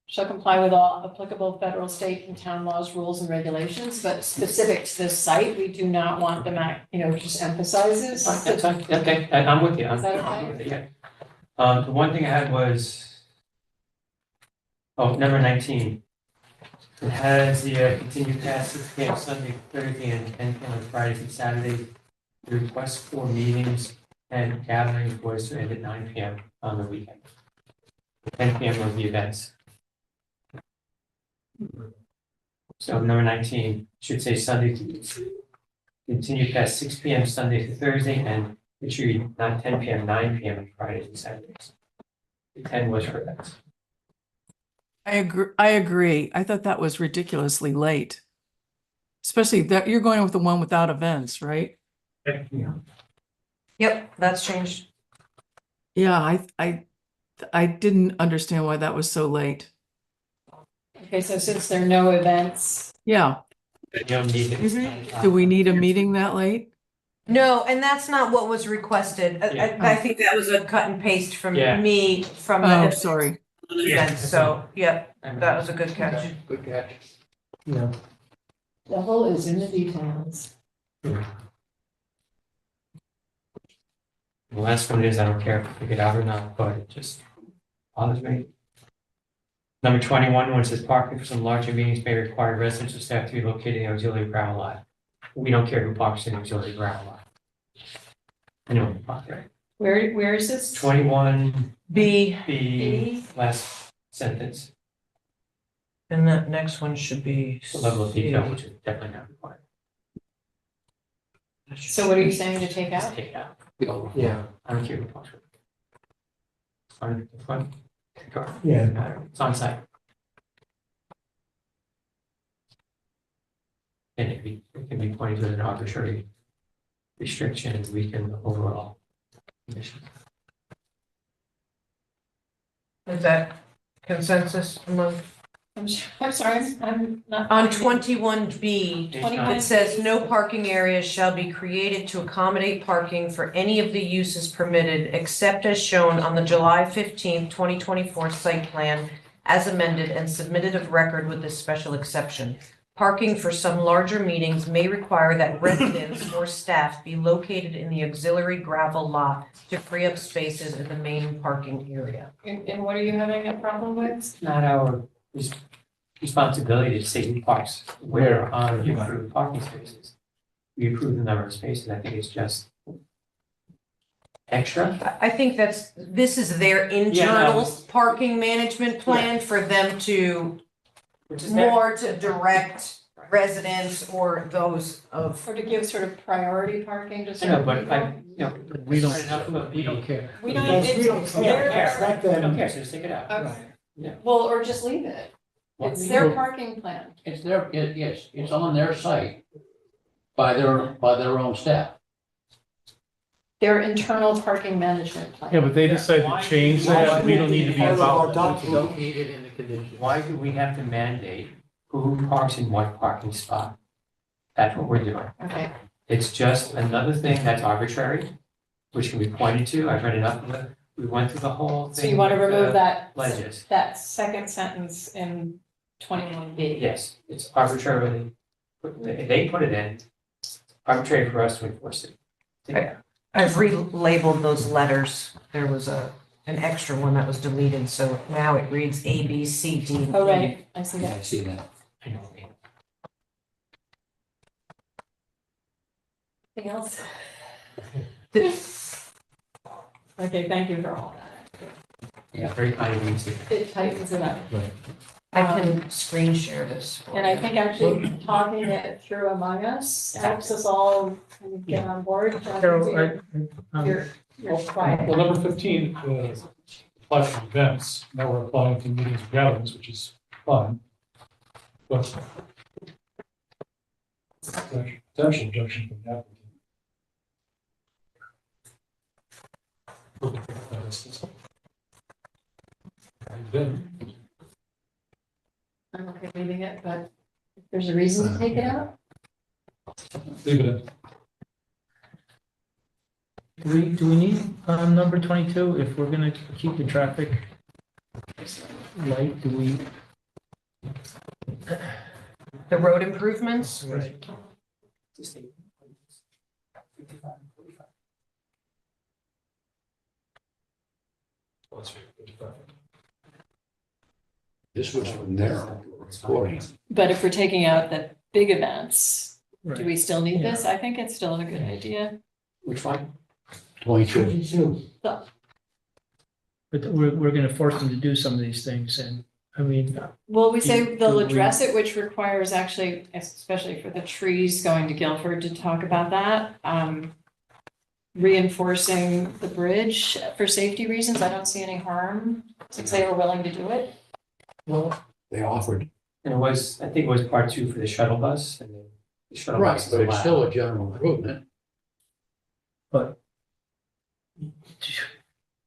shall comply with all applicable federal, state, and town laws, rules, and regulations, but specific to this site, we do not want them, just emphasizes.
That's fine, okay, I'm with you,
Is that
I'm with you, yeah. The one thing I had was, number 19. It has the continued past 6 p.m. Sunday, Thursday, and 10 p.m. on Fridays and Saturdays. The request for meetings and gatherings was to end at 9 p.m. on the weekend. 10 p.m. was the events. So number 19 should say Sunday to continue past 6 p.m. Sunday to Thursday, and it should be not 10 p.m., 9 p.m. on Fridays and Saturdays. The 10 was for events.
I agree. I thought that was ridiculously late. Especially that you're going with the one without events, right?
Yep, that's changed.
Yeah, I didn't understand why that was so late.
Okay, so since there are no events,
Yeah,
You don't need it.
do we need a meeting that late?
No, and that's not what was requested. I think that was a cut and paste from
Yeah.
me from
Oh,
the
sorry.
event, so, yeah, that was a good catch.
Good catch.
Yeah.
devil is in the details.
The last one is, I don't care if you figure it out or not, but it just bothers me. Number 21, when it says parking for some larger meetings may require residents or staff to be located in the auxiliary gravel lot. We don't care who parks in the auxiliary gravel lot. Anyone can park there.
Where is this?
21,
B,
the last sentence,
and that next one should be.
the level of detail, which is definitely not required.
So what are you saying to take
Just
out?
take it out.
Yeah.
I don't care who parks it. Front, the front, the car.
Yeah.
Doesn't matter. It's on site. And it can be pointed to an arbitrary restriction and weaken the overall condition.
Is that consensus among?
I'm sorry, I'm not.
On 21B,
Twenty-one.
it says no parking areas shall be created to accommodate parking for any of the uses permitted except as shown on the July 15th, 2024 site plan as amended and submitted of record with this special exception. Parking for some larger meetings may require that residents or staff be located in the auxiliary gravel lot to free up spaces in the main parking area.
And what are you having a problem with?
It's not our responsibility to say who parks where on the approved parking spaces. We approve the number of spaces. I think it's just extra.
I think this is their internal parking management plan for them to
Which is their-
more to direct residents or those of.
Or to give sort of priority parking to
I know,
certain
but
people?
We don't,
enough of
we don't
the-
care.
We don't,
Because we don't
it's
care.
their,
Let
I don't
them,
care, so just take it out.
okay. Well, or just leave it.
Well,
It's their parking plan.
It's their, yes, it's on their site by their own staff.
Their internal parking management plan.
Yeah, but they decide to change that, we don't need to be
Part of our
involved.
document.
Located in the condition.
Why do we have to mandate who parks in what parking spot? That's what we're doing.
Okay,
It's just another thing that's arbitrary, which can be pointed to. I've read enough of it. We went through the whole thing.
so you want to
with
remove
the
that,
Ledges.
that second sentence in 21B?
Yes, it's arbitrarily, they put it in, arbitrary for us to enforce it.
I've relabeled those letters. There was an extra one that was deleted, so now it reads A, B, C, D. and E.
Oh, right, I see
Yeah,
that.
I see that.
I know.
Anything else?
This-
Okay, thank you for all that.
Yeah, very kind of you to.
It tightens it up.
I can screen share this. for
And I
you.
think actually talking it through among us helps us all kind of get on board.
Carol,
You're quiet.
Well, number 15, applies to events. Now we're applying to meetings and gatherings, which is fine. But potential objection from the applicant. And then,
I'm okay leaving it, but if there's a reason to take it out,
leave it in.
do we need, number 22, if we're gonna keep the traffic light, do we?
The road improvements?
Right.
This was from their recording.
but if we're taking out the big events, do
Right.
we still need this? I think it's still a good idea.
Which one? 22.
But we're gonna force them to do some of these things, and, I mean,
Well, we say
Do
they'll
we-
address it, which requires actually, especially for the trees going to Guilford, to talk about that. Reinforcing the bridge for safety reasons. I don't see any harm since they were willing to do it.
Well,
They offered,
and it was, I think it was part two for the shuttle bus, and then the shuttle
right,
bus is
but it's
allowed.
still a general improvement.
But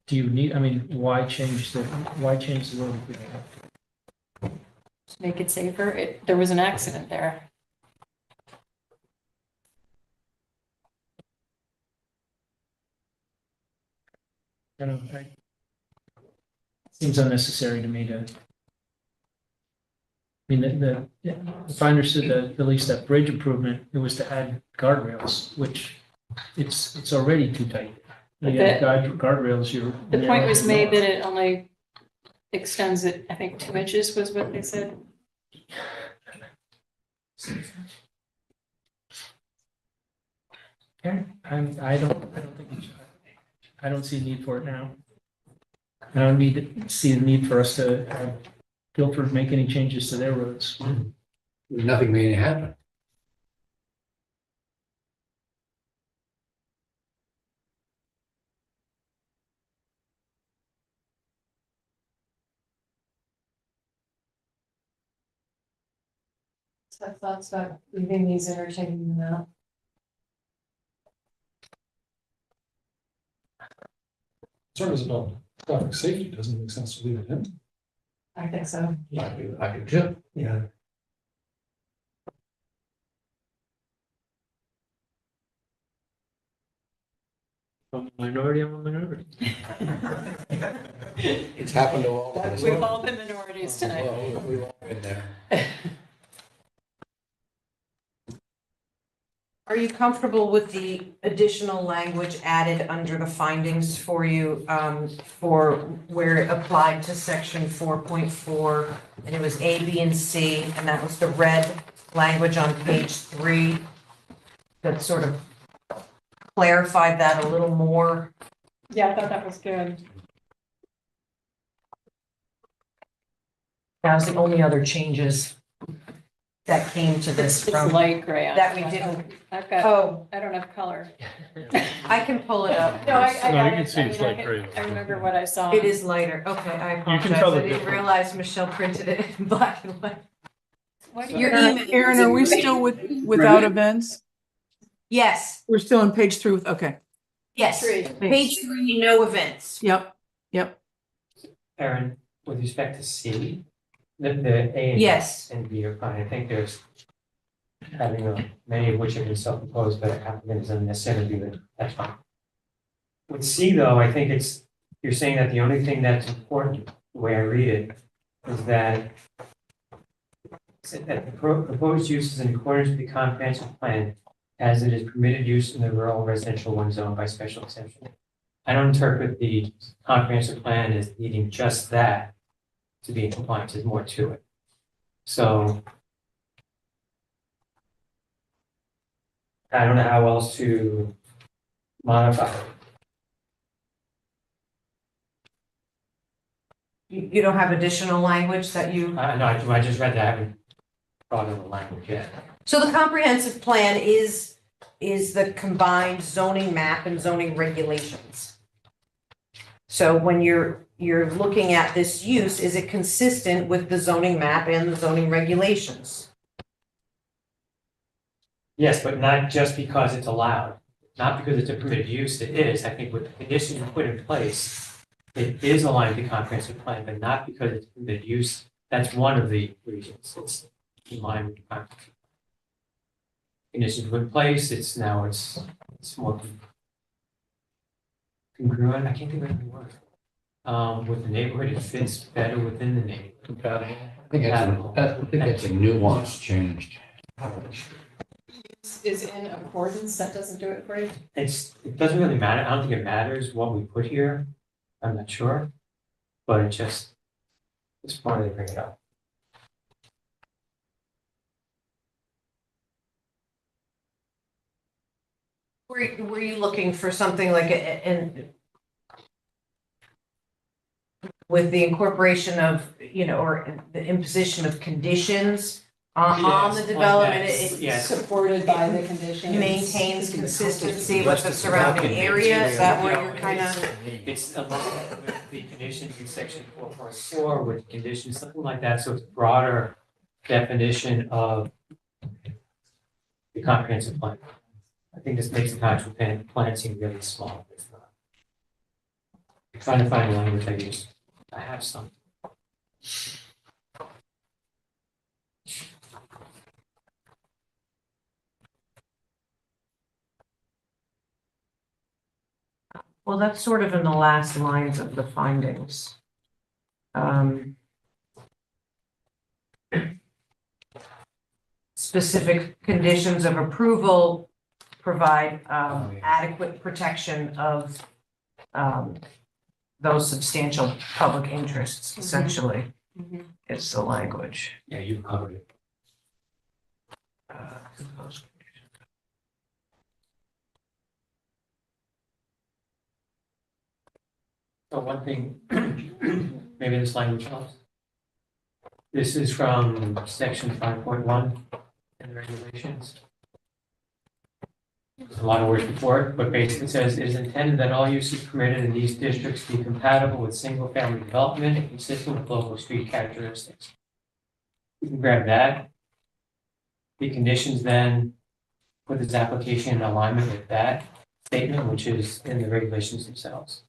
do you need, I mean, why change the road? if we don't have to?
To make it safer. There was an accident there.
I don't know, seems unnecessary to me to. I mean, if I understood that, at least that bridge improvement, it was to add guardrails, which it's already too tight.
But
You add guardrails, you're.
The point was made that it only extends it, I think, 2 inches was what they said.
Okay, I don't think, I don't see a need for it now. I don't see a need for us to have Guilford make any changes to their roads.
Nothing may happen.
So I thought about leaving these in or taking them out.
Concern is about traffic safety, doesn't it make sense to leave it in?
I think so.
I do too.
Yeah.
I'm a minority, I'm a minority.
It's happened to all of us.
We've all been minorities tonight.
Well, we've all been there.
Are you comfortable with the additional language added under the findings for you, for where it applied to section 4.4? And it was A, B, and C, and that was the red language on page 3 that sort of clarified that a little more.
Yeah, I thought that was good.
That was the only other changes that came to this
It's
from,
light gray. on
that we
it.
didn't,
I've got,
oh,
I don't have color.
I can pull it up.
No, I
No,
got
you
it.
can see
I
it's
mean,
light gray.
I remember what I saw.
It is lighter, okay, I apologize,
tell the
I didn't
difference.
realize Michelle printed it in black and white.
What do
Your
you-
email.
Aaron, are we still without events?
Yes,
We're still on page 3 with, okay,
yes,
Three.
page 3, no events.
yep.
Aaron, with respect to C, the A and
Yes.
and B are fine. I think there's having many of which have been self-imposed, but applicant is unnecessary to do it. That's fine. With C though, I think you're saying that the only thing that's important, the way I read it, is that the proposed use is in accordance with the comprehensive plan as it is permitted use in the rural residential 1 zone by special exception. I don't interpret the comprehensive plan as needing just that to be in compliance. There's more to it. So I don't know how else to modify it.
You don't have additional language that you?
No, I just read that. I haven't thought of the language yet.
So the comprehensive plan is the combined zoning map and zoning regulations. So when you're looking at this use, is it consistent with the zoning map and the zoning regulations?
Yes, but not just because it's allowed, not because it's a permitted use, it is. I think with the conditions put in place, it is aligned with the comprehensive plan, but not because it's permitted use. That's one of the reasons. It's in line with the comprehensive. Conditions put in place, it's more congruent, I can't think of any word. With the neighborhood, it fits better within the neighborhood.
Compatible.
I think that's a nuance changed.
Is in accordance, that doesn't do it for you?
It doesn't really matter. I don't think it matters what we put here. I'm not sure. But it's funny to bring it up.
Were you looking for something like with the incorporation of, or the imposition of conditions
on the
Yes,
development,
like that.
it
Yes.
Supported by the conditions.
maintains consistency with the surrounding area, is that where you're kind of?
It's aligned with the conditions in section 4.4 with conditions, something like that, so it's a broader definition of the comprehensive plan. I think this makes the comprehensive plan seem really small. It's not. I'm trying to find language I use. I have some.
Well, that's sort of in the last lines of the findings. Specific conditions of approval provide adequate protection of those substantial public interests, essentially, is the language.
Yeah, you've covered it. So one thing, maybe this language helps. This is from section 5.1 in the regulations. There's a lot of words before it, but basically it says it is intended that all uses permitted in these districts be compatible with single-family development and consistent with local street characteristics. We can grab that. The conditions then put this application in alignment with that statement, which is in the regulations themselves,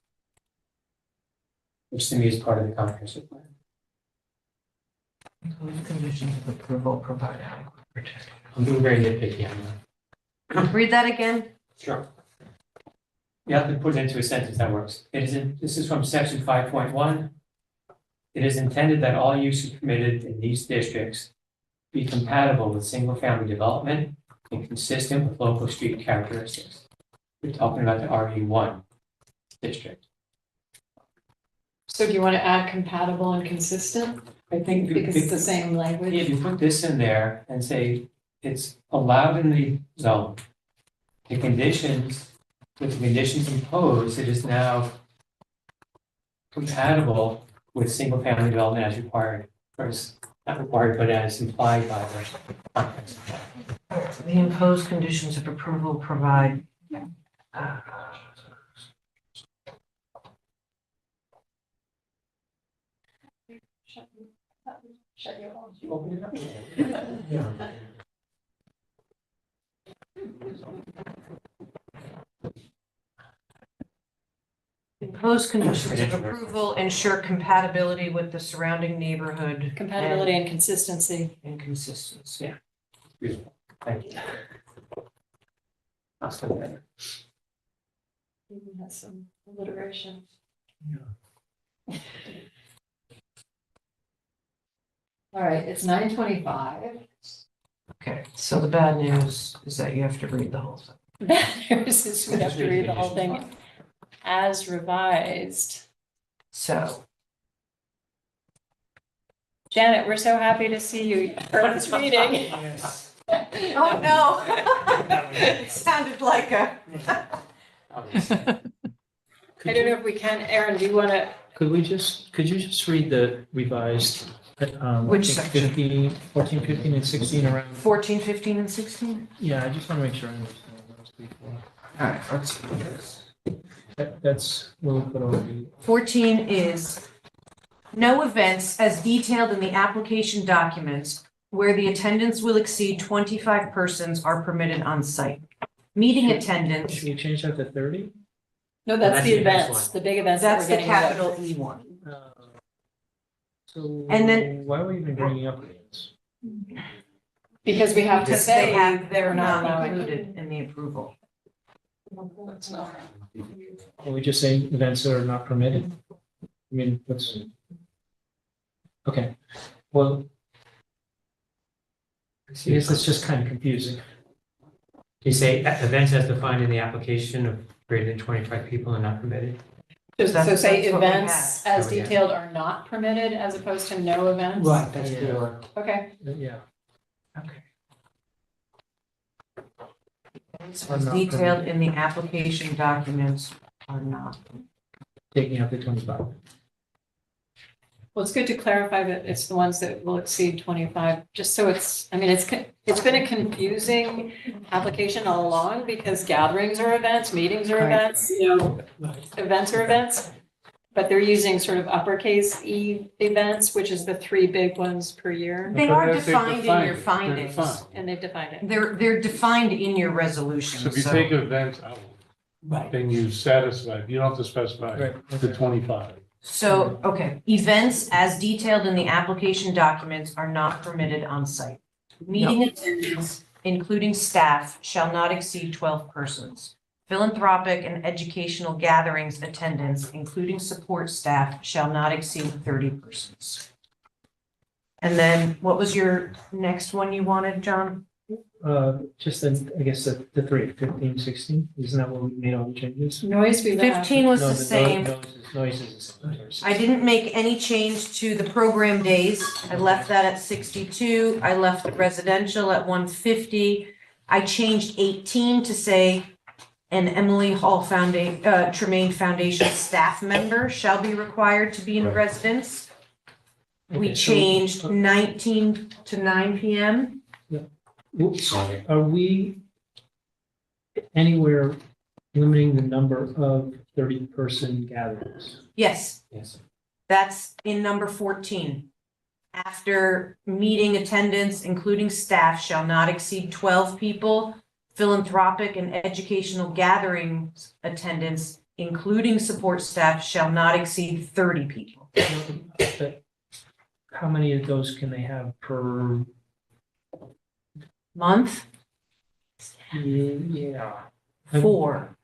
which to me is part of the comprehensive plan.
Those conditions of approval provide adequate protection.
I'm being very nitpicky on that.
Read that again.
Sure. You have to put it into a sentence that works. This is from section 5.1. It is intended that all uses permitted in these districts be compatible with single-family development and consistent with local street characteristics. We're talking about the RE1 district.
So do you want to add compatible and consistent?
I think
Because it's the same language?
if you put this in there and say it's allowed in the zone, the conditions, with the conditions imposed, it is now compatible with single-family development as required, or not required, but as implied by the context.
The imposed conditions of approval provide
Shut your mouth.
Open it up.
imposed conditions of approval ensure compatibility with the surrounding neighborhood.
Compatibility and consistency.
And consistency.
Beautiful. Thank you. That's the better.
Even has some alliteration. All right, it's 9:25.
Okay, so the bad news is that you have to read the whole thing.
Bad news is we have to read the whole thing as revised.
So,
Janet, we're so happy to see you. First reading.
Oh, no. It sounded like a.
I don't know if we can, Aaron, do you want to?
Could you just read the revised,
Which
I think
section?
15, 14, 15, and 16 around?
14, 15, and 16?
Yeah, I just want to make sure I understand what those before.
All right, let's do this.
That's, we'll put on the,
14 is no events as detailed in the application documents where the attendance will exceed 25 persons are permitted on site. Meeting attendance,
should we change that to 30?
No, that's
That's
the
the next
events,
one.
the big events that
that's
we're
the
getting rid of.
capital E one.
So.
And then-
Why are we even bringing up this?
Because we have to
Because
say
they're not
allowing.
included in the approval.
That's not.
Are we just saying events that are not permitted? I mean, what's? Okay, well. I guess it's just kind of confusing.
You say events as defined in the application of greater than 25 people are not permitted.
So
That's-
say
that's what we
events
have.
as detailed are not permitted as opposed to no events?
That's
Yeah.
clear.
Okay,
Yeah.
Okay.
Are
As
not
detailed in the application documents are not.
Taking out the 25.
Well, it's good to clarify that it's the ones that will exceed 25, just so it's, I mean, it's been a confusing application all along because gatherings are events, meetings are
Right.
events, events are events. But they're using sort of uppercase E events, which is the 3 big ones per year,
They
But
are
as they
defined in
define
your
it, they're
findings.
defined.
and they've defined it.
They're defined in your resolution,
So if you
so.
take events out, then you satisfy, you don't have to specify
Right,
the
okay.
25.
So, okay, events as detailed in the application documents are not permitted on site. Meeting attendance, including staff, shall not exceed 12 persons. Philanthropic and educational gatherings attendance, including support staff, shall not exceed 30 persons. And then what was your next one you wanted, John?
Just then, I guess the 3, 15, 16, isn't that where we made all the changes?
Noise we left.
15 was
No,
the same.
Noise is the same.
I didn't make any change to the program days. I left that at 62. I left the residential at 150. I changed 18 to say an Emily Hall Tremaine Foundation staff member shall be required to be in
Right.
residence. We
Okay, so-
changed 19 to 9 PM.
Oops. Are we anywhere limiting the number of 30-person gatherings?
Yes,
Yes.
that's in number 14. After meeting attendance, including staff, shall not exceed 12 people. Philanthropic and educational gatherings attendance, including support staff, shall not exceed 30 people.
But how many of those can they have per?
Month,
Yeah.
4.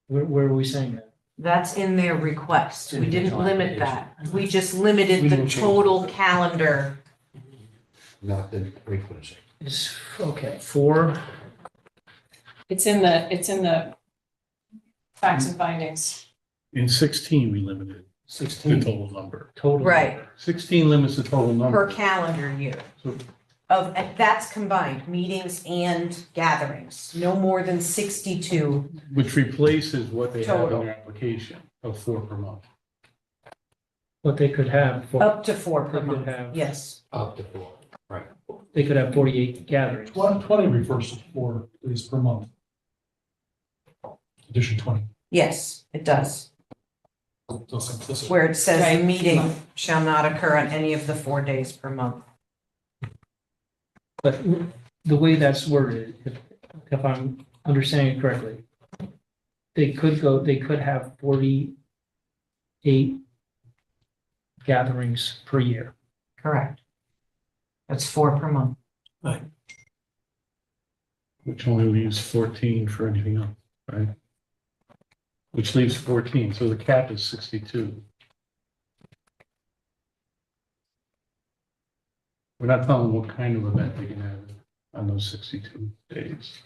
Where are we saying that?
That's in their request. We didn't limit that. We just limited
We
the
didn't change
total calendar.
Not the frequency.
Is, okay, 4,
It's in the facts and findings.
In 16, we limited the
16
total number.
total.
Right.
16 limits the total number.
Per calendar year.
So-
And that's combined, meetings and gatherings, no more than 62.
Which replaces what they have in
Total.
their application of 4 per month.
What they could have,
Up to 4 per
They could
month,
have-
yes.
Up to 4, right.
they could have 48 gatherings.
20 refers to 4 days per month. Addition 20.
Yes, it does.
Those implicit.
Where it says the
Right.
meeting shall not occur on any of the 4 days per month.
But the way that's worded, if I'm understanding it correctly, they could have 48 gatherings per year.
Correct. That's 4 per month.
Which only leaves 14 for anything else, right? Which leaves 14, so the cap is 62. We're not telling what kind of event they can have on those 62 days.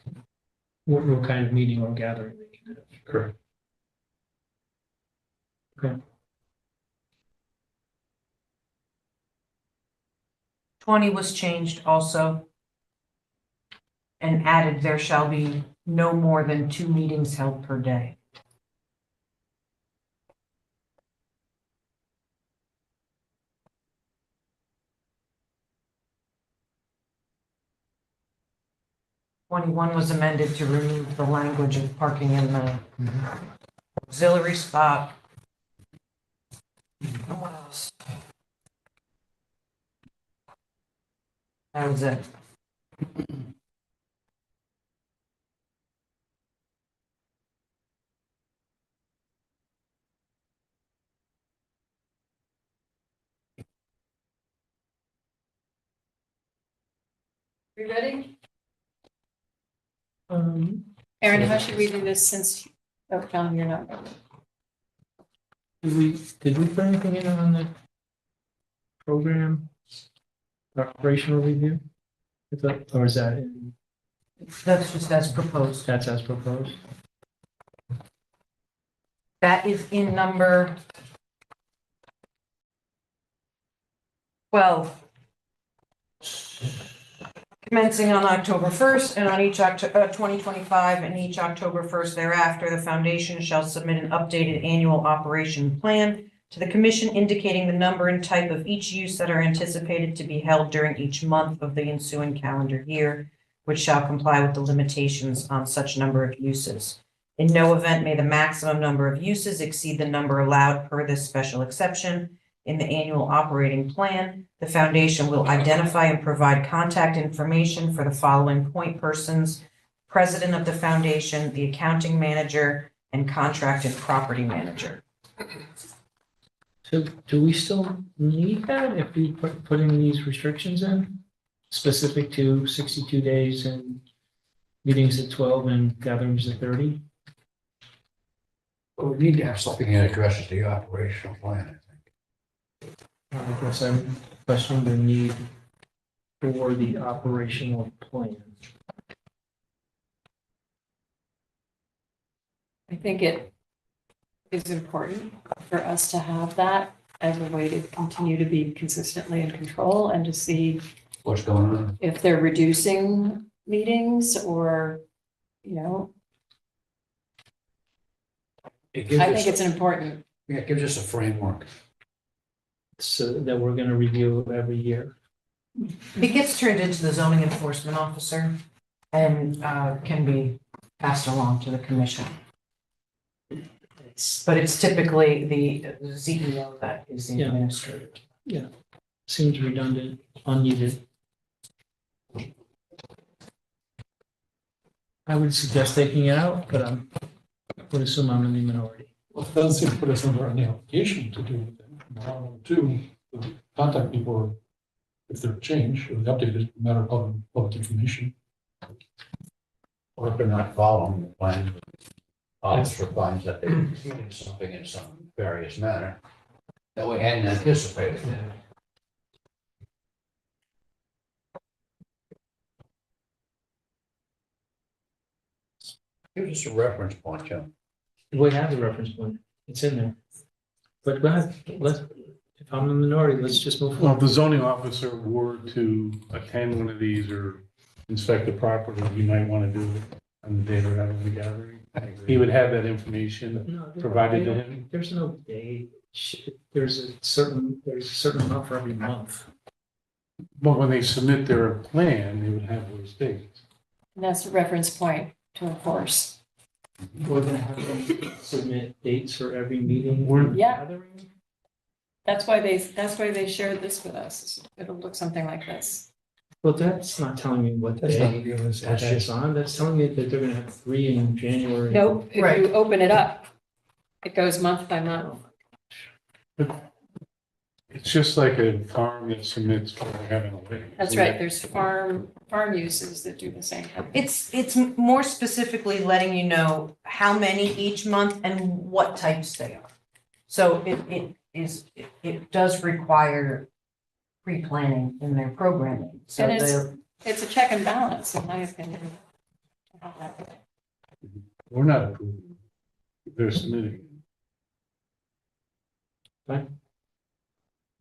What kind of meeting or gathering they can have.
Correct.
Okay.
20 was changed also. And added, there shall be no more than 2 meetings held per day. Twenty-one was amended to remove the language of parking in the auxiliary spot. What else? That was it.
You ready?
Um,
Aaron, how should we do this since, oh, John, you're not.
did we put anything in on the program operational review? Or is that,
That's just as proposed.
that's as proposed?
That is in number 12. Commencing on October 1st and on each 2025 and each October 1st thereafter, the foundation shall submit an updated annual operation plan
to the commission indicating the number and type of each use that are anticipated to be held during each month of the ensuing calendar year, which shall comply with the limitations on such number of uses. In no event may the maximum number of uses exceed the number allowed per this special exception. In the annual operating plan, the foundation will identify and provide contact information for the following point persons: president of the foundation, the accounting manager, and contracted property manager.
So do we still need that if we putting these restrictions in? Specific to 62 days and meetings at 12 and gatherings at 30?
But we need to have something that addresses the operational plan, I think.
I guess I'm questioning the need for the operational plan.
I think it is important for us to have that as a way to continue to be consistently in control and to see
What's going on?
if they're reducing meetings or, you know,
It gives
I
us,
think it's an important,
yeah, it gives us a framework.
So that we're gonna review every year.
It gets turned into the zoning enforcement officer and can be passed along to the commission. But it's typically the CEO that is the
Yeah.
administrator.
Seems redundant, unneeded. I would suggest taking it out, but I would assume I'm in the minority.
Well, it doesn't seem to put us under any obligation to do anything. Number two, the contact people, if they're changed or updated, matter of public information.
Or if they're not following the plan, officer finds that they're doing something in some various manner that we hadn't anticipated. Give us a reference point, Jim.
We have the reference point, it's in there. But go ahead, if I'm in the minority, let's just move
Well, if
forward.
the zoning officer were to attend one of these or inspect the property, you might want to do it on the day they're having the gathering. He would have that information
No,
provided to him.
There's no day, there's a certain amount for every month.
But when they submit their plan, they would have those dates.
and that's the reference point to enforce.
We're gonna have them submit dates for every meeting.
We're-
Yeah.
gathering.
That's why they shared this with us. It'll look something like this.
Well, that's not telling me what day that's on, that's telling me that they're gonna have 3 in January.
Nope, if
Right.
you open it up, it goes month by month.
It's just like a farm that submits for having a wedding.
That's right, there's farm uses that do the same thing.
It's more specifically letting you know how many each month and what types they are. So it does require pre-planning in their programming. So
And
they're-
it's a check and balance, in my opinion.
We're not approving. They're submitting.
Fine.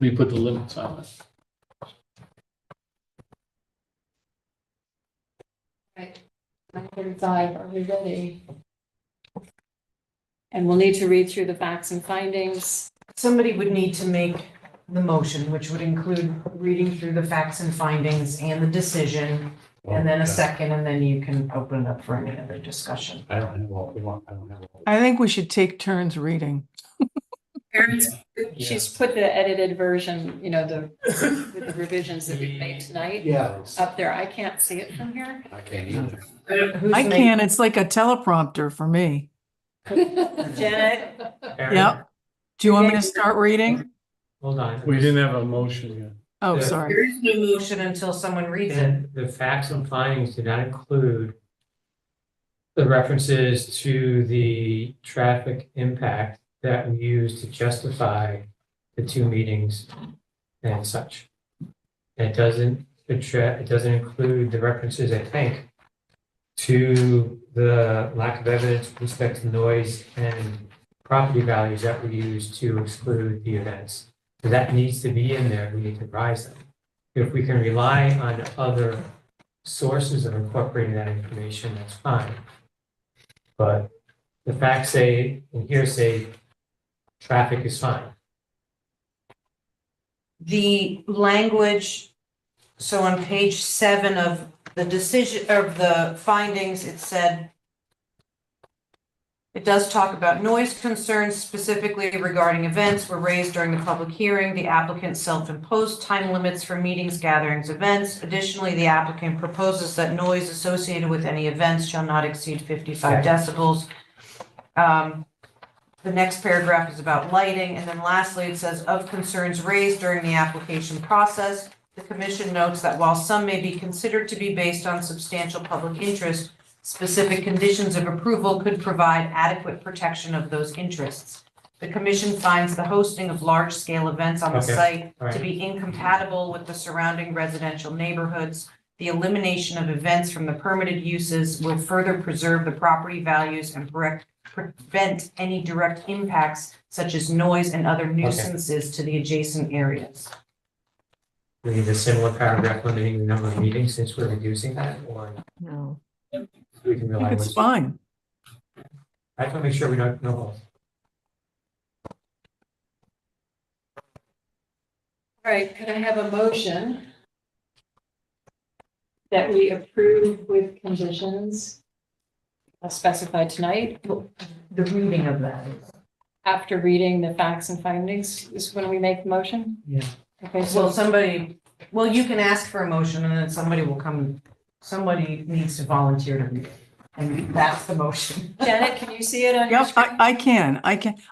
We put the limits on it.
Right, 9:35, are we ready? And we'll need to read through the facts and findings.
Somebody would need to make the motion, which would include reading through the facts and findings and the decision, and then a second, and then you can open it up for any other discussion.
I don't have all, I don't have all.
I think we should take turns reading.
She's put the edited version, you know, with the revisions that we made tonight
Yeah.
up there. I can't see it from here.
I can't either.
Who's
I
making-
can't, it's like a teleprompter for me.
Janet,
Yep. Do you want me to start reading?
Hold on.
We didn't have a motion yet.
Oh,
Yeah.
sorry.
There is no motion until someone reads it.
And the facts and findings do not include the references to the traffic impact that we use to justify the 2 meetings and such. And it doesn't include the references, I think, to the lack of evidence with respect to noise and property values that we use to exclude the events. So that needs to be in there, we need to rise them. If we can rely on other sources of incorporating that information, that's fine. But the facts say, and here say, traffic is fine.
The language, so on page 7 of the decision, of the findings, it said, it does talk about noise concerns specifically regarding events were raised during the public hearing. The applicant self-imposed time limits for meetings, gatherings, events. Additionally, the applicant proposes that noise associated with any events shall not exceed 55 decibels. The next paragraph is about lighting, and then lastly, it says, of concerns raised during the application process, the commission notes that while some may be considered to be based on substantial public interest, specific conditions of approval could provide adequate protection of those interests. The commission finds the hosting of large-scale events on the
Okay,
site
all right.
to be incompatible with the surrounding residential neighborhoods. The elimination of events from the permitted uses will further preserve the property values and prevent any direct impacts such as noise and other nuisances to the adjacent areas.
We need a similar paragraph limiting the number of meetings since we're reducing that, or
No,
we can
I
rely on.
think it's fine.
I just want to make sure we don't know.
All right, could I have a motion that we approve with conditions specified tonight
The reading of that is.
after reading the facts and findings is when we make the motion?
Yeah.
Okay, so
Well, you can ask for a motion and then somebody needs to volunteer to read it. And that's the motion.
Janet, can you see it on your
Yep,
screen?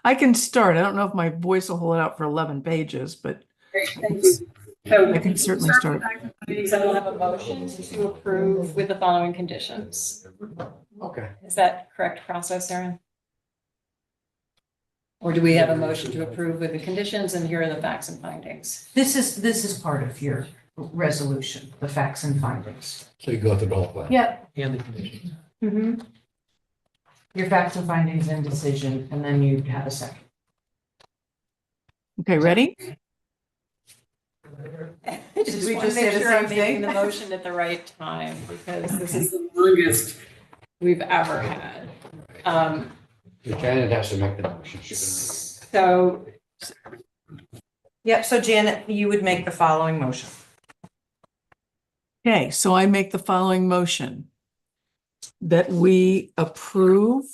I can start. I don't know if my voice will hold out for 11 pages, but
Great, thanks. So
I can certainly start.
Please, I will have a motion to approve with the following conditions.
Okay.
Is that correct process, Erin? Or do we have a motion to approve with the conditions and here are the facts and findings?
This is part of your resolution, the facts and findings.
So you go through the whole thing.
Yep.
And the conditions.
Mm-hmm. Your facts and findings and decision, and then you have a second.
Okay, ready?
I just
we
want to
just say
make
the
sure I'm
same
making
thing?
the motion at the right time because this is the longest we've ever had.
Janet has to make the motion. She
So
Yep, so Janet, you would make the following motion.
Okay, so I make the following motion that we approve.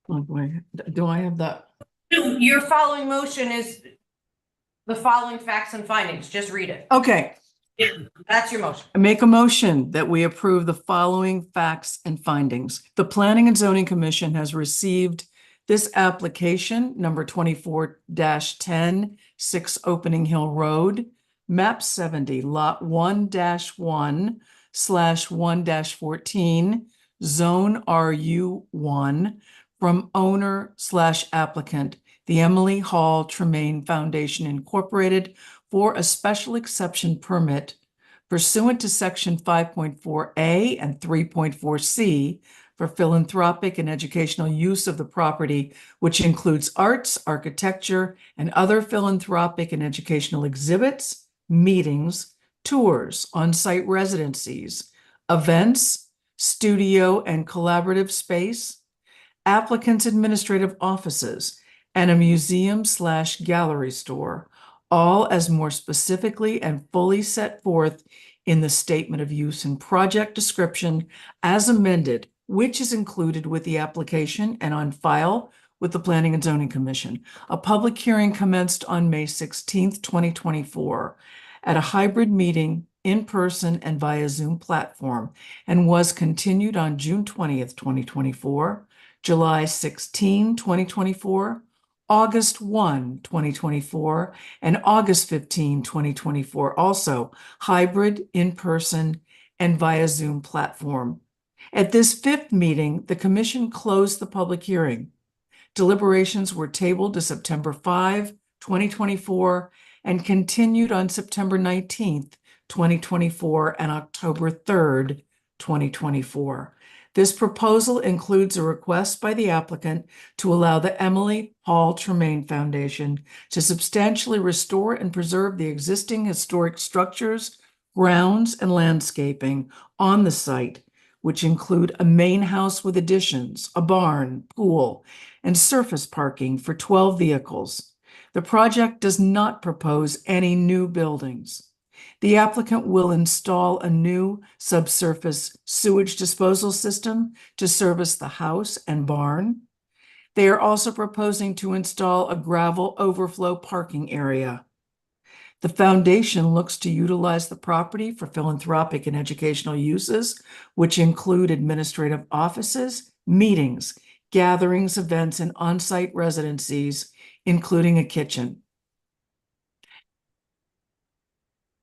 Oh boy, do I have that?
Your following motion is the following facts and findings. Just read it.
Okay,
That's your motion.
I make a motion that we approve the following facts and findings. The Planning and Zoning Commission has received this application, number 24-10, 6 Opening Hill Road, map 70, lot 1-1/1-14, zone RU1, from owner/applicant, the Emily Hall Tremaine Foundation Incorporated, for a special exception permit pursuant to section 5.4A and 3.4C for philanthropic and educational use of the property, which includes arts, architecture, and other philanthropic and educational exhibits, meetings, tours, on-site residencies, events, studio and collaborative space, applicant's administrative offices, and a museum/gallery store, all as more specifically and fully set forth in the statement of use and project description as amended, which is included with the application and on file with the Planning and Zoning Commission. A public hearing commenced on May 16th, 2024 at a hybrid meeting in person and via Zoom platform, and was continued on June 20th, 2024, July 16, 2024, August 1, 2024, and August 15, 2024, also hybrid, in-person, and via Zoom platform. At this fifth meeting, the commission closed the public hearing. Deliberations were tabled to September 5, 2024, and continued on September 19th, 2024, and October 3rd, 2024. This proposal includes a request by the applicant to allow the Emily Hall Tremaine Foundation to substantially restore and preserve the existing historic structures, grounds, and landscaping on the site, which include a main house with additions, a barn, pool, and surface parking for 12 vehicles. The The project does not propose any new buildings. The applicant will install a new subsurface sewage disposal system to service the house and barn. They are also proposing to install a gravel overflow parking area. The foundation looks to utilize the property for philanthropic and educational uses, which include administrative offices, meetings, gatherings, events, and on-site residencies, including a kitchen.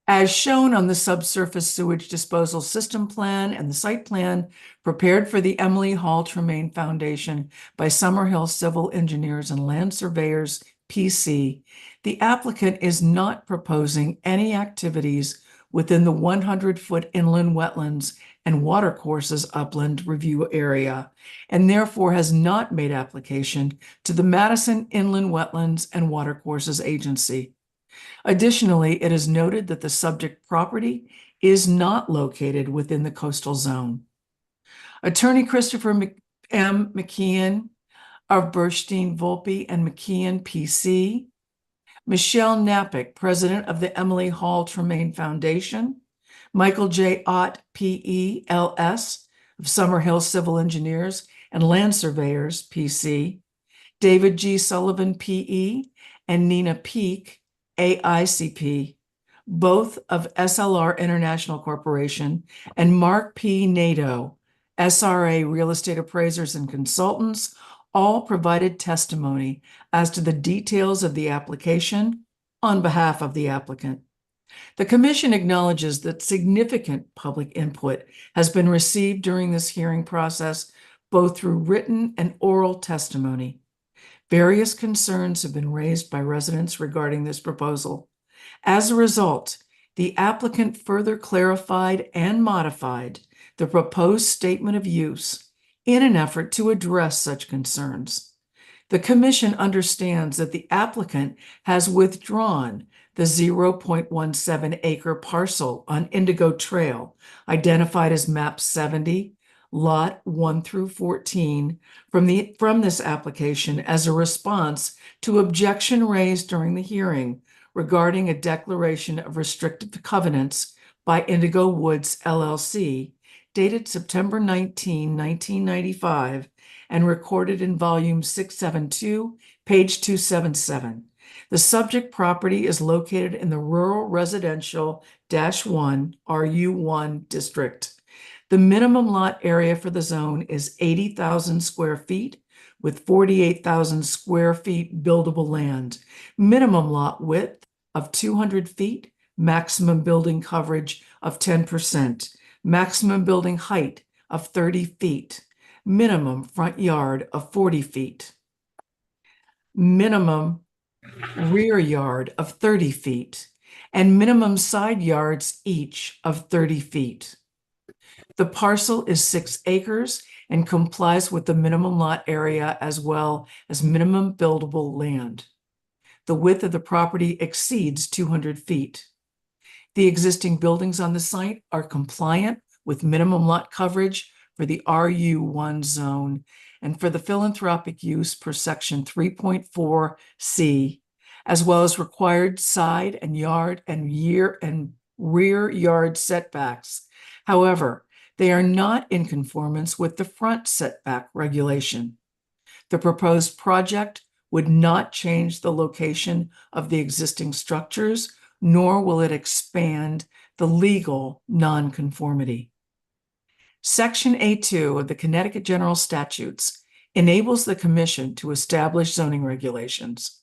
As shown on the subsurface sewage disposal system plan and the site plan prepared for the Emily Hall Tremaine Foundation by Summerhill Civil Engineers and Land Surveyors, PC, the applicant is not proposing any activities within the 100-foot inland wetlands and watercourses upland review area, and therefore has not made application to the Madison Inland Wetlands and Watercourses Agency. Additionally, it is noted that the subject property is not located within the coastal zone. Attorney Christopher M. McKeon of Burstein, Volpe and McKeon, PC. Michelle Napick, President of the Emily Hall Tremaine Foundation. Michael J. Ott, PE, LS of Summerhill Civil Engineers and Land Surveyors, PC. David G. Sullivan, PE, and Nina Peak, AICP, both of SLR International Corporation, and Mark P. Nadeau, SRA Real Estate Appraisers and Consultants, all provided testimony as to the details of the application on behalf of the applicant. The Commission acknowledges that significant public input has been received during this hearing process, both through written and oral testimony. Various concerns have been raised by residents regarding this proposal. As a result, the applicant further clarified and modified the proposed statement of use in an effort to address such concerns. The Commission understands that the applicant has withdrawn the 0.17 acre parcel on Indigo Trail, identified as map 70, lot 1 through 14, from this application as a response to objection raised during the hearing regarding a declaration of restrictive covenants by Indigo Woods LLC, dated September 19, 1995, and recorded in volume 672, page 277. The subject property is located in the Rural Residential -1 RU1 district. The minimum lot area for the zone is 80,000 square feet with 48,000 square feet buildable land. Minimum lot width of 200 feet, maximum building coverage of 10%, maximum building height of 30 feet, minimum front yard of 40 feet, minimum rear yard of 30 feet, and minimum side yards each of 30 feet. The parcel is 6 acres and complies with the minimum lot area as well as minimum buildable land. The width of the property exceeds 200 feet. The existing buildings on the site are compliant with minimum lot coverage for the RU1 zone and for the philanthropic use per section 3.4C, as well as required side and yard and rear yard setbacks. However, they are not in conformance with the front setback regulation. The proposed project would not change the location of the existing structures, nor will it expand the legal nonconformity. Section A2 of the Connecticut General Statutes enables the Commission to establish zoning regulations.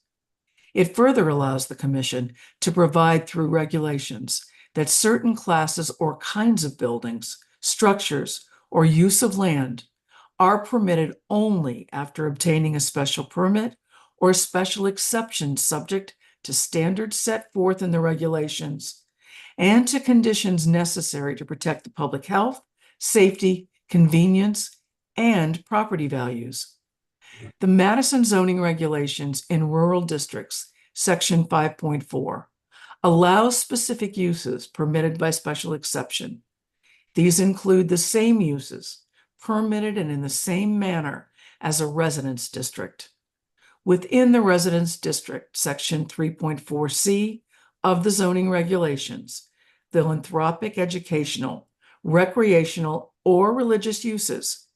It further allows the Commission to provide through regulations that certain classes or kinds of buildings, structures, or use of land are permitted only after obtaining a special permit or special exception subject to standards set forth in the regulations and to conditions necessary to protect the public health, safety, convenience, and property values. The Madison zoning regulations in rural districts, section 5.4, allows specific uses permitted by special exception. These include the same uses permitted and in the same manner as a residence district. within the residence district, section 3.4C of the zoning regulations, philanthropic, educational, recreational, or religious uses,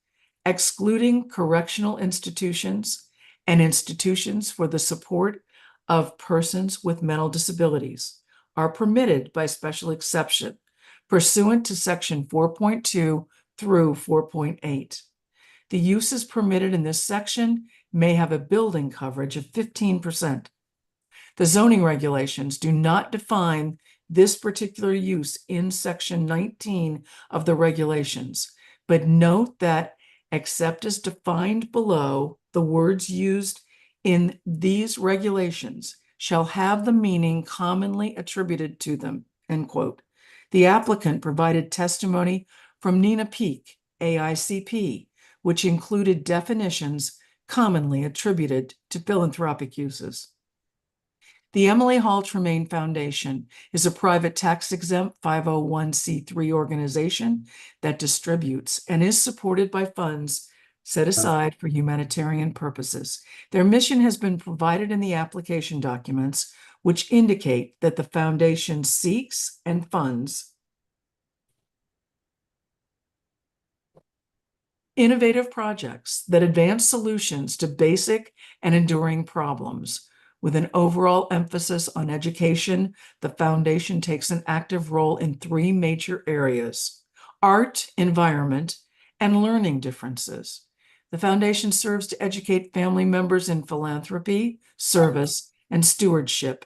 excluding correctional institutions and institutions for the support of persons with mental disabilities, are permitted by special exception pursuant to section 4.2 through 4.8. The uses permitted in this section may have a building coverage of 15%. The zoning regulations do not define this particular use in section 19 of the regulations, but note that except as defined below, the words used in these regulations shall have the meaning commonly attributed to them, end quote. The applicant provided testimony from Nina Peak, AICP, which included definitions commonly attributed to philanthropic uses. The Emily Hall Tremaine Foundation is a private tax-exempt 501c3 organization that distributes and is supported by funds set aside for humanitarian purposes. Their mission has been provided in the application documents, which indicate that the foundation seeks and funds innovative projects that advance solutions to basic and enduring problems. With an overall emphasis on education, the foundation takes an active role in three major areas: art, environment, and learning differences. The foundation serves to educate family members in philanthropy, service, and stewardship.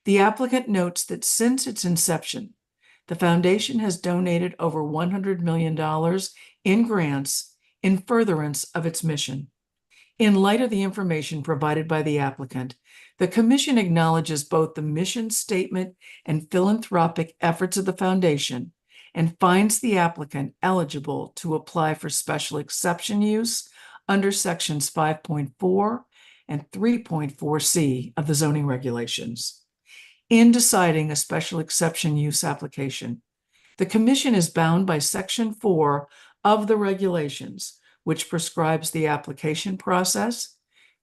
The applicant notes that since its inception, the foundation has donated over $100 million in grants in furtherance of its mission. In light of the information provided by the applicant, the Commission acknowledges both the mission statement and philanthropic efforts of the foundation and finds the applicant eligible to apply for special exception use under sections 5.4 and 3.4C of the zoning regulations. In deciding a special exception use application, the Commission is bound by section 4 of the regulations, which prescribes the application process,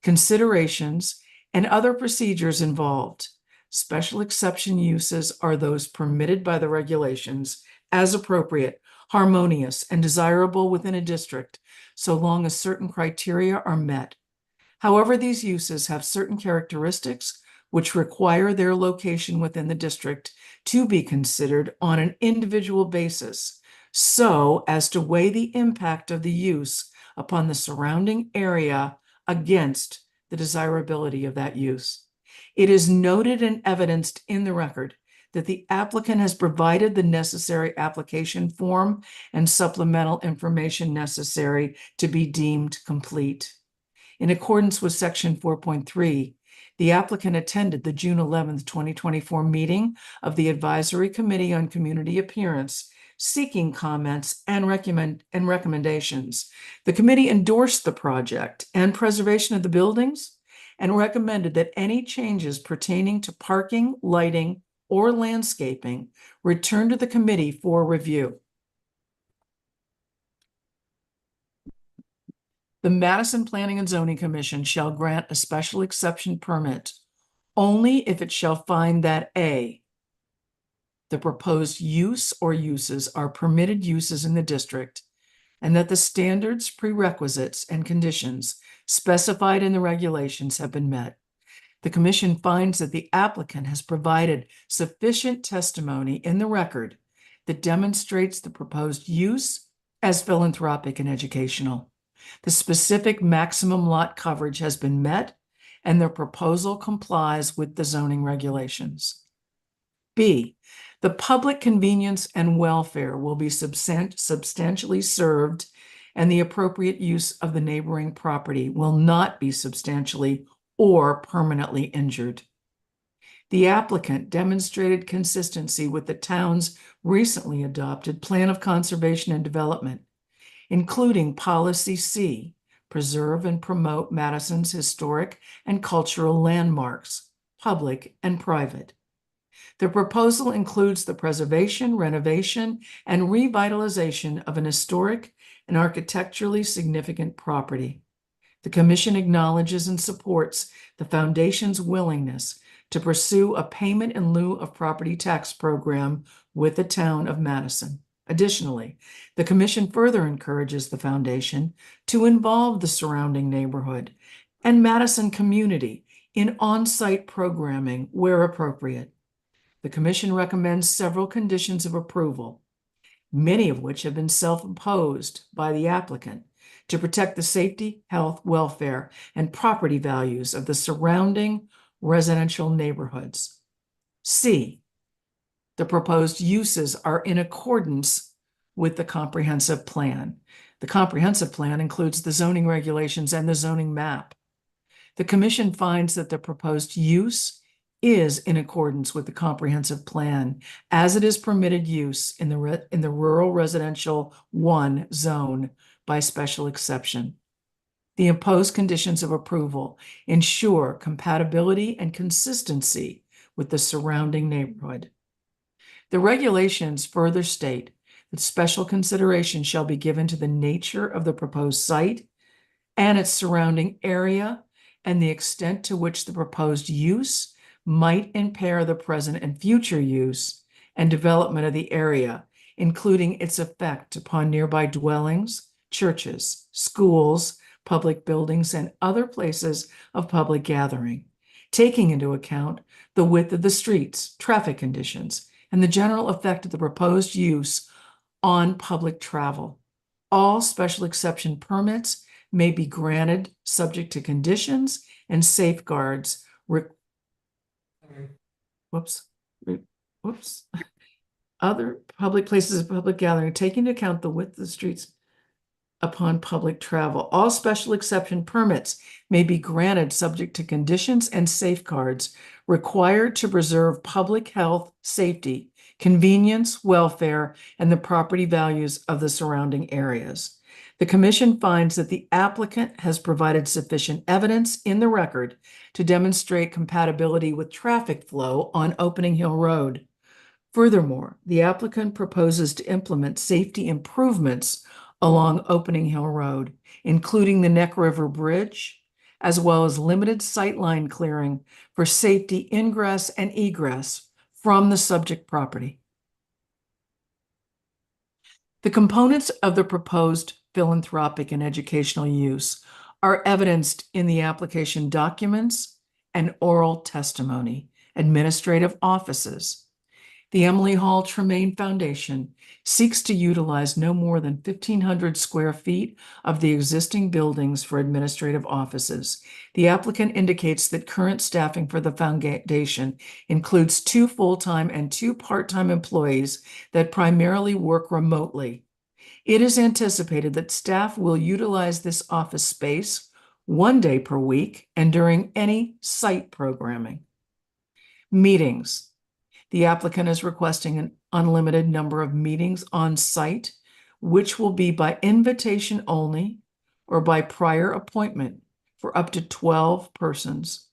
considerations, and other procedures involved. Special exception uses are those permitted by the regulations as appropriate, harmonious, and desirable within a district, so long as certain criteria are met. However, these uses have certain characteristics which require their location within the district to be considered on an individual basis, so as to weigh the impact of the use upon the surrounding area against the desirability of that use. It is noted and evidenced in the record that the applicant has provided the necessary application form and supplemental information necessary to be deemed complete. In accordance with section 4.3, the applicant attended the June 11th, 2024 meeting of the Advisory Committee on Community Appearance, seeking comments and recommendations. The committee endorsed the project and preservation of the buildings and recommended that any changes pertaining to parking, lighting, or landscaping return to the committee for review. The Madison Planning and Zoning Commission shall grant a special exception permit only if it shall find that A, the proposed use or uses are permitted uses in the district, and that the standards, prerequisites, and conditions specified in the regulations have been met. The Commission finds that the applicant has provided sufficient testimony in the record that demonstrates the proposed use as philanthropic and educational. The specific maximum lot coverage has been met, and the proposal complies with the zoning regulations. B, the public convenience and welfare will be substantially served, and the appropriate use of the neighboring property will not be substantially or permanently injured. The applicant demonstrated consistency with the town's recently adopted Plan of Conservation and Development, including Policy C, preserve and promote Madison's historic and cultural landmarks, public and private. The proposal includes the preservation, renovation, and revitalization of an historic and architecturally significant property. The commission acknowledges and supports the foundation's willingness to pursue a payment in lieu of property tax program with the town of Madison. Additionally, the commission further encourages the foundation to involve the surrounding neighborhood and Madison community in on-site programming where appropriate. The commission recommends several conditions of approval, many of which have been self-imposed by the applicant to protect the safety, health, welfare, and property values of the surrounding residential neighborhoods. C, the proposed uses are in accordance with the comprehensive plan. The comprehensive plan includes the zoning regulations and the zoning map. The commission finds that the proposed use is in accordance with the comprehensive plan as it is permitted use in the rural residential 1 zone by special exception. The imposed conditions of approval ensure compatibility and consistency with the surrounding neighborhood. The regulations further state that special consideration shall be given to the nature of the proposed site and its surrounding area and the extent to which the proposed use might impair the present and future use and development of the area, including its effect upon nearby dwellings, churches, schools, public buildings, and other places of public gathering, taking into account the width of the streets, traffic conditions, and the general effect of the proposed use on public travel. All special exception permits may be granted subject to conditions and safeguards. Other public places of public gathering, taking into account the width of the streets upon public travel. All special exception permits may be granted subject to conditions and safeguards required to preserve public health, safety, convenience, welfare, and the property values of the surrounding areas. The commission finds that the applicant has provided sufficient evidence in the record to demonstrate compatibility with traffic flow on Opening Hill Road. Furthermore, the applicant proposes to implement safety improvements along Opening Hill Road, including the Neck River Bridge, as well as limited sightline clearing for safety ingress and egress from the subject property. The components of the proposed philanthropic and educational use are evidenced in the application documents and oral testimony, administrative offices. The Emily Hall Tremaine Foundation seeks to utilize no more than 1,500 square feet of the existing buildings for administrative offices. The applicant indicates that current staffing for the foundation includes 2 full-time and 2 part-time employees that primarily work remotely. It is anticipated that staff will utilize this office space 1 day per week and during any site programming. Meetings. The applicant is requesting an unlimited number of meetings on site, which will be by invitation only or by prior appointment for up to 12 persons.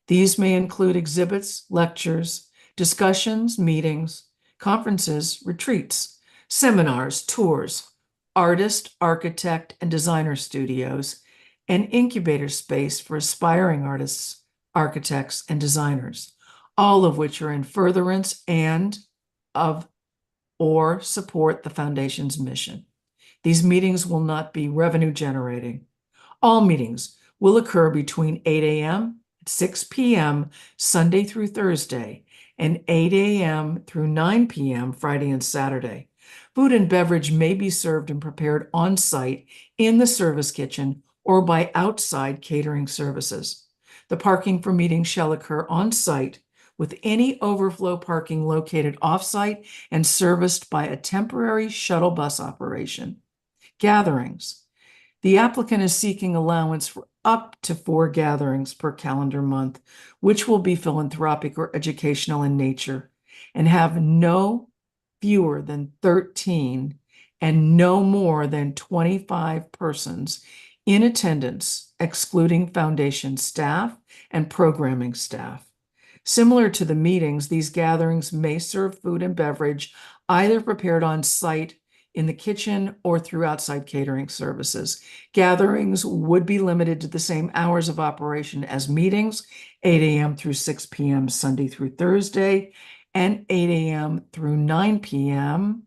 These may include exhibits, lectures, discussions, meetings, conferences, retreats, seminars, tours, artist, architect, and designer studios, and incubator space for aspiring artists, architects, and designers, all of which are in furtherance and of or support the foundation's mission. These meetings will not be revenue generating. All meetings will occur between 8 a.m. and 6 p.m. Sunday through Thursday and 8 a.m. through 9 p.m. Friday and Saturday. Food and beverage may be served and prepared on site in the service kitchen or by outside catering services. The parking for meetings shall occur on site, with any overflow parking located off-site and serviced by a temporary shuttle bus operation. Gatherings. The applicant is seeking allowance for up to 4 gatherings per calendar month, which will be philanthropic or educational in nature, and have no fewer than 13 and no more than 25 persons in attendance, excluding foundation staff and programming staff. Similar to the meetings, these gatherings may serve food and beverage, either prepared on site in the kitchen, or through outside catering services. Gatherings would be limited to the same hours of operation as meetings, 8 a.m. through 6 p.m. Sunday through Thursday, and 8 a.m. through 9 p.m.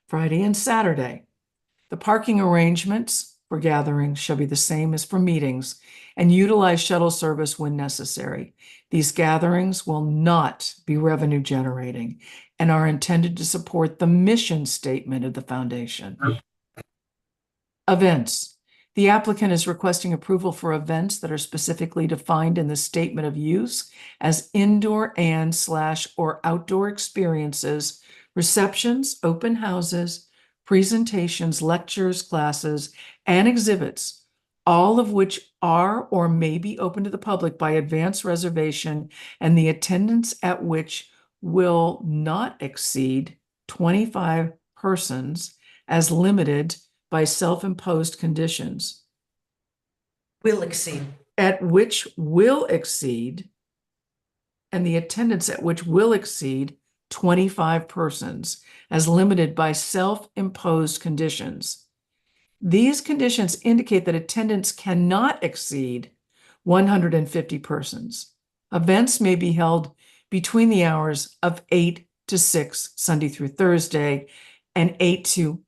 Friday and Saturday. The parking arrangements for gatherings shall be the same as for meetings and utilize shuttle service when necessary. These gatherings will not be revenue generating and are intended to support the mission statement of the foundation. Events. The applicant is requesting approval for events that are specifically defined in the statement of use as indoor and/or outdoor experiences, receptions, open houses, presentations, lectures, classes, and exhibits, all of which are or may be open to the public by advance reservation, and the attendance at which will not exceed 25 persons as limited by self-imposed conditions.
Will exceed.
At which will exceed, and the attendance at which will exceed 25 persons as limited by self-imposed conditions. These conditions indicate that attendance cannot exceed 150 persons. Events may be held between the hours of 8 to 6 Sunday through Thursday and 8 to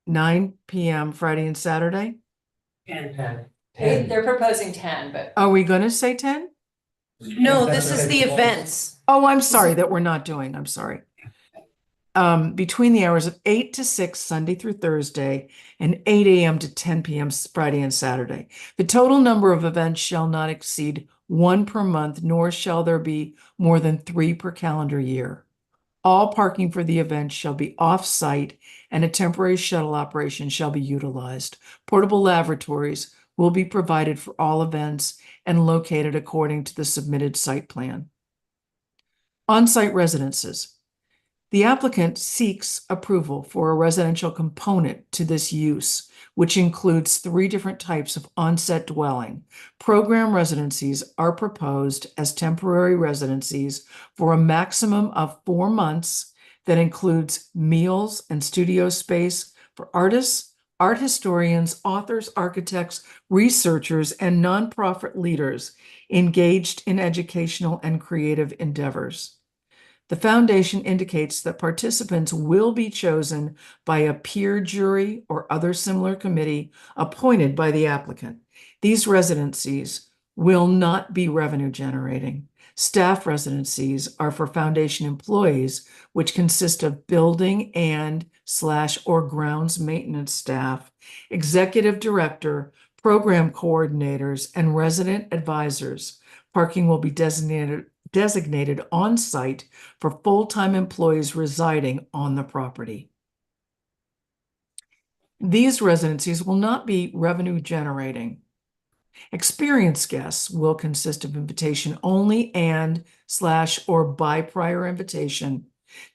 9 p.m. Friday and Saturday.
They're proposing 10, but
Are we going to say 10?
No, this is the events.
Oh, I'm sorry that we're not doing, I'm sorry. Between the hours of 8 to 6 Sunday through Thursday and 8 a.m. to 10 p.m. Friday and Saturday. The total number of events shall not exceed 1 per month, nor shall there be more than 3 per calendar year. All parking for the event shall be off-site and a temporary shuttle operation shall be utilized. Portable lavatories will be provided for all events and located according to the submitted site plan. On-site residences. The applicant seeks approval for a residential component to this use, which includes 3 different types of onset dwelling. Program residencies are proposed as temporary residencies for a maximum of 4 months that includes meals and studio space for artists, art historians, authors, architects, researchers, and nonprofit leaders engaged in educational and creative endeavors. The foundation indicates that participants will be chosen by a peer jury or other similar committee appointed by the applicant. These residencies will not be revenue generating. Staff residencies are for foundation employees, which consist of building and/or grounds maintenance staff, executive director, program coordinators, and resident advisors. Parking will be designated on-site for full-time employees residing on the property. These residencies will not be revenue generating. Experienced guests will consist of invitation only and/or by prior invitation.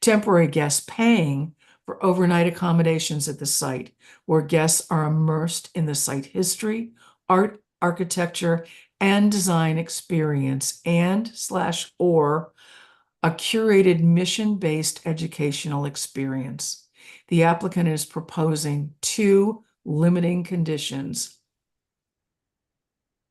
Temporary guests paying for overnight accommodations at the site, where guests are immersed in the site history, art, architecture, and design experience and/or a curated mission-based educational experience. The applicant is proposing 2 limiting conditions.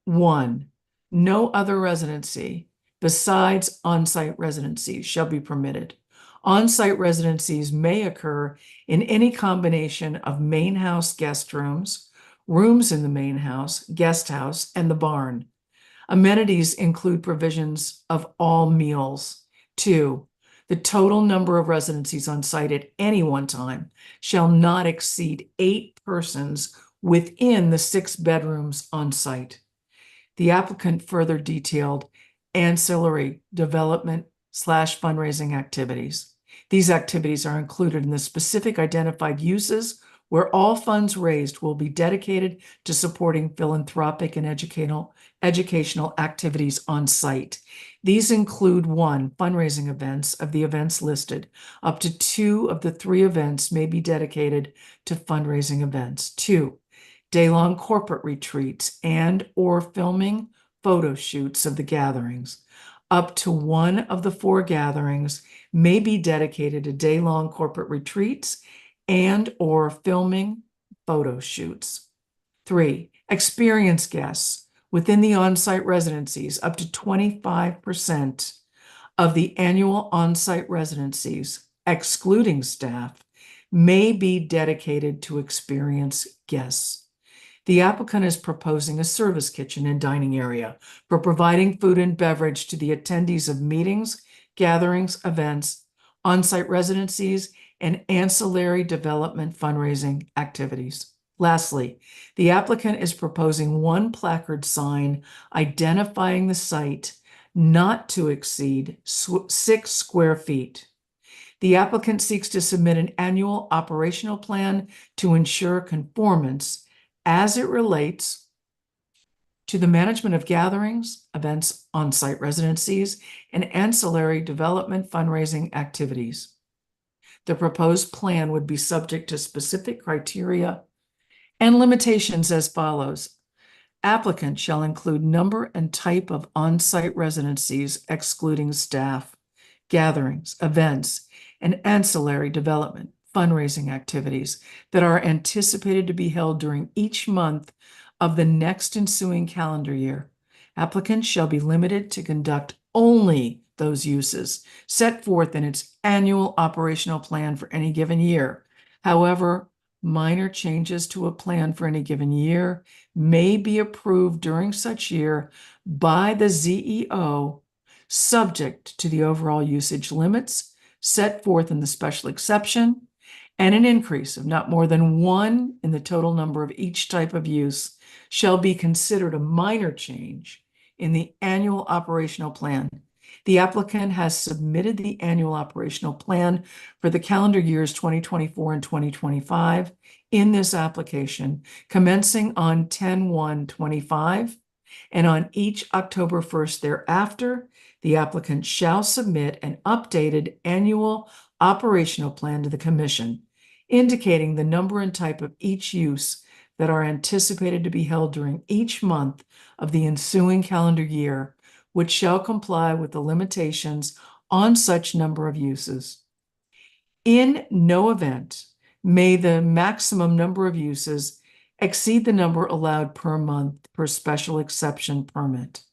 1, no other residency besides on-site residencies shall be permitted. On-site residencies may occur in any combination of main house guest rooms, rooms in the main house, guest house, and the barn. Amenities include provisions of all meals. 2, the total number of residencies on site at any one time shall not exceed 8 persons within the 6 bedrooms on site. The applicant further detailed ancillary development/fundraising activities. These activities are included in the specific identified uses where all funds raised will be dedicated to supporting philanthropic and educational activities on site. These include 1, fundraising events of the events listed. Up to 2 of the 3 events may be dedicated to fundraising events. 2, day-long corporate retreats and/or filming photo shoots of the gatherings. Up to 1 of the 4 gatherings may be dedicated to day-long corporate retreats and/or filming photo shoots. 3, experienced guests within the on-site residencies, up to 25% of the annual on-site residencies, excluding staff, may be dedicated to experienced guests. The applicant is proposing a service kitchen and dining area for providing food and beverage to the attendees of meetings, gatherings, events, on-site residencies, and ancillary development fundraising activities. Lastly, the applicant is proposing one placard sign identifying the site not to exceed 6 square feet. The applicant seeks to submit an annual operational plan to ensure conformance as it relates to the management of gatherings, events, on-site residencies, and ancillary development fundraising activities. The proposed plan would be subject to specific criteria and limitations as follows. Applicant shall include number and type of on-site residencies excluding staff, gatherings, events, and ancillary development fundraising activities that are anticipated to be held during each month of the next ensuing calendar year. Applicant shall be limited to conduct only those uses set forth in its annual operational plan for any given year. However, minor changes to a plan for any given year may be approved during such year by the ZEO, subject to the overall usage limits set forth in the special exception, and an increase of not more than 1 in the total number of each type of use shall be considered a minor change in the annual operational plan. The applicant has submitted the annual operational plan for the calendar years 2024 and 2025 in this application, commencing on 10/1/25, and on each October 1st thereafter, the applicant shall submit an updated annual operational plan to the commission, indicating the number and type of each use that are anticipated to be held during each month of the ensuing calendar year, which shall comply with the limitations on such number of uses. In no event may the maximum number of uses exceed the number allowed per month per special exception permit.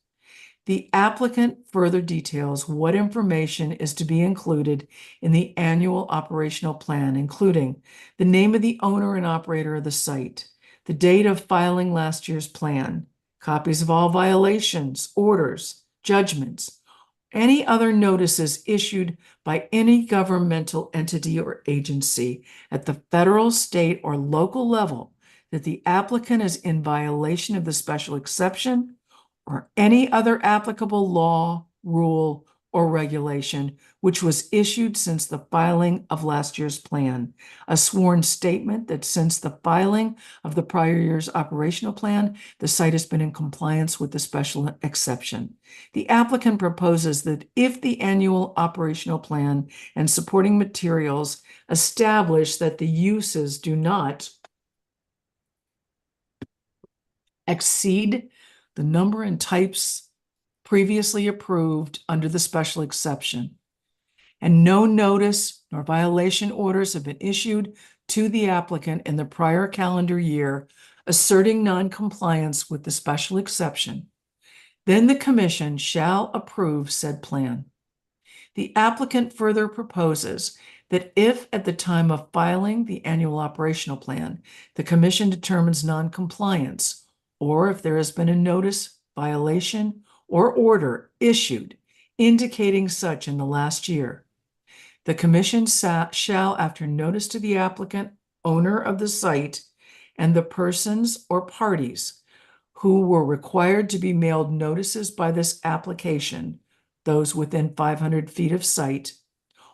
The applicant further details what information is to be included in the annual operational plan, including the name of the owner and operator of the site, the date of filing last year's plan, copies of all violations, orders, judgments, any other notices issued by any governmental entity or agency at the federal, state, or local level that the applicant is in violation of the special exception or any other applicable law, rule, or regulation which was issued since the filing of last year's plan, a sworn statement that since the filing of the prior year's operational plan, the site has been in compliance with the special exception. The applicant proposes that if the annual operational plan and supporting materials establish that the uses do not exceed the number and types previously approved under the special exception, and no notice nor violation orders have been issued to the applicant in the prior calendar year asserting noncompliance with the special exception, then the commission shall approve said plan. The applicant further proposes that if at the time of filing the annual operational plan, the commission determines noncompliance, or if there has been a notice, violation, or order issued indicating such in the last year, the commission shall, after notice to the applicant, owner of the site, and the persons or parties who were required to be mailed notices by this application, those within 500 feet of site,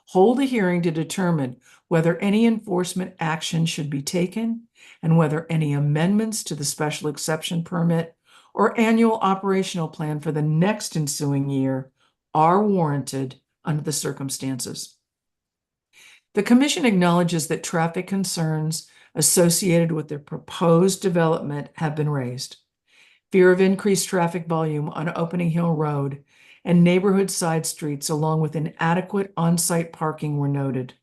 hold a hearing to determine whether any enforcement action should be taken and whether any amendments to the special exception permit or annual operational plan for the next ensuing year are warranted under the circumstances. The commission acknowledges that traffic concerns associated with the proposed development have been raised. Fear of increased traffic volume on Opening Hill Road and neighborhood side streets, along with inadequate on-site parking, were noted.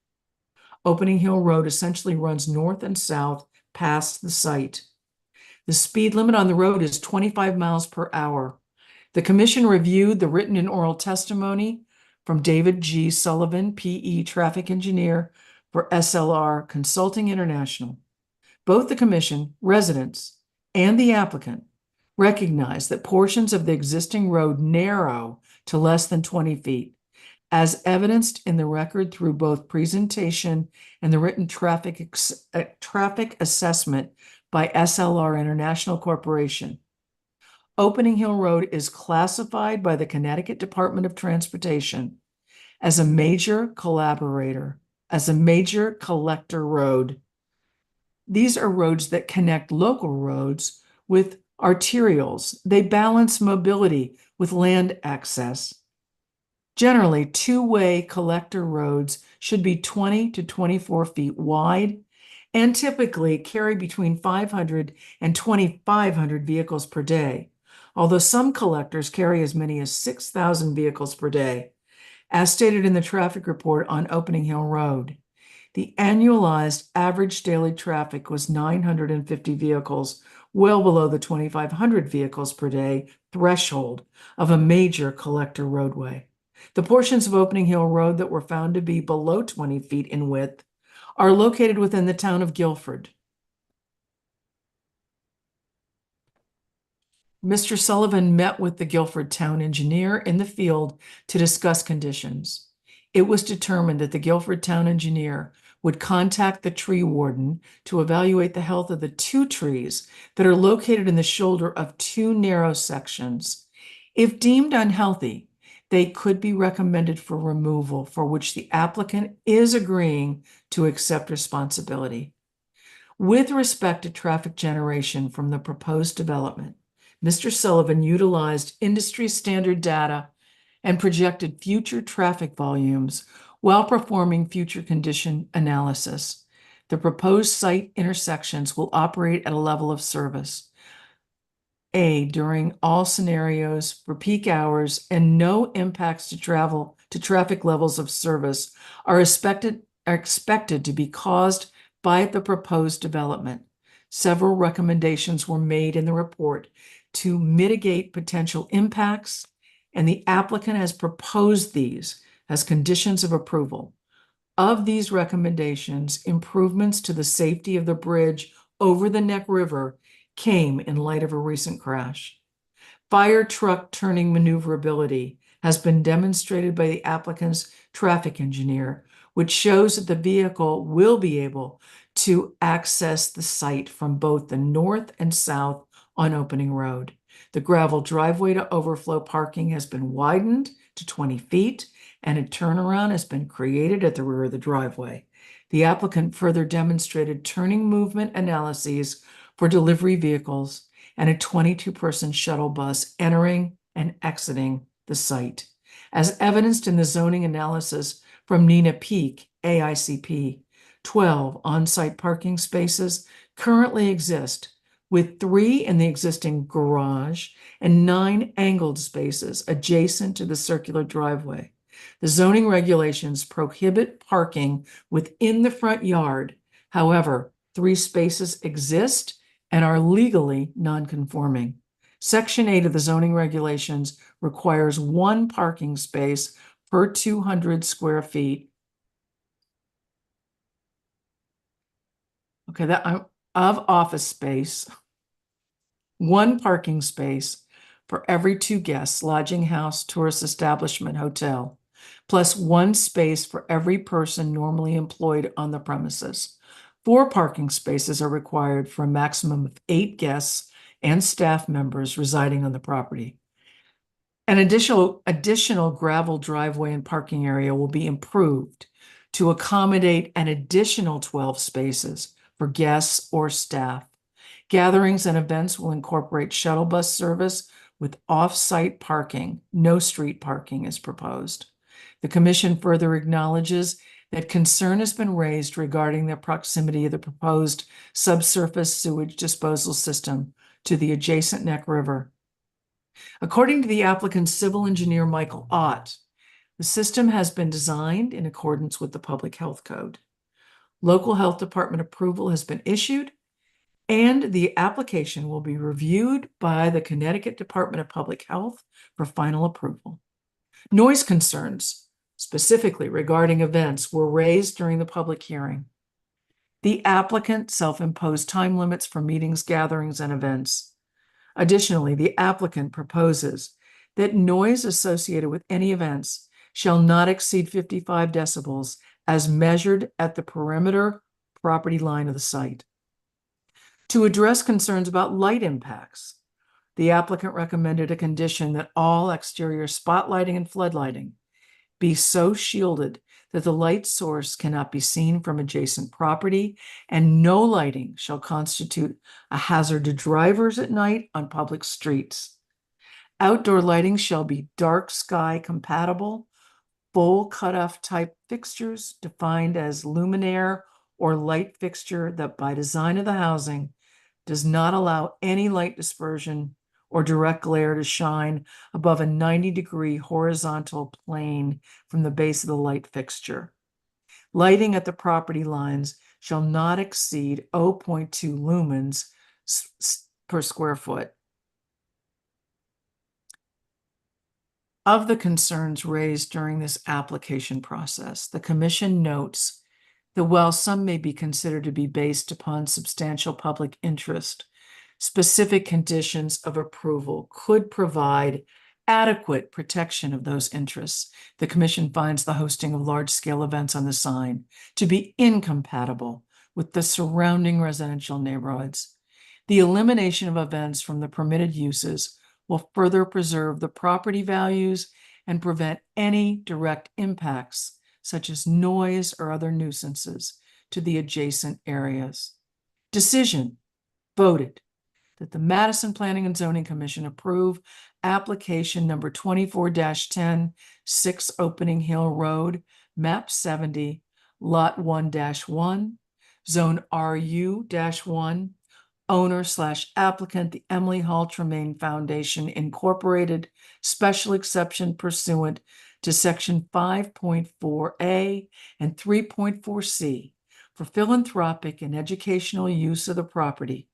Opening Hill Road essentially runs north and south past the site. The speed limit on the road is 25 miles per hour. The commission reviewed the written and oral testimony from David G. Sullivan, PE traffic engineer for SLR Consulting International. Both the commission, residents, and the applicant recognize that portions of the existing road narrow to less than 20 feet, as evidenced in the record through both presentation and the written traffic assessment by SLR International Corporation. Opening Hill Road is classified by the Connecticut Department of Transportation as a major collector road. These are roads that connect local roads with arterials. They balance mobility with land access. Generally, two-way collector roads should be 20 to 24 feet wide and typically carry between 500 and 2,500 vehicles per day, although some collectors carry as many as 6,000 vehicles per day. As stated in the traffic report on Opening Hill Road, the annualized average daily traffic was 950 vehicles, well below the 2,500 vehicles per day threshold of a major collector roadway. The portions of Opening Hill Road that were found to be below 20 feet in width are located within the town of Guilford. Mr. Sullivan met with the Guilford town engineer in the field to discuss conditions. It was determined that the Guilford town engineer would contact the tree warden to evaluate the health of the two trees that are located in the shoulder of two narrow sections. If deemed unhealthy, they could be recommended for removal, for which the applicant is agreeing to accept responsibility. With respect to traffic generation from the proposed development, Mr. Sullivan utilized industry standard data and projected future traffic volumes while performing future condition analysis. The proposed site intersections will operate at a level of service A, during all scenarios for peak hours, and no impacts to traffic levels of service are expected to be caused by the proposed development. Several recommendations were made in the report to mitigate potential impacts, and the applicant has proposed these as conditions of approval. Of these recommendations, improvements to the safety of the bridge over the Neck River came in light of a recent crash. Fire truck turning maneuverability has been demonstrated by the applicant's traffic engineer, which shows that the vehicle will be able to access the site from both the north and south on Opening Road. The gravel driveway to overflow parking has been widened to 20 feet, and a turnaround has been created at the rear of the driveway. The applicant further demonstrated turning movement analyses for delivery vehicles and a 22-person shuttle bus entering and exiting the site. As evidenced in the zoning analysis from Nina Peak, AICP, 12 on-site parking spaces currently exist, with 3 in the existing garage and 9 angled spaces adjacent to the circular driveway. The zoning regulations prohibit parking within the front yard. However, 3 spaces exist and are legally non-conforming. Section 8 of the zoning regulations requires 1 parking space per 200 square feet. Okay, of office space, 1 parking space for every 2 guests, lodging house, tourist establishment, hotel, plus 1 space for every person normally employed on the premises. 4 parking spaces are required for a maximum of 8 guests and staff members residing on the property. An additional gravel driveway and parking area will be improved to accommodate an additional 12 spaces for guests or staff. Gatherings and events will incorporate shuttle bus service with off-site parking. No street parking is proposed. The commission further acknowledges that concern has been raised regarding the proximity of the proposed subsurface sewage disposal system to the adjacent Neck River. According to the applicant's civil engineer, Michael Ott, the system has been designed in accordance with the Public Health Code. Local health department approval has been issued, and the application will be reviewed by the Connecticut Department of Public Health for final approval. Noise concerns, specifically regarding events, were raised during the public hearing. The applicant self-imposed time limits for meetings, gatherings, and events. Additionally, the applicant proposes that noise associated with any events shall not exceed 55 decibels as measured at the perimeter property line of the site. To address concerns about light impacts, the applicant recommended a condition that all exterior spotlighting and floodlighting be so shielded that the light source cannot be seen from adjacent property, and no lighting shall constitute a hazard to drivers at night on public streets. Outdoor lighting shall be dark sky compatible, full cutoff type fixtures defined as luminaire or light fixture that by design of the housing does not allow any light dispersion or direct glare to shine above a 90-degree horizontal plane from the base of the light fixture. Lighting at the property lines shall not exceed 0.2 lumens per square foot. Of the concerns raised during this application process, the Commission notes that while some may be considered to be based upon substantial public interest, specific conditions of approval could provide adequate protection of those interests. The Commission finds the hosting of large-scale events on the sign to be incompatible with the surrounding residential neighborhoods. The elimination of events from the permitted uses will further preserve the property values and prevent any direct impacts, such as noise or other nuisances, to the adjacent areas. Decision voted that the Madison Planning and Zoning Commission approve application number 24-10, 6 Opening Hill Road, map 70, lot 1-1, zone RU-1, owner/applicant, the Emily Hall Tremaine Foundation Incorporated, special exception pursuant to section 5.4A and 3.4C for philanthropic and educational use of the property,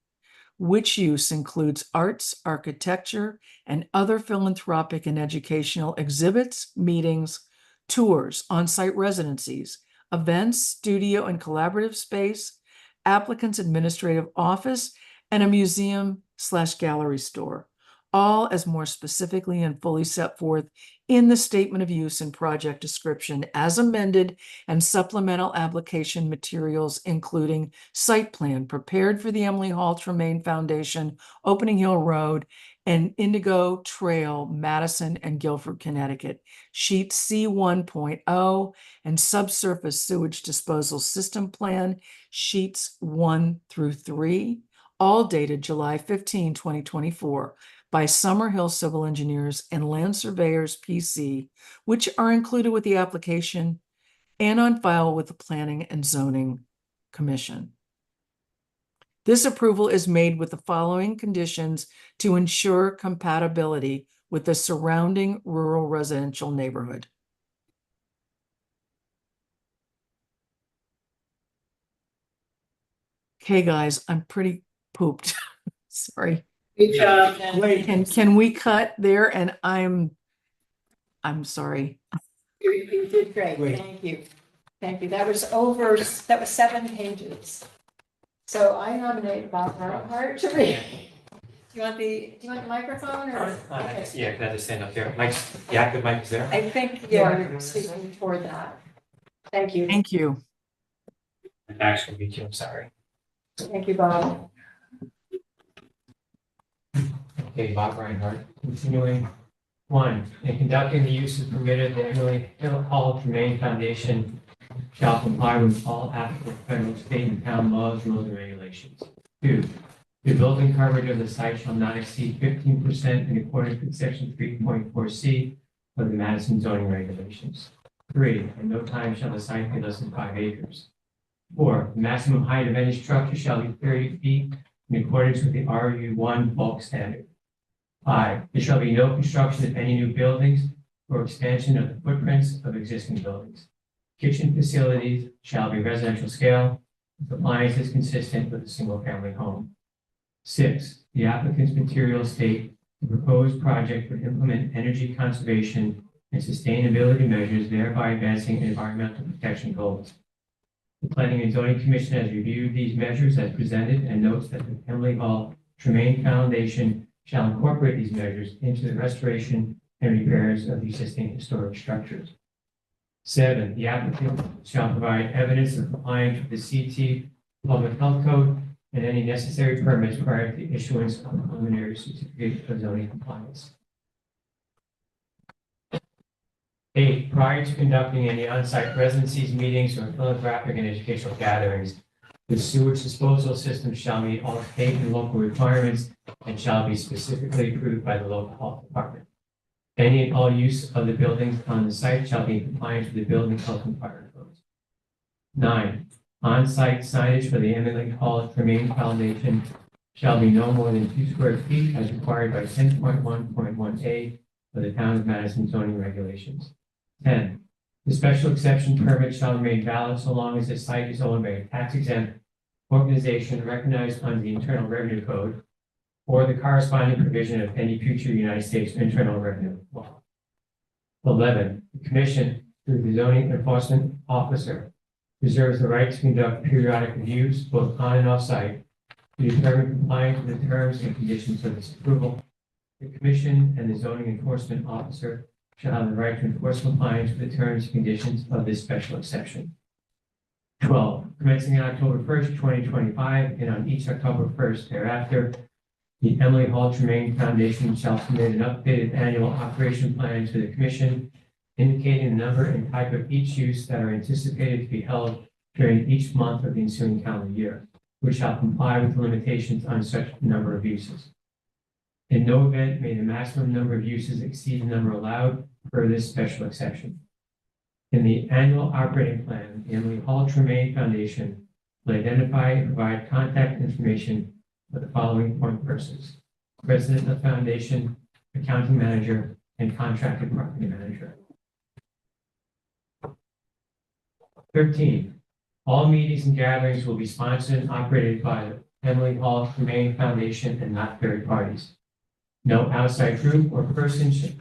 which use includes arts, architecture, and other philanthropic and educational exhibits, meetings, tours, on-site residencies, events, studio and collaborative space, applicant's administrative office, and a museum/gallery store, all as more specifically and fully set forth in the statement of use and project description as amended, and supplemental application materials, including site plan prepared for the Emily Hall Tremaine Foundation, Opening Hill Road, and Indigo Trail, Madison and Guilford, Connecticut, sheet C1.0, and subsurface sewage disposal system plan, sheets 1 through 3, all dated July 15, 2024, by Summerhill Civil Engineers and Land Surveyors PC, which are included with the application and on file with the Planning and Zoning Commission. This approval is made with the following conditions to ensure compatibility with the surrounding rural residential neighborhood. Okay, guys, I'm pretty pooped. Sorry.
Good job.
Can we cut there? And I'm sorry.
You did great. Thank you. Thank you. That was 7 pages. So I nominate Bob Bernhardt to read. Do you want the microphone or? Okay.
Yeah, can I just stand up here? Mike's, the active mic is there?
I think you're speaking toward that. Thank you.
Thank you.
My back's gonna beat you, I'm sorry.
Thank you, Bob.
Okay, Bob Reinhardt, continuing. 1, in conducting the uses permitted, the Emily Hall Tremaine Foundation shall comply with all applicable federal, state, and town laws, rules, and regulations. 2, the building coverage of the site shall not exceed 15% in accordance with section 3.4C of the Madison zoning regulations. 3, at no time shall the site be less than 5 acres. 4, the maximum height of any structure shall be 30 feet in accordance with the RU1 bulk standard. 5, there shall be no construction of any new buildings or expansion of the footprints of existing buildings. Kitchen facilities shall be residential scale, with appliances consistent with a single-family home. 6, the applicant's materials state the proposed project would implement energy conservation and sustainability measures, thereby advancing environmental protection goals. The Planning and Zoning Commission has reviewed these measures as presented and notes that the Emily Hall Tremaine Foundation shall incorporate these measures into the restoration and repairs of the existing historic structures. 7, the applicant shall provide evidence of compliance with the CT Public Health Code and any necessary permits prior to the issuance of a preliminary certificate of zoning compliance. 8, prior to conducting any on-site residencies, meetings, or philanthropic and educational gatherings, the sewage disposal system shall meet all state and local requirements and shall be specifically approved by the local health department. Any and all use of the buildings on the site shall be in compliance with the building health and fire codes. 9, on-site signage for the Emily Hall Tremaine Foundation shall be no more than 2 square feet as required by 10.1.1A of the Town of Madison zoning regulations. 10, the special exception permit shall remain valid so long as the site is owned by a tax-exempt organization recognized under the Internal Revenue Code or the corresponding provision of any future United States Internal Revenue law. 11, the Commission, through the zoning enforcement officer, reserves the right to conduct periodic reviews both on and off site to determine compliance with the terms and conditions of this approval. The Commission and the zoning enforcement officer shall have the right to enforce compliance with the terms and conditions of this special exception. 12, commencing on October 1st, 2025, and on each October 1st thereafter, the Emily Hall Tremaine Foundation shall submit an updated annual operation plan to the Commission, indicating the number and type of each use that are anticipated to be held during each month of the ensuing calendar year, which shall comply with the limitations on such number of uses. In no event may the maximum number of uses exceed the number allowed per this special exception. In the annual operating plan, the Emily Hall Tremaine Foundation will identify and provide contact information for the following point persons: president of foundation, accounting manager, and contracted property manager. 13, all meetings and gatherings will be sponsored and operated by the Emily Hall Tremaine Foundation and not third parties. No outside group or person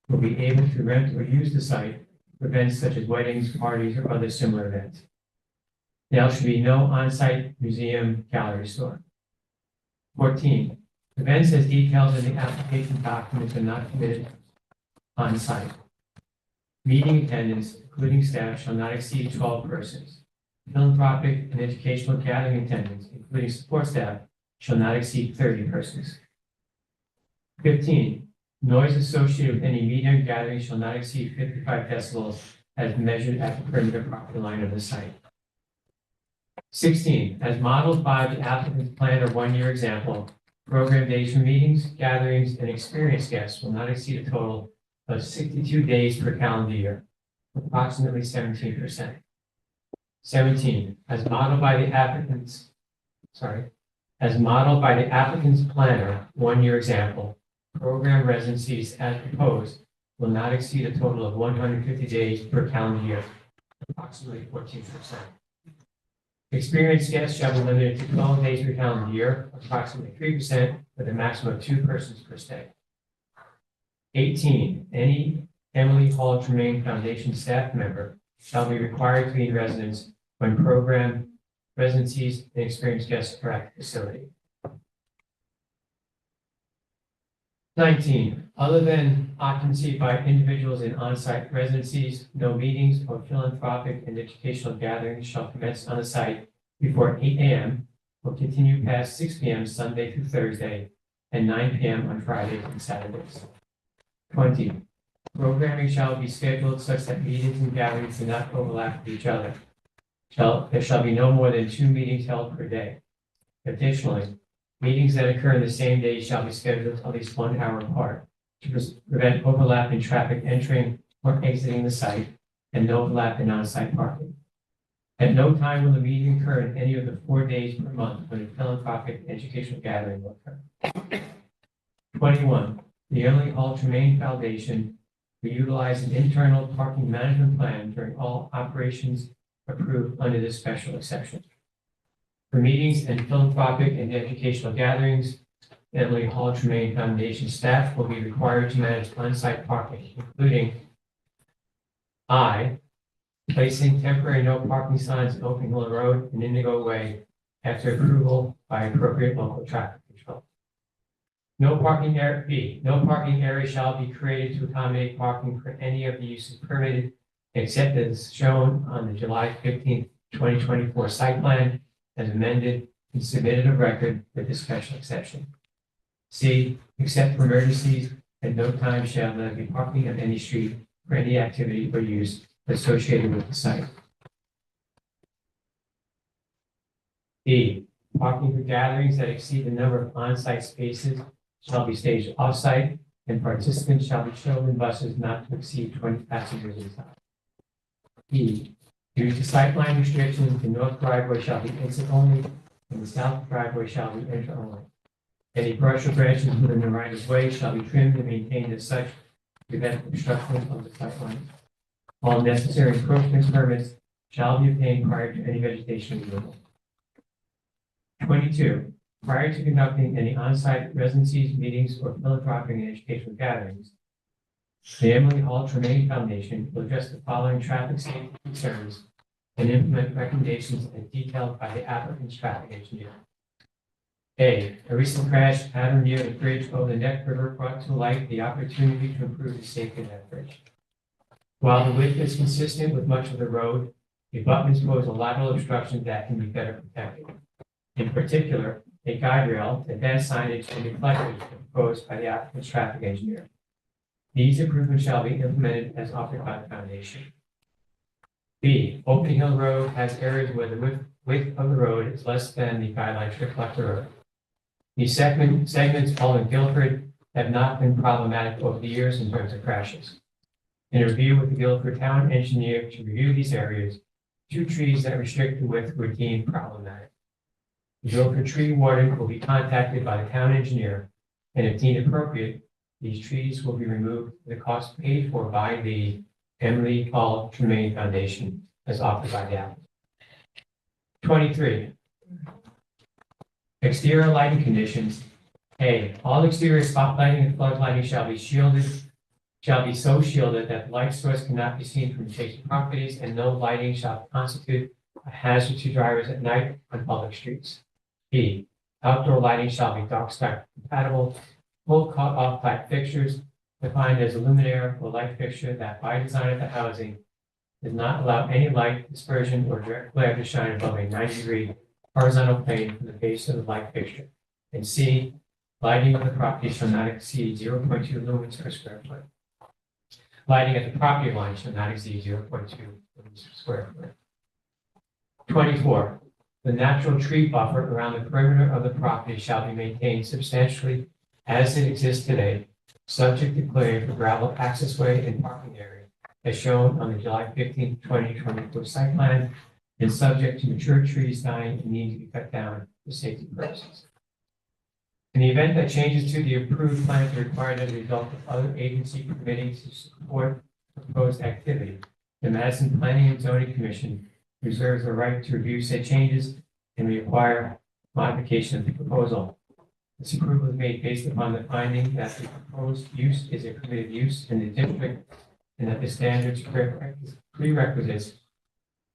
will be able to rent or use the site for events such as weddings, parties, or other similar events. There should be no on-site museum, gallery, store. 14, events as detailed in the application documents are not permitted on site. Meeting attendance, including staff, shall not exceed 12 persons. Philanthropic and educational gathering attendance, including support staff, shall not exceed 30 persons. 15, noise associated with any meeting or gathering shall not exceed 55 decibels as measured at the perimeter property line of the site. 16, as modeled by the applicant's plan or one-year example, program days for meetings, gatherings, and experienced guests will not exceed a total of 62 days per calendar year, approximately 17%. 17, as modeled by the applicant's planner, one-year example, program residencies as proposed will not exceed a total of 150 days per calendar year, approximately 14%. Experienced guests shall be limited to 12 days per calendar year, approximately 3%, with a maximum of 2 persons per stay. 18, any Emily Hall Tremaine Foundation staff member shall be required to be in residence when program residencies and experienced guests are at the facility. 19, other than occupancy by individuals in on-site residencies, no meetings or philanthropic and educational gatherings shall commence on the site before 8 a.m. or continue past 6 p.m. Sunday through Thursday and 9 p.m. on Fridays and Saturdays. 20, programming shall be scheduled such that meetings and gatherings do not overlap with each other. There shall be no more than 2 meetings held per day. Additionally, meetings that occur in the same day shall be scheduled at least 1 hour apart to prevent overlap in traffic entering or exiting the site and no overlap in on-site parking. At no time will the meeting occur in any of the 4 days per month when a philanthropic educational gathering will occur. 21, the Emily Hall Tremaine Foundation We utilize an internal parking management plan during all operations approved under this special exception. For meetings and philanthropic and educational gatherings, Emily Hall Tremaine Foundation staff will be required to manage on-site parking, including I, placing temporary no parking signs on Open Hill Road and Indigo Way after approval by appropriate local traffic control. No parking area, B, no parking area shall be created to accommodate parking for any of the uses permitted except as shown on the July 15th, 2024 site plan as amended and submitted of record with this special exception. C, except for emergencies, at no time shall there be parking on any street for any activity or use associated with the site. D, parking for gatherings that exceed the number of on-site spaces shall be staged off-site, and participants shall be shown in buses not to exceed 20 passengers inside. E, due to sightline restrictions, the north driveway shall be exit only, and the south driveway shall be enter only. Any brush or branches within the right of way shall be trimmed and maintained as such to prevent obstruction of the sightline. All necessary encroachment permits shall be obtained prior to any vegetation removal. 22, prior to conducting any on-site residencies, meetings, or philanthropic and educational gatherings, the Emily Hall Tremaine Foundation will address the following traffic safety concerns and implement recommendations as detailed by the applicant's traffic engineer. A recent crash at or near the bridge over the Neck River brought to light the opportunity to improve the safety of that bridge. While the width is consistent with much of the road, the abutments pose a lateral obstruction that can be better protected. In particular, a guide rail, advanced signage, and reflectors are proposed by the applicant's traffic engineer. These improvements shall be implemented as offered by the foundation. B, Open Hill Road has areas where the width of the road is less than the guidelines reflect the road. These segments following Guilford have not been problematic over the years in terms of crashes. In a review with the Guilford Town Engineer to review these areas, 2 trees that restrict the width were deemed problematic. The Guilford tree warden will be contacted by the town engineer, and if deemed appropriate, these trees will be removed at the cost paid for by the Emily Hall Tremaine Foundation as offered by the applicant. 23. Exterior lighting conditions. A, all exterior spot lighting and flood lighting shall be so shielded that the light source cannot be seen from adjacent properties, and no lighting shall constitute a hazard to drivers at night on public streets. B, outdoor lighting shall be dark sky compatible, full cut-off type fixtures defined as a luminaire or light fixture that by design of the housing does not allow any light dispersion or direct glare to shine above a 90-degree horizontal plane from the base of the light fixture. And C, lighting of the property shall not exceed 0.2 lumens per square foot. Lighting at the property line shall not exceed 0.2 lumens per square foot. 24, the natural tree buffer around the perimeter of the property shall be maintained substantially as it exists today, subject to clearing for gravel accessway and parking area, as shown on the July 15, 2024 site plan, and subject to mature trees dying and needing to be cut down for safety purposes. In the event that changes to the approved plans are required as a result of other agency permitting to support proposed activity, the Madison Planning and Zoning Commission reserves the right to review said changes and require modification of the proposal. This approval is made based upon the finding that the proposed use is a permitted use in the district and that the standards, prerequisites,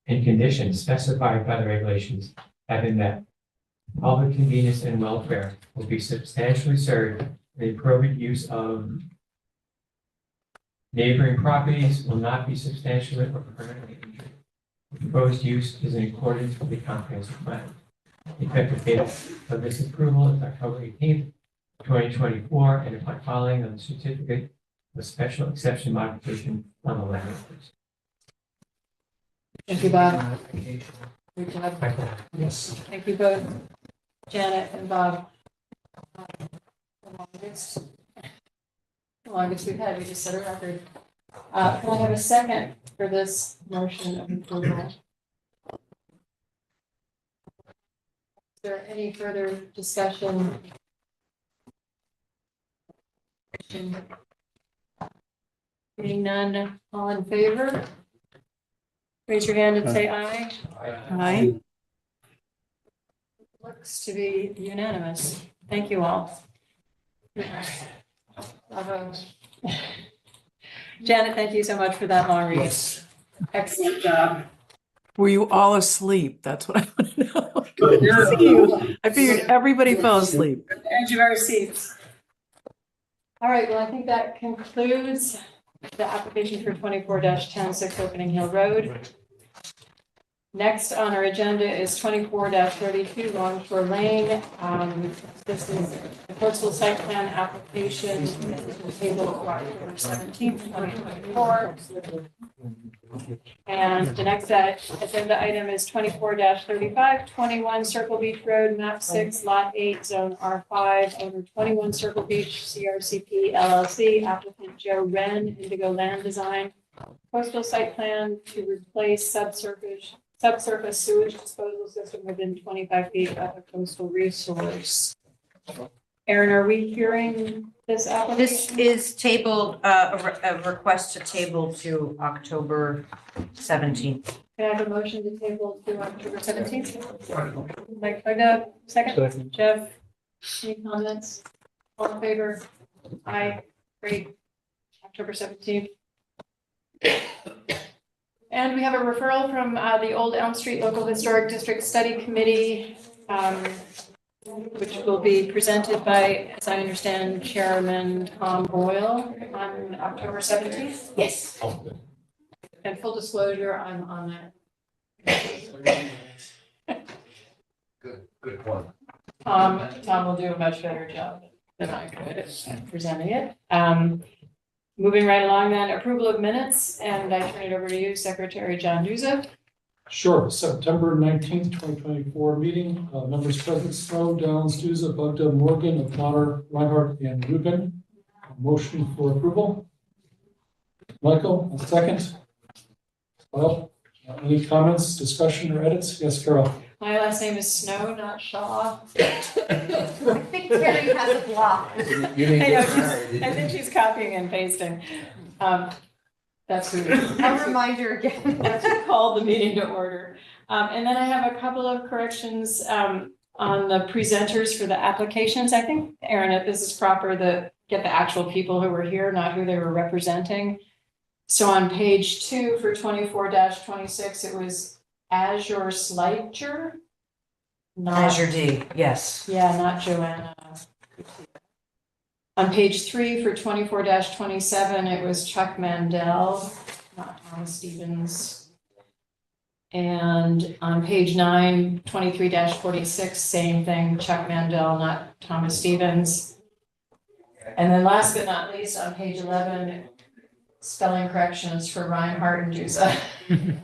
and conditions specified by the regulations have been met. Public convenience and welfare will be substantially served, and the appropriate use of neighboring properties will not be substantially or permanently injured. The proposed use is in accordance with the comprehensive plan. The effective date of this approval is October 18th, 2024, and upon filing of the certificate of special exception modification on the land records.
Thank you, Bob. Good job.
Yes.
Thank you both, Janet and Bob. The longest we've had, we just set a record. Can I have a second for this motion of approval? Is there any further discussion? Being none, all in favor? Raise your hand and say aye.
Aye.
Looks to be unanimous. Thank you all. Janet, thank you so much for that long read. Excellent job.
Were you all asleep? That's what I want to know. Couldn't see you. I figured everybody fell asleep.
Edge of our seats. All right, well, I think that concludes the application for 24-10 6 Opening Hill Road. Next on our agenda is 24-32 Longshore Lane. This is the coastal site plan application. This is tabled for October 17th, 2024. And the next agenda item is 24-35, 21 Circle Beach Road, map 6, lot 8, zone R5, owner 21 Circle Beach, CRCP LLC, applicant Joe Wren, Indigo Land Design. Coastal site plan to replace subsurface sewage disposal system within 25 feet of a coastal resource. Erin, are we hearing this application?
This is tabled, a request to table to October 17th.
Can I have a motion to table to October 17th? Mike, second?
Second.
Jeff, any comments? All in favor? Aye, great. October 17th. And we have a referral from the Old Elm Street Local Historic District Study Committee, which will be presented by, as I understand, Chairman Tom Boyle on October 17th.
Yes.
And full disclosure, I'm on that.
Good point.
Tom will do a much better job than I could at presenting it. Moving right along then, approval of minutes, and I turn it over to you, Secretary John Duza.
Sure, September 19th, 2024 meeting, members present, Snow, Downs, Souza, Bugda, Morgan, O'Connor, Reinhardt, and Rubin. A motion for approval. Michael, a second. Well, any comments, discussion, or edits? Yes, Carol.
My last name is Snow, not Shaw.
I think Terry has a block.
I know, I think she's copying and pasting. That's who.
A reminder again.
That's who called the meeting to order. And then I have a couple of corrections on the presenters for the applications. I think, Erin, if this is proper, get the actual people who were here, not who they were representing. So on page 2 for 24-26, it was Azure Slicher.
Azure D, yes.
Yeah, not Joanna. On page 3 for 24-27, it was Chuck Mandel, not Thomas Stevens. And on page 9, 23-46, same thing, Chuck Mandel, not Thomas Stevens. And then last but not least, on page 11, spelling corrections for Reinhardt and Juza.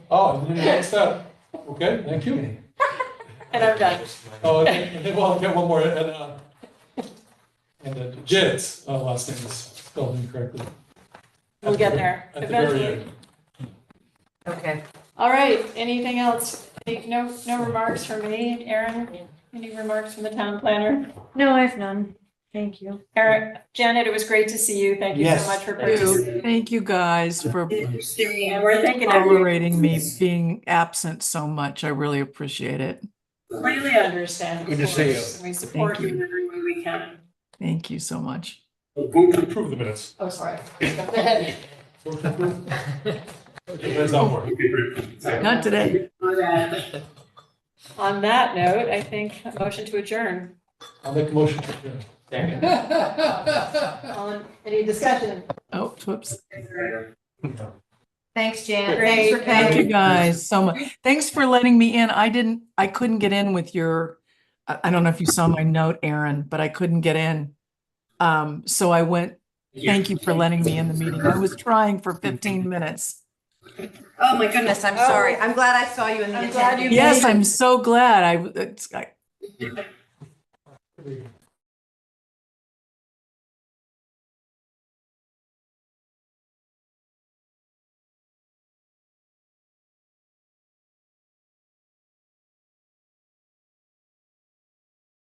Oh, I didn't notice that. Okay, thank you.
And I'm done.
Oh, okay, well, I'll get one more, and Janet's last name is spelled incorrectly.
We'll get there
At the very
eventually.
end.
Okay.
All right, anything else? No remarks from me, Erin? Any remarks from the town planner?
No, I have none. Thank you.
Erin, Janet, it was great to see you. Thank you so
Yes.
much for participating.
Thank you guys for
And we're thinking of you.
tolerating me being absent so much. I really appreciate it.
Completely understand. of
Good to see you.
course. We support
Thank
you
you.
in every way we can.
Thank you so much.
Vote to approve the minutes.
Oh, sorry. Go ahead.
Vote to approve. That's not working.
Not today.
On that note, I think a motion to adjourn.
I'll make a motion to adjourn.
Any discussion?
Oh, whoops.
Thanks, Jan.
Great.
Thanks for
Thank you
coming.
guys so much. Thanks for letting me in. I couldn't get in with your, I don't know if you saw my note, Erin, but I couldn't get in. So I went, thank you for letting me in the meeting. I was trying for 15 minutes.
Oh, my goodness, I'm sorry. I'm glad I saw you in the
I'm glad
attendance.
you
Yes, I'm so glad.